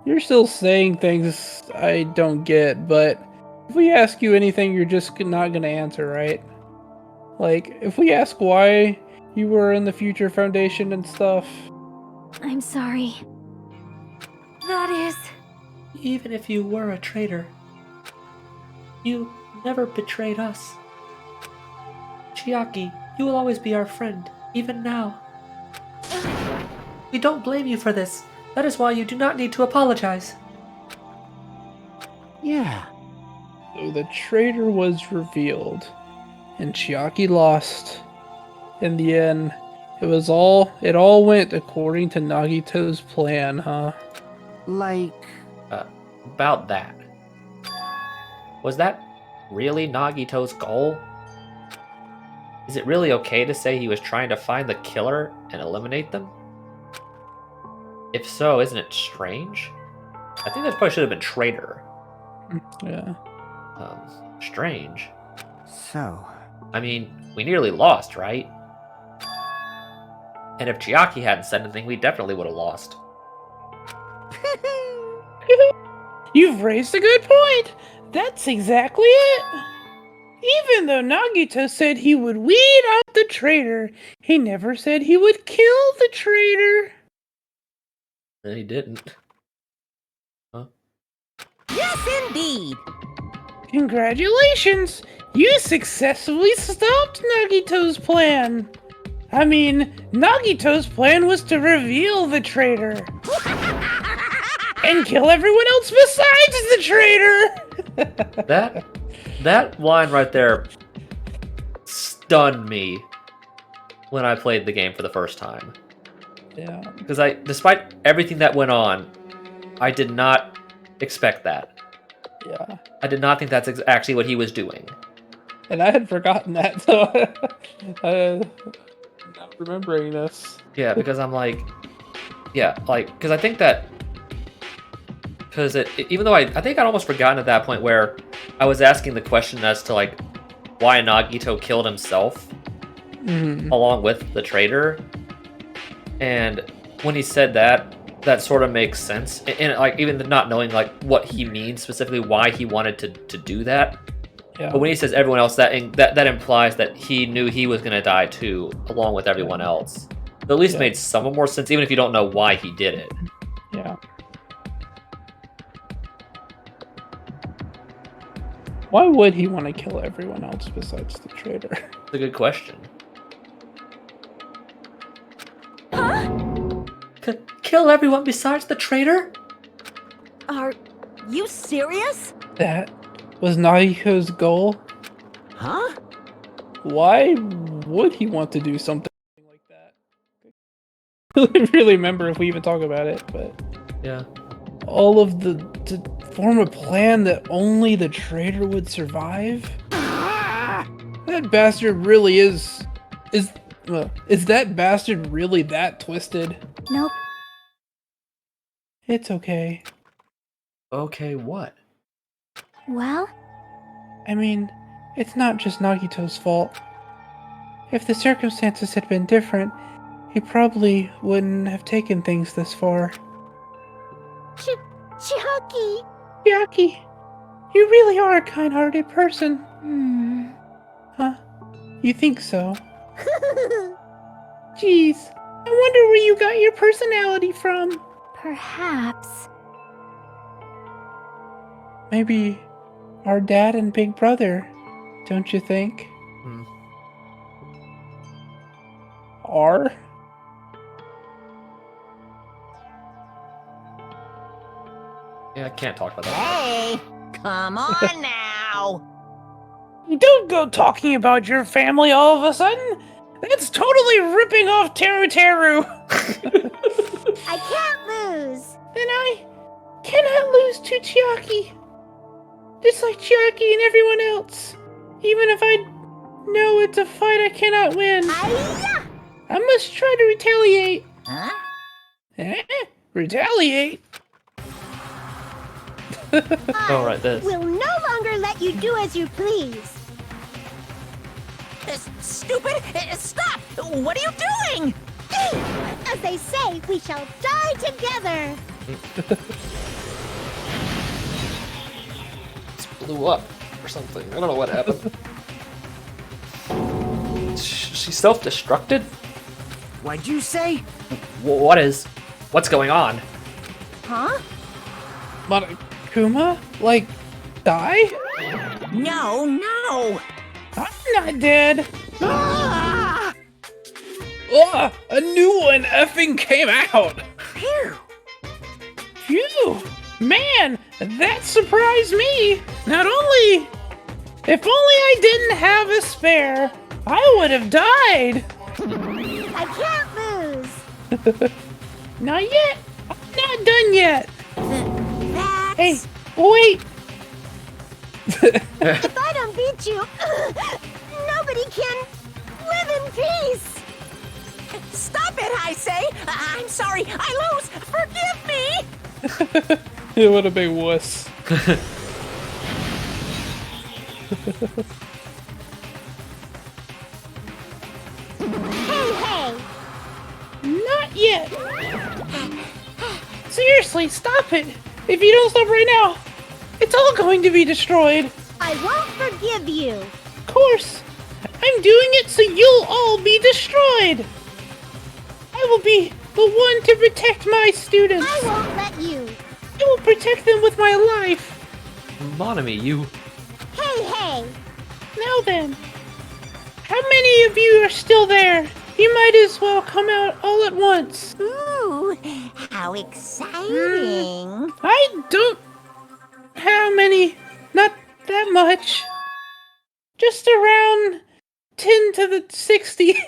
You're still saying things I don't get, but if we ask you anything, you're just not gonna answer, right? Like, if we ask why you were in the Future Foundation and stuff... I'm sorry. That is... Even if you were a traitor, you never betrayed us. Chiaki, you will always be our friend, even now. We don't blame you for this. That is why you do not need to apologize. Yeah. So the traitor was revealed, and Chiaki lost. In the end, it all went according to Nagito's plan, huh? Like... About that. Was that really Nagito's goal? Is it really okay to say he was trying to find the killer and eliminate them? If so, isn't it strange? I think that probably should have been traitor. Yeah. Strange. So... I mean, we nearly lost, right? And if Chiaki hadn't said anything, we definitely would have lost. You've raised a good point. That's exactly it. Even though Nagito said he would weed out the traitor, he never said he would kill the traitor. And he didn't. Huh? Yes, indeed. Congratulations! You successfully stopped Nagito's plan. I mean, Nagito's plan was to reveal the traitor. And kill everyone else besides the traitor! That line right there stunned me when I played the game for the first time. Yeah. Because despite everything that went on, I did not expect that. Yeah. I did not think that's actually what he was doing. And I had forgotten that, so not remembering this. Yeah, because I'm like, yeah, like, because I think that, because even though I think I'd almost forgotten at that point where I was asking the question as to like why Nagito killed himself along with the traitor, and when he said that, that sort of makes sense, and like even not knowing like what he means specifically, why he wanted to do that. Yeah. But when he says everyone else, that implies that he knew he was gonna die too, along with everyone else. So at least made some more sense, even if you don't know why he did it. Yeah. Why would he want to kill everyone else besides the traitor? That's a good question. Kill everyone besides the traitor? Are you serious? That was Nagito's goal? Huh? Why would he want to do something like that? I don't really remember if we even talk about it, but yeah. All of to form a plan that only the traitor would survive? That bastard really is that bastard really that twisted? Nope. It's okay. Okay, what? Well? I mean, it's not just Nagito's fault. If the circumstances had been different, he probably wouldn't have taken things this far. Chiaki! Chiaki, you really are a kind-hearted person. Huh? You think so? Jeez, I wonder where you got your personality from. Perhaps. Maybe our dad and big brother, don't you think? Are? Yeah, I can't talk about that. Hey, come on now. Don't go talking about your family all of a sudden. That's totally ripping off Teru Teru. I can't lose. Then I cannot lose to Chiaki. Just like Chiaki and everyone else. Even if I know it's a fight I cannot win. Hi-ya! I must try to retaliate. Huh? Retaliate? Alright, this. We'll no longer let you do as you please. Stupid! Stop! What are you doing? As they say, we shall die together. Blew up or something. I don't know what happened. She self-destructed? What'd you say? What's going on? Huh? Monokuma? Like, die? No! I'm not dead. Ah! Ugh, a new one effing came out. Phew! Phew! Man, that surprised me. If only I didn't have a spare, I would have died. I can't lose. Not yet. I'm not done yet. That's... Hey, wait. If I don't beat you, nobody can live in peace. Stop it, I say! I'm sorry, I lose! Forgive me! What a big wuss. Hey! Not yet. Seriously, stop it. If you don't stop right now, it's all going to be destroyed. I won't forgive you. Of course. I'm doing it so you'll all be destroyed. I will be the one to protect my students. I won't let you. I will protect them with my life. Monami, you... Hey! Now then, how many of you are still there? You might as well come out all at once. Ooh, how exciting! I don't... How many? Not that much. Just around 10 to the 60.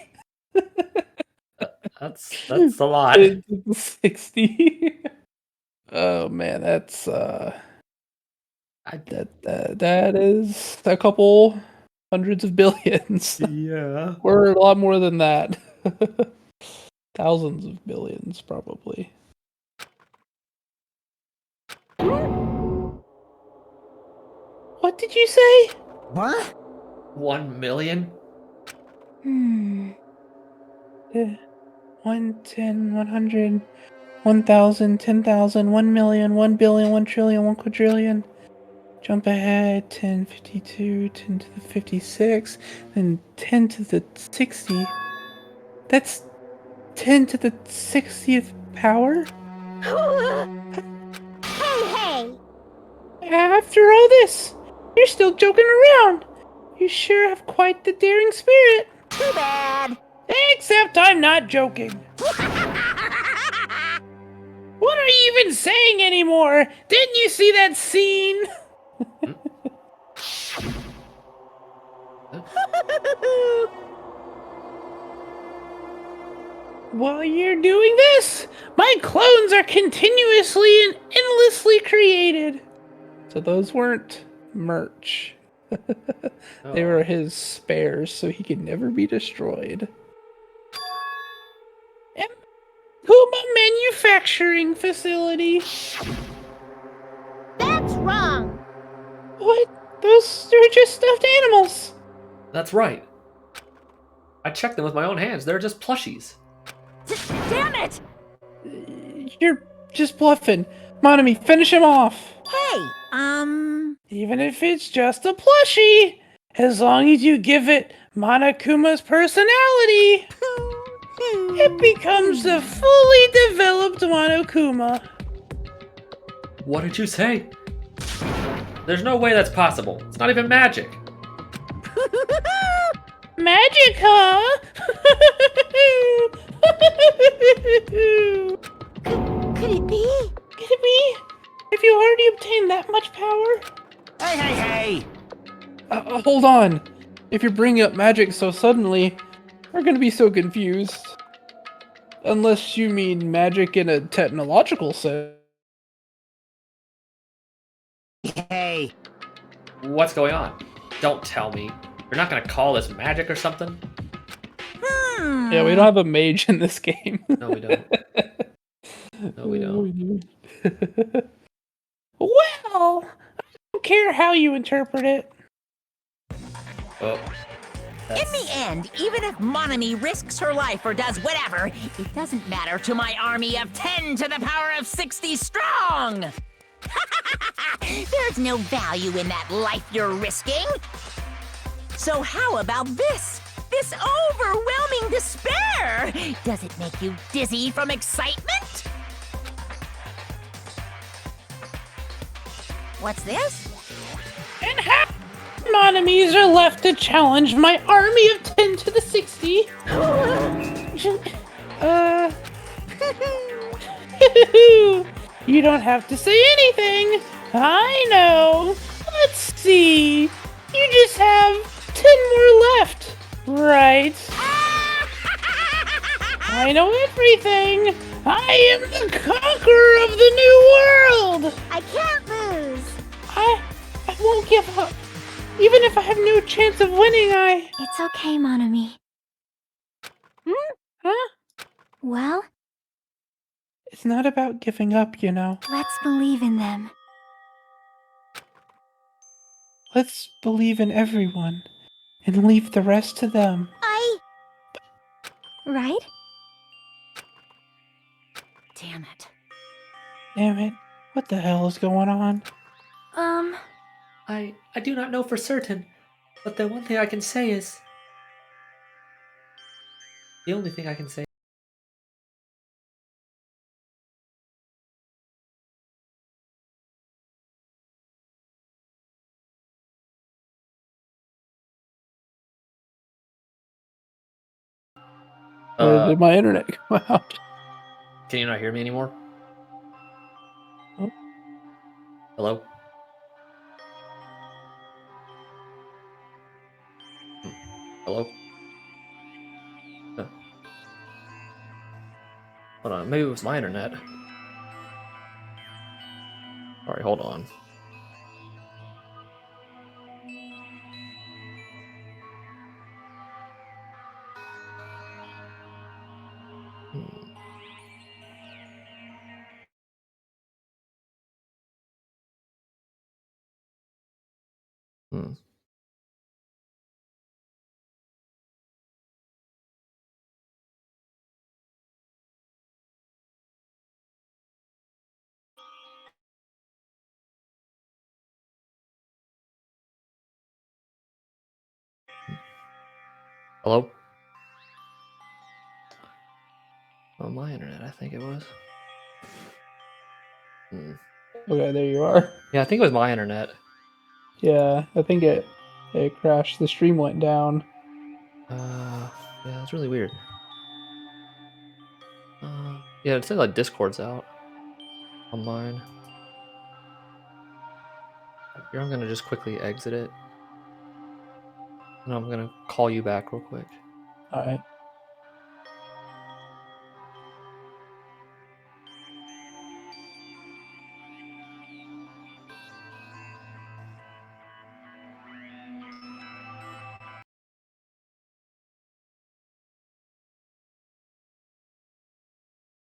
That's a lot. 10 to the 60. Oh man, that's that is a couple hundreds of billions. Yeah. Or a lot more than that. Thousands of billions, probably. What did you say? What? 1 million? Hmm. 1, 10, 100, 1,000, 10,000, 1 million, 1 billion, 1 trillion, 1 quadrillion. Jump ahead, 10, 52, 10 to the 56, then 10 to the 60. That's 10 to the 60th power? Hey! After all this, you're still joking around. You sure have quite the daring spirit. Too bad. Except I'm not joking. What are you even saying anymore? Didn't you see that scene? While you're doing this, my clones are continuously and endlessly created. So those weren't merch. They were his spares, so he could never be destroyed. Kuma Manufacturing Facility. That's wrong! What? Those are just stuffed animals. That's right. I checked them with my own hands. They're just plushies. Damn it! You're just bluffing. Monami, finish him off. Hey, Even if it's just a plushie, as long as you give it Monokuma's personality, it becomes a fully developed Monokuma. What did you say? There's no way that's possible. It's not even magic. Magic, huh? Could it be? Could it be? Have you already obtained that much power? Hey! Hold on. If you're bringing up magic so suddenly, we're gonna be so confused. Unless you mean magic in a technological sense. Hey! What's going on? Don't tell me. You're not gonna call this magic or something? Yeah, we don't have a mage in this game. No, we don't. No, we don't. Well, I don't care how you interpret it. Oh. in the end, even if Monami risks her life or does whatever, it doesn't matter to my army of 10 to the power of 60 strong! There's no value in that life you're risking. So how about this? This overwhelming despair! Does it make you dizzy from excitement? What's this? And half Monomies are left to challenge my army of 10 to the 60. You don't have to say anything. I know. Let's see. You just have 10 more left, right? I know everything. I am the conqueror of the new world. I can't lose! I won't give up. Even if I have no chance of winning, It's okay, Monami. Huh? Well, It's not about giving up, you know. let's believe in them. Let's believe in everyone and leave the rest to them. Right? Damn it. Damn it. What the hell is going on? I do not know for certain, but the one thing I can say is... The only thing I can say... Did my internet come out? Can you not hear me anymore? Oh. Hello? Hello? Huh. Hold on, maybe it was my internet. Alright, hold on. Hello? Oh, my internet, I think it was. Okay, there you are. Yeah, I think it was my internet. Yeah, I think it crashed. The stream went down. Yeah, that's really weird. Yeah, it said like Discord's out on mine. Here, I'm gonna just quickly exit it. And I'm gonna call you back real quick. Alright.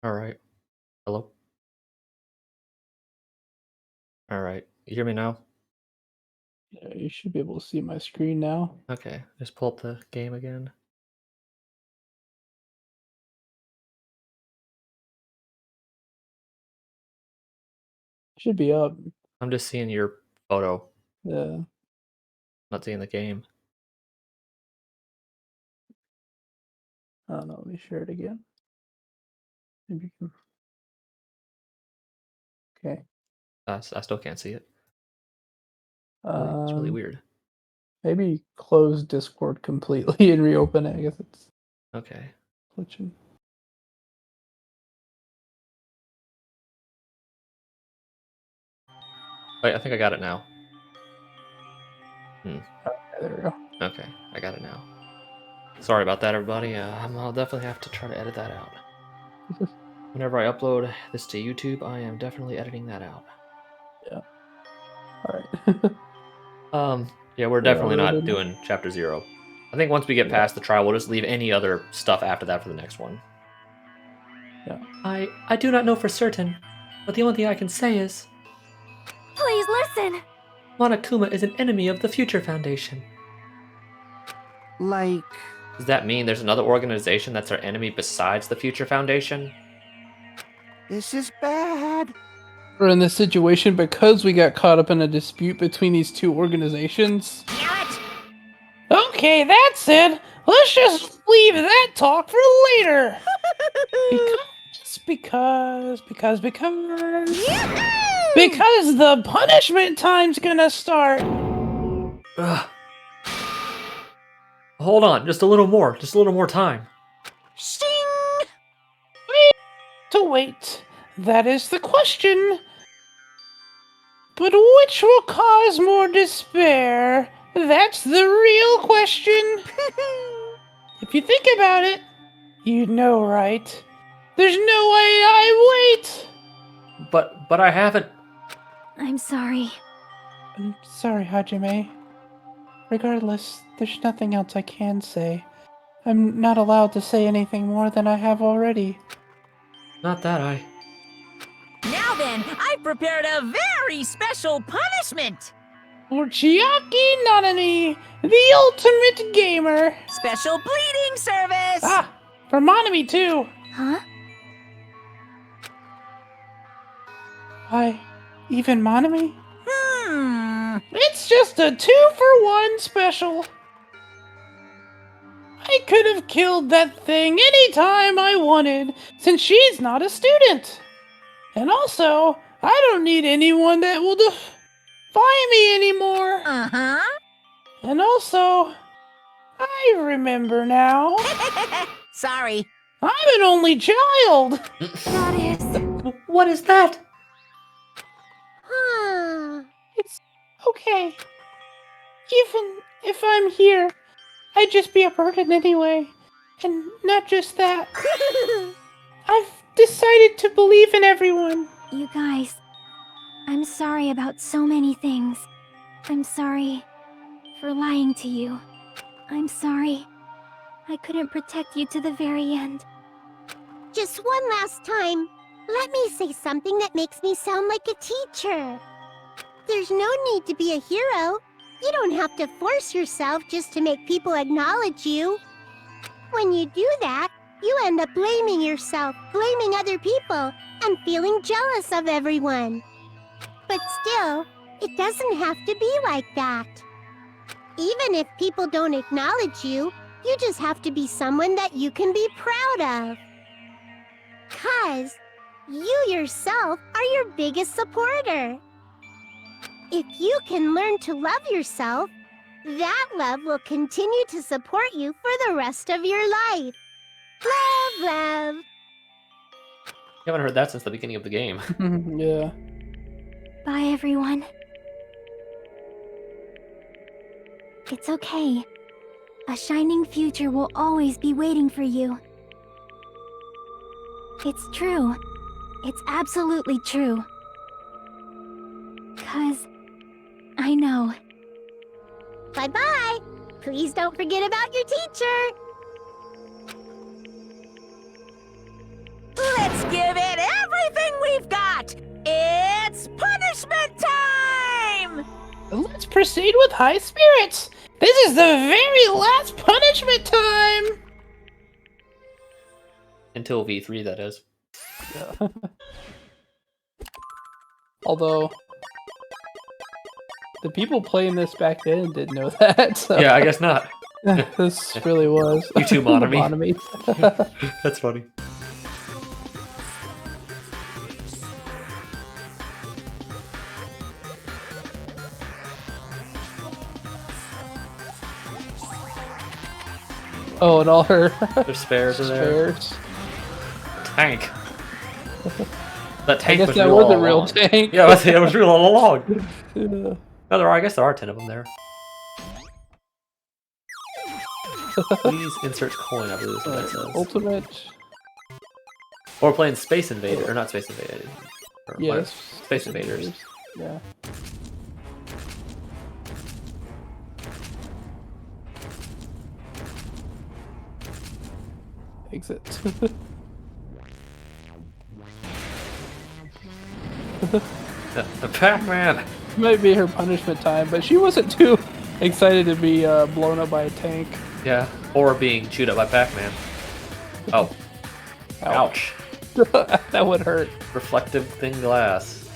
Alright. Hello? Alright. You hear me now? Yeah, you should be able to see my screen now. Okay. Just pull up the game again. Should be up. I'm just seeing your photo, Yeah. not seeing the game. I don't know. Let me share it again. Maybe you can. Okay. I still can't see it. It's really weird. Maybe close Discord completely and reopen it. I guess it's Okay. glitching. Wait, I think I got it now. Okay, there we go. Okay, I got it now. Sorry about that, everybody. I'll definitely have to try to edit that out. Whenever I upload this to YouTube, I am definitely editing that out. Yeah. Alright. Yeah, we're definitely not doing Chapter 0. I think once we get past the trial, we'll just leave any other stuff after that for the next one. Yeah. I do not know for certain, but the only thing I can say is... Please listen! Monokuma is an enemy of the Future Foundation. Like... Does that mean there's another organization that's our enemy besides the Future Foundation? This is bad. We're in this situation because we got caught up in a dispute between these two organizations. Okay, that's it. Let's just leave that talk for later. because the punishment time's gonna start. Ugh. Hold on, just a little more time. Wait. That is the question. But which will cause more despair? That's the real question. If you think about it, you know, right? There's no way I wait. But I haven't... I'm sorry. I'm sorry, Hajime. Regardless, there's nothing else I can say. I'm not allowed to say anything more than I have already. Not that I... Now then, I've prepared a very special punishment! For Chiaki Nanani, the ultimate gamer. Special bleeding service! Ah, for Monami too. Huh? Why, even Monami? It's just a 2-for-1 special. I could have killed that thing anytime I wanted, since she's not a student. And also, I don't need anyone that will defy me anymore. Uh-huh. And also, I remember now. Sorry. I'm an only child. That is... What is that? It's okay. Even if I'm here, I'd just be a burden anyway. And not just that. I've decided to believe in everyone. You guys, I'm sorry about so many things. I'm sorry for lying to you. I'm sorry I couldn't protect you to the very end. Just one last time, let me say something that makes me sound like a teacher. There's no need to be a hero. You don't have to force yourself just to make people acknowledge you. When you do that, you end up blaming yourself, blaming other people, and feeling jealous of everyone. But still, it doesn't have to be like that. Even if people don't acknowledge you, You just have to be someone that you can be proud of. 'Cause you yourself are your biggest supporter. If you can learn to love yourself, that love will continue to support you for the rest of your life. Love, love. You haven't heard that since the beginning of the game. Yeah. Bye, everyone. It's okay. A shining future will always be waiting for you. It's true. It's absolutely true. 'Cause I know. Bye-bye. Please don't forget about your teacher. Let's give it everything we've got! It's punishment time! Let's proceed with high spirits. This is the very last punishment time. Until V3, that is. Yeah. Although the people playing this back then didn't know that. So. Yeah, I guess not. This really was. You too, Monami. Monami. That's funny. Oh, and all her Their spares are there. spares. Tank. That I tank guess was that real was all a real along. tank. Yeah, it was real all along. Yeah. No, I guess there are 10 of them there. Please insert coin, I believe is what that says. Ultimate. Or we're playing Space Invader, or not Space Invader. Or Yes. Space Invaders. Yeah. Exit. The Pac-Man! Might be her punishment time, but she wasn't too excited to be blown up by a tank. Yeah, or being chewed up by Pac-Man. Oh. Ouch. That would hurt. Reflective thin glass.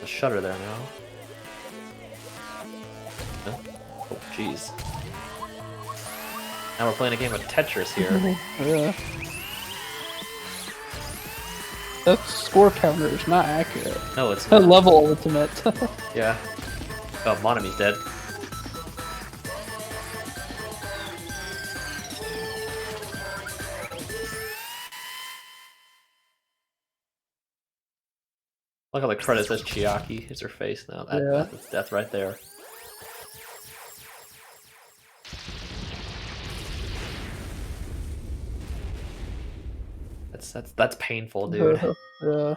A shutter there now. Huh? Oh, jeez. Now we're playing a game of Tetris here. Yeah. That score counter is not accurate. No, it's A not. level ultimate. Yeah. Oh, Monami's dead. Look how the credit says Chiaki is her face now. That's death right there. That's painful, dude. Yeah.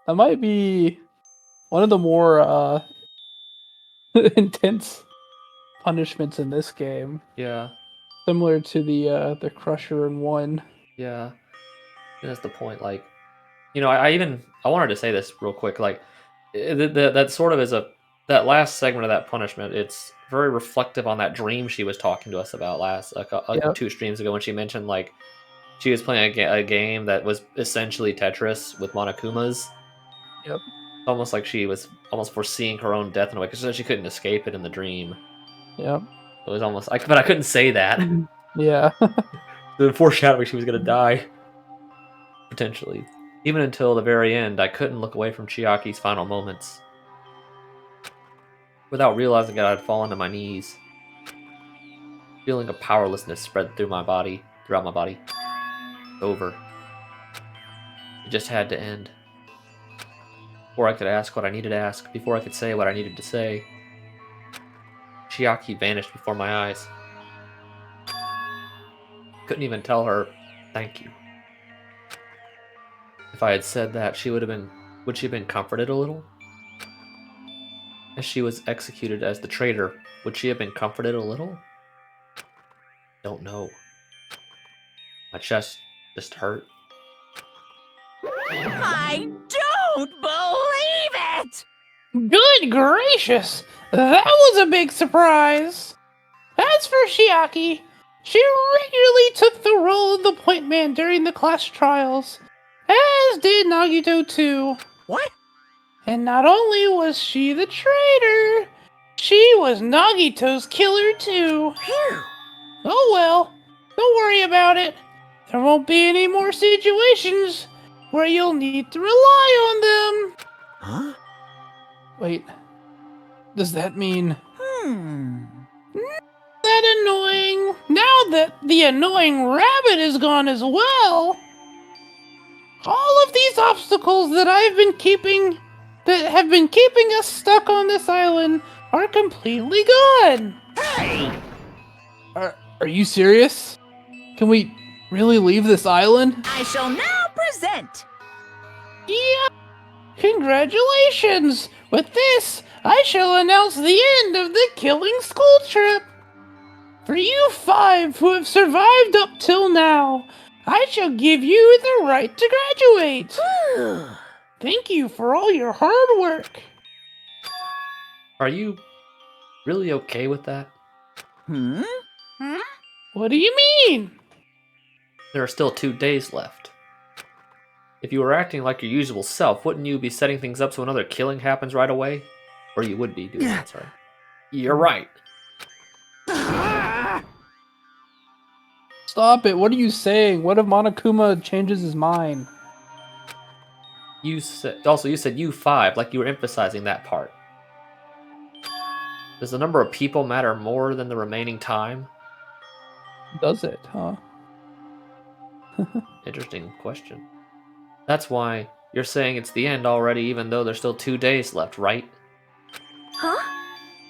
That might be one of the more intense punishments in this game. Yeah. Similar to the Crusher in 1. Yeah. And that's the point. Like, you know, I wanted to say this real quick. Like, that sort of is that last segment of that punishment. It's very reflective on that dream she was talking to us about last 2 streams ago when she mentioned like she was playing a game that was essentially Tetris with Monokumas. Yep. It's almost like she was almost foreseeing her own death in a way because she couldn't escape it in the dream. Yep. It was almost but I couldn't say that. Yeah. The foreshadowing she was gonna die. Potentially. Even until the very end, I couldn't look away from Chiaki's final moments. Without realizing that I'd fallen to my knees. Feeling of powerlessness spread throughout my body. Over. It just had to end. Before I could ask what I needed to ask, before I could say what I needed to say, Chiaki vanished before my eyes. Couldn't even tell her, thank you. If I had said that, would she have been comforted a little? As she was executed as the traitor, would she have been comforted a little? Don't know. My chest just hurt. I don't believe it! Good gracious! That was a big surprise! As for Chiaki, she regularly took the role of the point man during the class trials, as did Nagito too. What? And not only was she the traitor, she was Nagito's killer too. Phew. Oh well, don't worry about it. There won't be any more situations where you'll need to rely on them. Huh? Wait, does that mean that annoying? Now that the annoying rabbit is gone as well, all of these obstacles that have been keeping us stuck on this island are completely gone. Hey! Are you serious? Can we really leave this island? I shall now present. Yeah! Congratulations! With this, I shall announce the end of the killing school trip. For you 5 who have survived up till now, I shall give you the right to graduate. Thank you for all your hard work. Are you really okay with that? What do you mean? There are still 2 days left. If you were acting like your usual self, wouldn't you be setting things up so another killing happens right away? Or you would be doing that, sorry. You're right. Stop it, what are you saying? What if Monokuma changes his mind? You said you 5, like you were emphasizing that part. Does the number of people matter more than the remaining time? Does it, huh? Interesting question. That's why you're saying it's the end already, even though there's still 2 days left, right? Huh?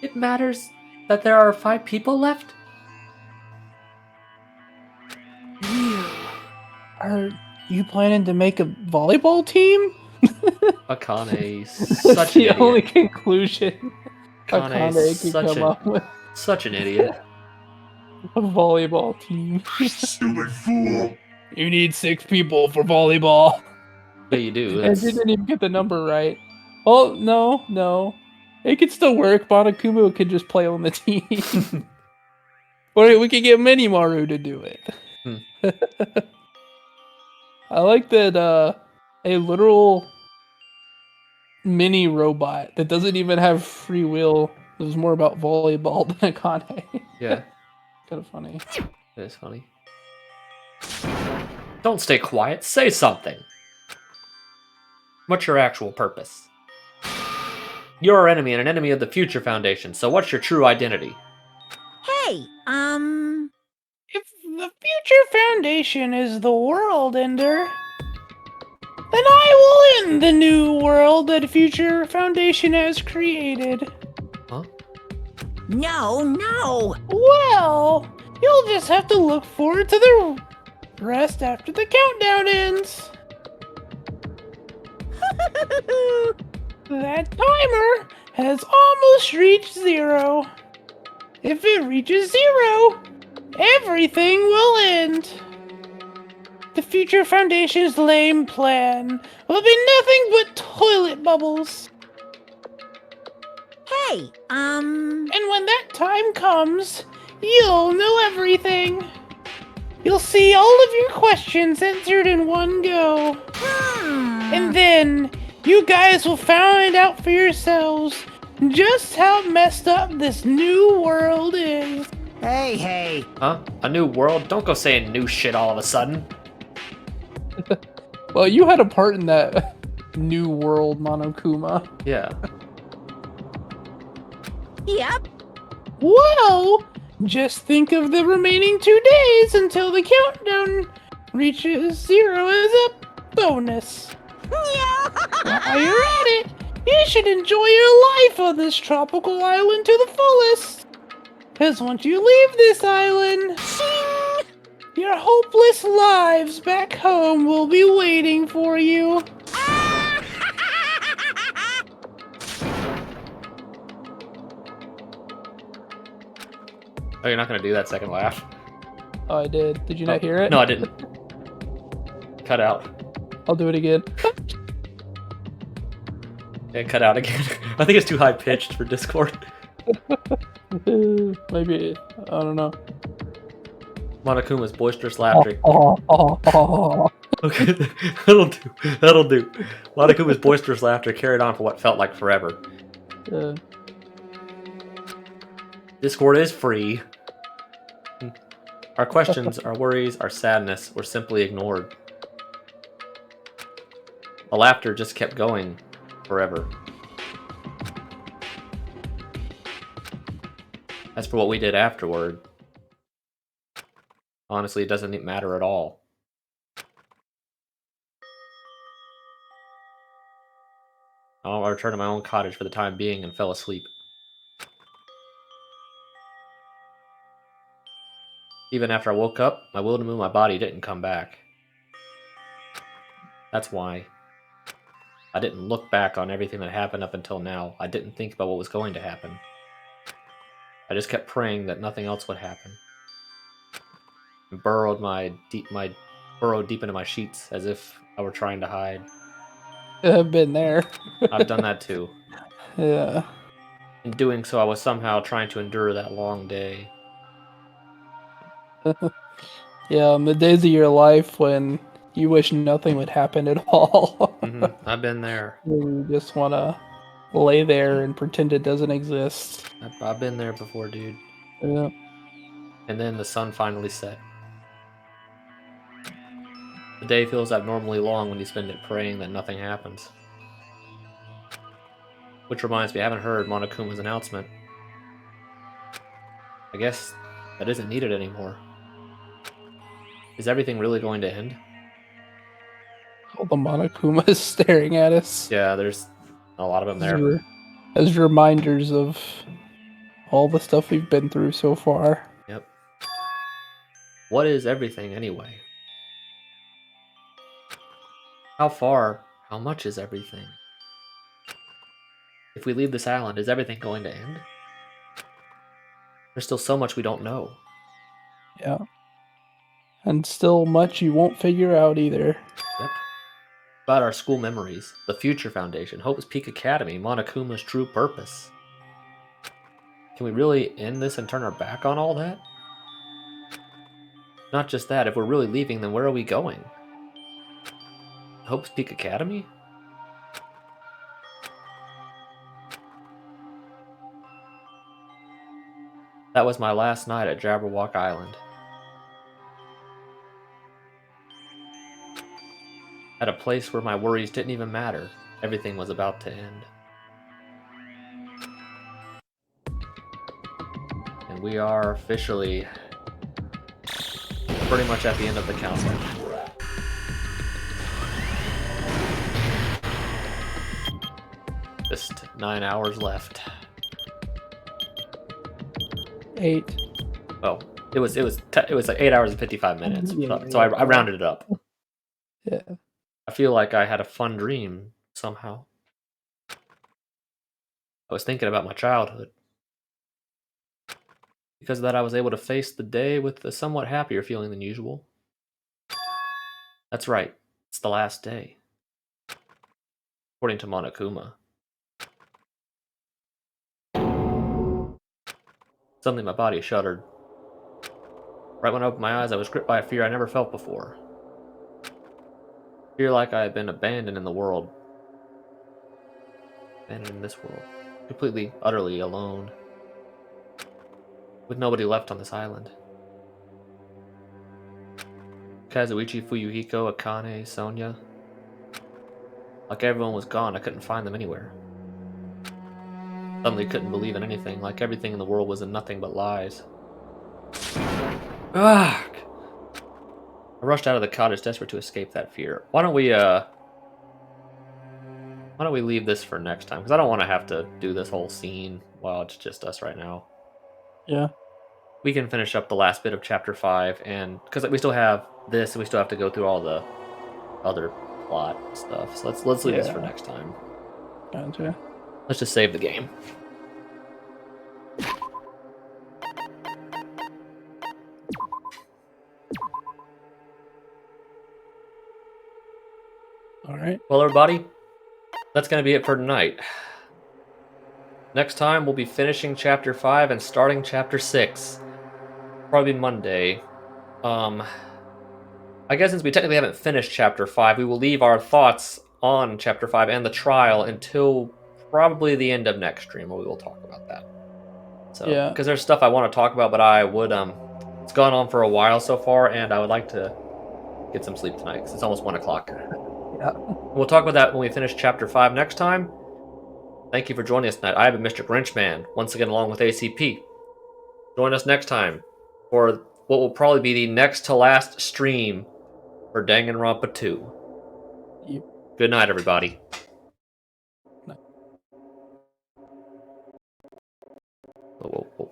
It matters that there are 5 people left? Are you planning to make a volleyball team? Akane, That's such an the idiot. only conclusion Akane, Akane could come up with. such an idiot. A volleyball team. Stupid fool! You need 6 people for volleyball. Yeah, you do. And you didn't even get the number right. Oh, no. It could still work. Monokuma could just play on the team. Or we could get Minimaru to do it. I like that a literal mini robot that doesn't even have free will knows more about volleyball than Akane. Yeah, Kind of funny. it is funny. Don't stay quiet. Say something. What's your actual purpose? You're our enemy and an enemy of the Future Foundation, so what's your true identity? Hey, If the Future Foundation is the world ender, then I will end the new world that Future Foundation has created. Huh? no. Well, you'll just have to look forward to the rest after the countdown ends. That timer has almost reached 0. If it reaches 0, everything will end. The Future Foundation's lame plan will be nothing but toilet bubbles. Hey, And when that time comes, you'll know everything. You'll see all of your questions answered in one go. And then, you guys will find out for yourselves just how messed up this new world is. Hey. Huh? A new world? Don't go saying new shit all of a sudden. Well, you had a part in that new world, Monokuma. Yeah. Yep. Well, just think of the remaining 2 days until the countdown reaches 0 as a bonus. While you're at it, you should enjoy your life on this tropical island to the fullest. Because once you leave this island, your hopeless lives back home will be waiting for you. Oh, you're not gonna do that second laugh? Oh, I did. Did you not hear it? No, I didn't. Cut out. I'll do it again. Yeah, cut out again. I think it's too high pitched for Discord. Maybe, I don't know. Monokuma's boisterous laughter. Oh. Okay, that'll do. Monokuma's boisterous laughter carried on for what felt like forever. Discord is free. Our questions, our worries, our sadness were simply ignored. The laughter just kept going forever. As for what we did afterward, honestly, it doesn't matter at all. I returned to my own cottage for the time being and fell asleep. Even after I woke up, my will to move my body didn't come back. That's why I didn't look back on everything that happened up until now. I didn't think about what was going to happen. I just kept praying that nothing else would happen. And burrowed deep into my sheets as if I were trying to hide. I've been there. I've done that too. Yeah. In doing so, I was somehow trying to endure that long day. Yeah, on the days of your life when you wish nothing would happen at all. I've been there. You just want to lay there and pretend it doesn't exist. I've been there before, dude. Yeah. And then the sun finally set. The day feels abnormally long when you spend it praying that nothing happens. Which reminds me, I haven't heard Monokuma's announcement. I guess that isn't needed anymore. Is everything really going to end? All the Monokuma is staring at us. Yeah, there's a lot of them there. As reminders of all the stuff we've been through so far. Yep. What is everything anyway? How far? How much is everything? If we leave this island, is everything going to end? There's still so much we don't know. Yeah. And still much you won't figure out either. Yep. About our school memories, the Future Foundation, Hope's Peak Academy, Monokuma's true purpose. Can we really end this and turn our back on all that? Not just that, if we're really leaving, then where are we going? Hope's Peak Academy? That was my last night at Jabberwock Island. At a place where my worries didn't even matter. Everything was about to end. And we are officially pretty much at the end of the countdown. Just 9 hours left. 8. Oh, it was like 8 hours and 55 minutes. Yeah, so I rounded it up. Yeah. I feel like I had a fun dream somehow. I was thinking about my childhood. Because of that, I was able to face the day with a somewhat happier feeling than usual. That's right, it's the last day. According to Monokuma. Suddenly my body shuddered. Right when I opened my eyes, I was gripped by a fear I never felt before. Fear like I had been abandoned in the world. Abandoned in this world. Completely, utterly alone. With nobody left on this island. Kazuichi, Fuyuhiko, Akane, Sonia. Like everyone was gone, I couldn't find them anywhere. Suddenly couldn't believe in anything, like everything in the world was in nothing but lies. Ugh. I rushed out of the cottage, desperate to escape that fear. Why don't we leave this for next time? Because I don't want to have to do this whole scene while it's just us right now. Yeah. We can finish up the last bit of chapter 5, and because we still have this, and we still have to go through all the other plot stuff. So let's leave this for next time. Gotcha. Let's just save the game. Alright. Well, everybody, that's going to be it for tonight. Next time, we'll be finishing Chapter 5 and starting Chapter 6. Probably Monday. I guess since we technically haven't finished Chapter 5, we will leave our thoughts on Chapter 5 and the trial until probably the end of next stream, where we will talk about that. So, Yeah. because there's stuff I want to talk about, but I would it's gone on for a while so far, and I would like to get some sleep tonight because it's almost 1 o'clock. Yeah. We'll talk about that when we finish Chapter 5 next time. Thank you for joining us tonight. I have been Mr. Grinchman, once again along with ACP. Join us next time for what will probably be the next to last stream for Danganronpa 2. Yep. Good night, everybody. Night. Whoa, whoa, whoa.